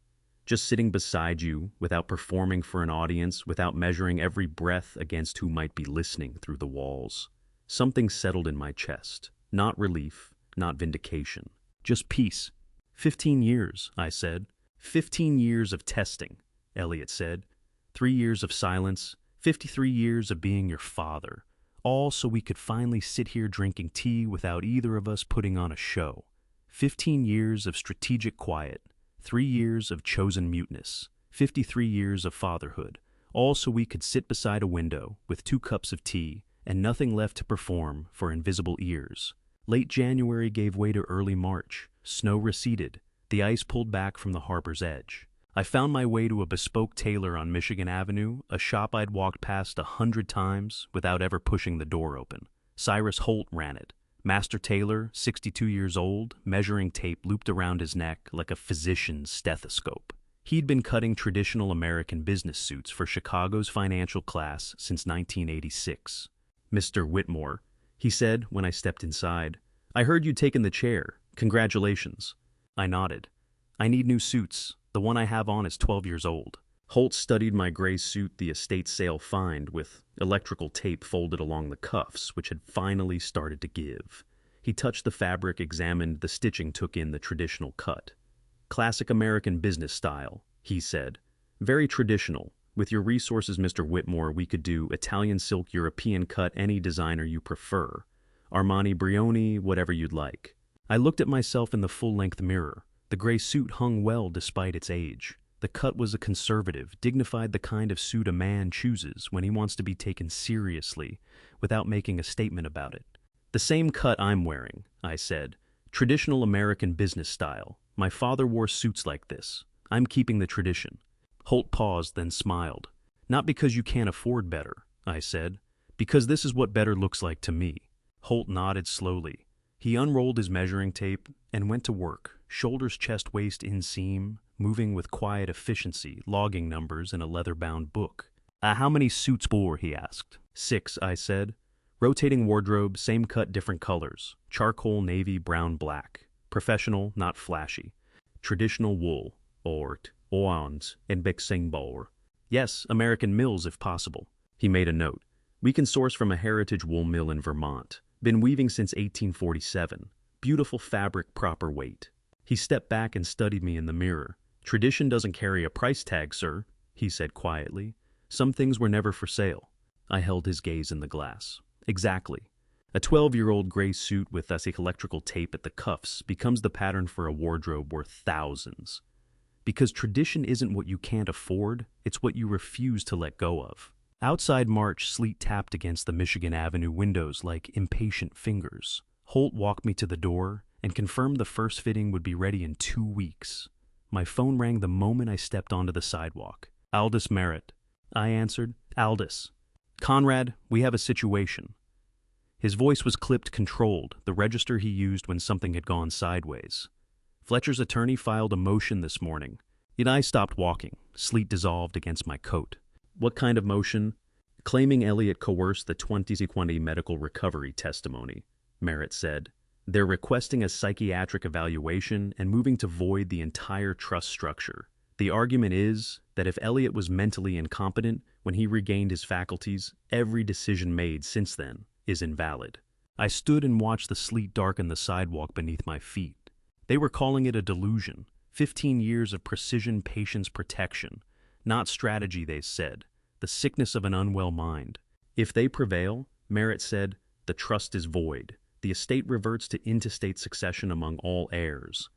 A: Just sitting beside you, without performing for an audience, without measuring every breath against who might be listening through the walls. Something settled in my chest. Not relief, not vindication. Just peace." 15 years, I said. 15 years of testing, Elliot said. 3 years of silence, 53 years of being your father. All so we could finally sit here drinking tea without either of us putting on a show. 15 years of strategic quiet. 3 years of chosen muteness, 53 years of fatherhood, all so we could sit beside a window with 2 cups of tea and nothing left to perform for invisible ears. Late January gave way to early March. Snow receded. The ice pulled back from the harbor's edge. I found my way to a bespoke tailor on Michigan Avenue, a shop I'd walked past 100 times without ever pushing the door open. Cyrus Holt ran it. Master tailor, 62 years old, measuring tape looped around his neck like a physician's stethoscope. He'd been cutting traditional American business suits for Chicago's financial class since 1986. "Mr. Whitmore," he said when I stepped inside, "I heard you'd taken the chair. Congratulations." I nodded. "I need new suits. The one I have on is 12 years old." Holt studied my gray suit, the estate sale find, with electrical tape folded along the cuffs, which had finally started to give. He touched the fabric, examined the stitching, took in the traditional cut. "Classic American business style," he said. "Very traditional. With your resources, Mr. Whitmore, we could do Italian silk, European cut, any designer you prefer. Armani, Brioni, whatever you'd like." I looked at myself in the full-length mirror. The gray suit hung well despite its age. The cut was a conservative, dignified, the kind of suit a man chooses when he wants to be taken seriously without making a statement about it. "The same cut I'm wearing," I said. "Traditional American business style. My father wore suits like this. I'm keeping the tradition." Holt paused, then smiled. "Not because you can't afford better," I said. "Because this is what better looks like to me." Holt nodded slowly. He unrolled his measuring tape and went to work, shoulders, chest, waist, inseam, moving with quiet efficiency, logging numbers in a leather-bound book. How many suits bore?" he asked. 6, I said. "Rotating wardrobe, same cut, different colors. Charcoal, navy, brown, black. Professional, not flashy. Traditional wool, ort, oans, and bexingbor. Yes, American mills if possible." He made a note. "We can source from a heritage wool mill in Vermont. Been weaving since 1847. Beautiful fabric, proper weight." He stepped back and studied me in the mirror. "Tradition doesn't carry a price tag, sir," he said quietly. "Some things were never for sale." I held his gaze in the glass. "Exactly. A 12-year-old gray suit with electrical tape at the cuffs becomes the pattern for a wardrobe worth thousands. Because tradition isn't what you can't afford, it's what you refuse to let go of." Outside March, sleet tapped against the Michigan Avenue windows like impatient fingers. Holt walked me to the door and confirmed the first fitting would be ready in 2 weeks. My phone rang the moment I stepped onto the sidewalk. "Aldous Merritt." I answered. "Aldous." "Conrad, we have a situation." His voice was clipped, controlled, the register he used when something had gone sideways. "Fletcher's attorney filed a motion this morning." Yet I stopped walking. Sleet dissolved against my coat. What kind of motion? Claiming Elliot coerced the 2020 medical recovery testimony, Merritt said. They're requesting a psychiatric evaluation and moving to void the entire trust structure. The argument is that if Elliot was mentally incompetent when he regained his faculties, every decision made since then is invalid. I stood and watched the sleet darken the sidewalk beneath my feet. They were calling it a delusion. 15 years of precision patience protection. Not strategy, they said. The sickness of an unwell mind. If they prevail, Merritt said, the trust is void. The estate reverts to intestate succession among all heirs.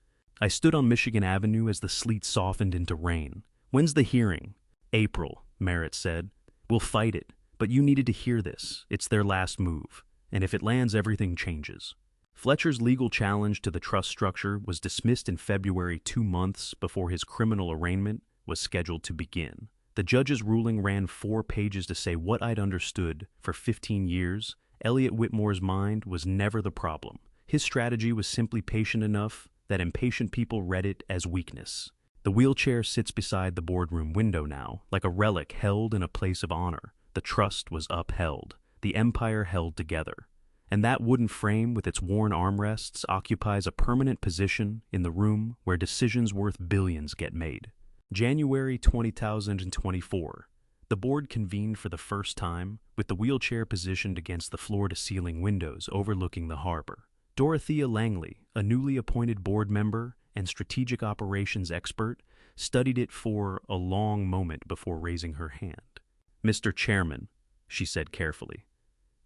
A: I stood on Michigan Avenue as the sleet softened into rain. When's the hearing? April, Merritt said. We'll fight it, but you needed to hear this. It's their last move. And if it lands, everything changes. Fletcher's legal challenge to the trust structure was dismissed in February, 2 months before his criminal arraignment was scheduled to begin. The judge's ruling ran 4 pages to say what I'd understood for 15 years. Elliot Whitmore's mind was never the problem. His strategy was simply patient enough that impatient people read it as weakness. The wheelchair sits beside the boardroom window now, like a relic held in a place of honor. The trust was upheld. The empire held together. And that wooden frame with its worn armrests occupies a permanent position in the room where decisions worth billions get made. January 2024. The board convened for the first time, with the wheelchair positioned against the floor-to-ceiling windows overlooking the harbor. Dorothea Langley, a newly appointed board member and strategic operations expert, studied it for a long moment before raising her hand. Mr. Chairman, she said carefully,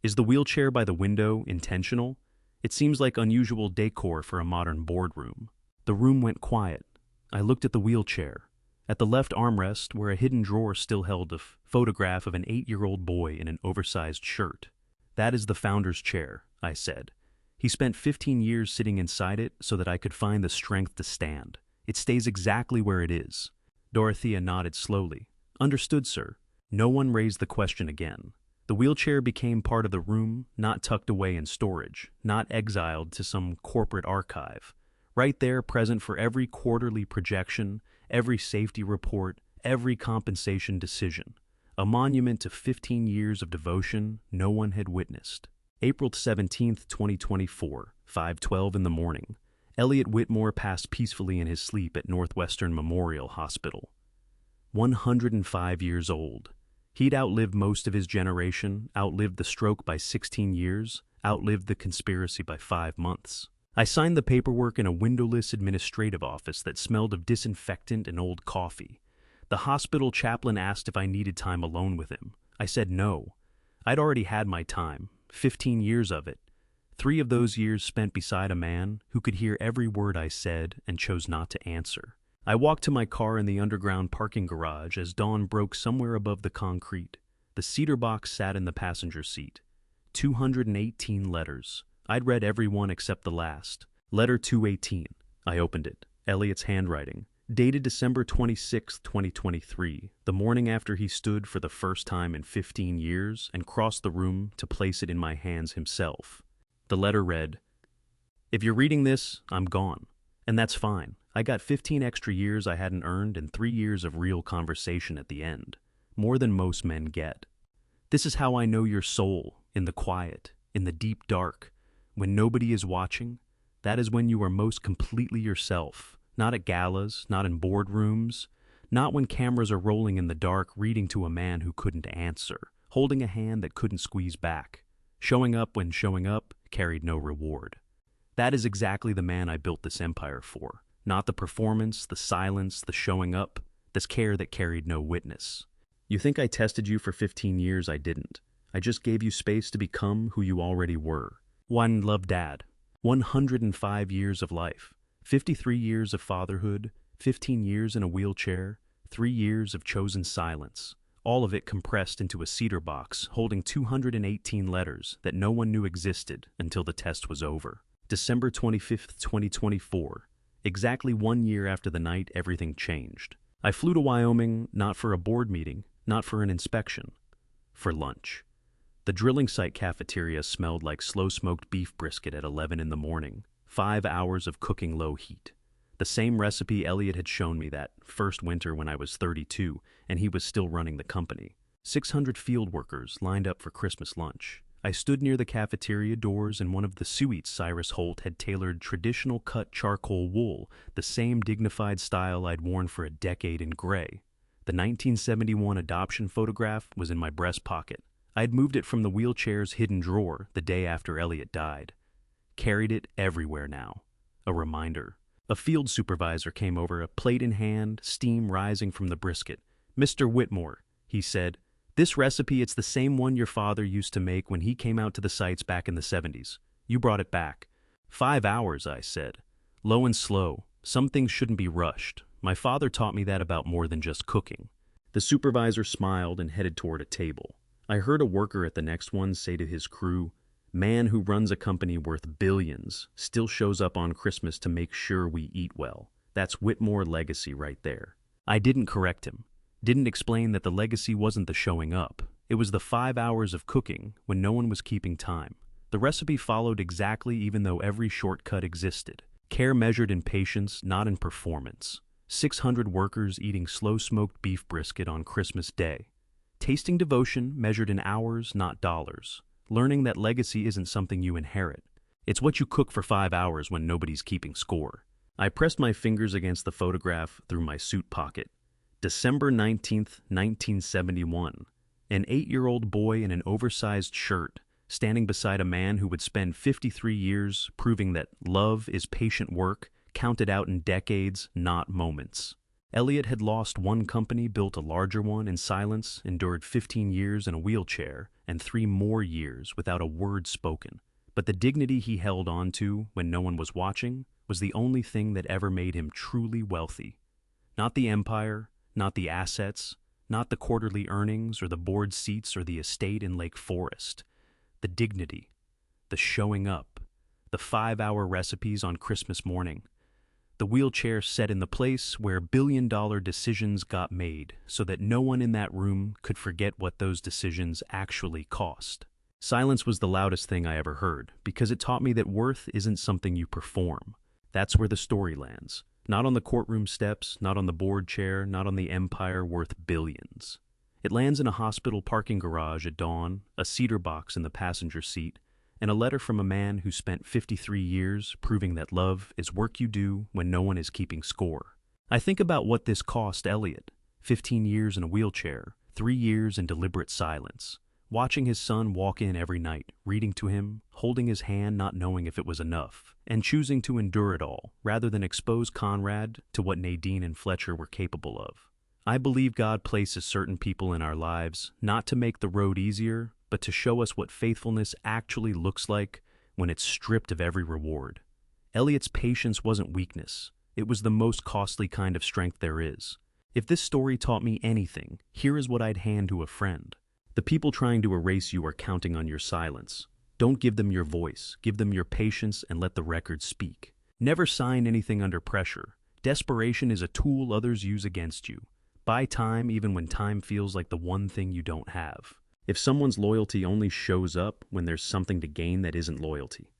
A: is the wheelchair by the window intentional? It seems like unusual decor for a modern boardroom. The room went quiet. I looked at the wheelchair. At the left armrest, where a hidden drawer still held a photograph of an 8-year-old boy in an oversized shirt. That is the founder's chair, I said. He spent 15 years sitting inside it so that I could find the strength to stand. It stays exactly where it is. Dorothea nodded slowly. Understood, sir. No one raised the question again. The wheelchair became part of the room, not tucked away in storage, not exiled to some corporate archive. Right there, present for every quarterly projection, every safety report, every compensation decision. A monument to 15 years of devotion no one had witnessed. April 17th, 2024, 5:12 in the morning. Elliot Whitmore passed peacefully in his sleep at Northwestern Memorial Hospital. 105 years old. He'd outlived most of his generation, outlived the stroke by 16 years, outlived the conspiracy by 5 months. I signed the paperwork in a windowless administrative office that smelled of disinfectant and old coffee. The hospital chaplain asked if I needed time alone with him. I said no. I'd already had my time, 15 years of it. 3 of those years spent beside a man who could hear every word I said and chose not to answer. I walked to my car in the underground parking garage as dawn broke somewhere above the concrete. The cedar box sat in the passenger seat. 218 letters. I'd read every one except the last. Letter 218. I opened it. Elliot's handwriting. Dated December 26, 2023, the morning after he stood for the first time in 15 years and crossed the room to place it in my hands himself. The letter read, "If you're reading this, I'm gone. And that's fine. I got 15 extra years I hadn't earned and 3 years of real conversation at the end. More than most men get. This is how I know your soul, in the quiet, in the deep dark. When nobody is watching, that is when you are most completely yourself. Not at galas, not in boardrooms, not when cameras are rolling in the dark, reading to a man who couldn't answer, holding a hand that couldn't squeeze back, showing up when showing up carried no reward. That is exactly the man I built this empire for. Not the performance, the silence, the showing up, this care that carried no witness. You think I tested you for 15 years? I didn't. I just gave you space to become who you already were. One loved dad. 105 years of life. 53 years of fatherhood, 15 years in a wheelchair, 3 years of chosen silence. All of it compressed into a cedar box holding 218 letters that no one knew existed until the test was over. December 25th, 2024. Exactly 1 year after the night everything changed. I flew to Wyoming not for a board meeting, not for an inspection, for lunch. The drilling site cafeteria smelled like slow-smoked beef brisket at 11 in the morning, 5 hours of cooking low heat. The same recipe Elliot had shown me that first winter when I was 32, and he was still running the company. 600 field workers lined up for Christmas lunch. I stood near the cafeteria doors and one of the suites Cyrus Holt had tailored traditional cut charcoal wool, the same dignified style I'd worn for a decade in gray. The 1971 adoption photograph was in my breast pocket. I had moved it from the wheelchair's hidden drawer the day after Elliot died. Carried it everywhere now. A reminder. A field supervisor came over, a plate in hand, steam rising from the brisket. "Mr. Whitmore," he said, "this recipe, it's the same one your father used to make when he came out to the sites back in the 70s. You brought it back." 5 hours, I said. Low and slow. Some things shouldn't be rushed. My father taught me that about more than just cooking. The supervisor smiled and headed toward a table. I heard a worker at the next one say to his crew, "Man who runs a company worth billions still shows up on Christmas to make sure we eat well. That's Whitmore legacy right there." I didn't correct him. Didn't explain that the legacy wasn't the showing up. It was the 5 hours of cooking when no one was keeping time. The recipe followed exactly, even though every shortcut existed. Care measured in patience, not in performance. 600 workers eating slow-smoked beef brisket on Christmas Day. Tasting devotion measured in hours, not dollars. Learning that legacy isn't something you inherit. It's what you cook for 5 hours when nobody's keeping score. I pressed my fingers against the photograph through my suit pocket. December 19th, 1971. An 8-year-old boy in an oversized shirt, standing beside a man who would spend 53 years proving that love is patient work, counted out in decades, not moments. Elliot had lost one company, built a larger one in silence, endured 15 years in a wheelchair, and 3 more years without a word spoken. But the dignity he held on to when no one was watching was the only thing that ever made him truly wealthy. Not the empire, not the assets, not the quarterly earnings or the board seats or the estate in Lake Forest. The dignity, the showing up, the 5-hour recipes on Christmas morning. The wheelchair set in the place where billion-dollar decisions got made so that no one in that room could forget what those decisions actually cost. Silence was the loudest thing I ever heard because it taught me that worth isn't something you perform. That's where the story lands. Not on the courtroom steps, not on the board chair, not on the empire worth billions. It lands in a hospital parking garage at dawn, a cedar box in the passenger seat, and a letter from a man who spent 53 years proving that love is work you do when no one is keeping score. I think about what this cost Elliot. 15 years in a wheelchair, 3 years in deliberate silence. Watching his son walk in every night, reading to him, holding his hand not knowing if it was enough, and choosing to endure it all, rather than expose Conrad to what Nadine and Fletcher were capable of. I believe God places certain people in our lives not to make the road easier, but to show us what faithfulness actually looks like when it's stripped of every reward. Elliot's patience wasn't weakness. It was the most costly kind of strength there is. If this story taught me anything, here is what I'd hand to a friend. The people trying to erase you are counting on your silence. Don't give them your voice. Give them your patience and let the record speak. Never sign anything under pressure. Desperation is a tool others use against you. Buy time even when time feels like the one thing you don't have. If someone's loyalty only shows up when there's something to gain that isn't loyalty,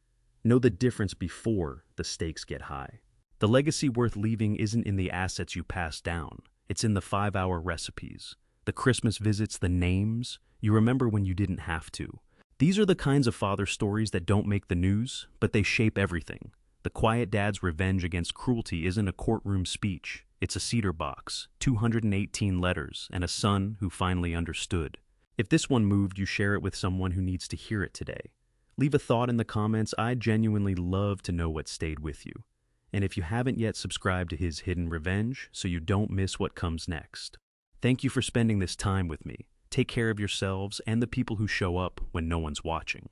A: know the difference before the stakes get high. The legacy worth leaving isn't in the assets you pass down. It's in the 5-hour recipes, the Christmas visits, the names you remember when you didn't have to. These are the kinds of father stories that don't make the news, but they shape everything. The quiet dad's revenge against cruelty isn't a courtroom speech. It's a cedar box, 218 letters, and a son who finally understood. If this one moved you, share it with someone who needs to hear it today. Leave a thought in the comments. I'd genuinely love to know what stayed with you. And if you haven't yet subscribed to his Hidden Revenge so you don't miss what comes next. Thank you for spending this time with me. Take care of yourselves and the people who show up when no one's watching.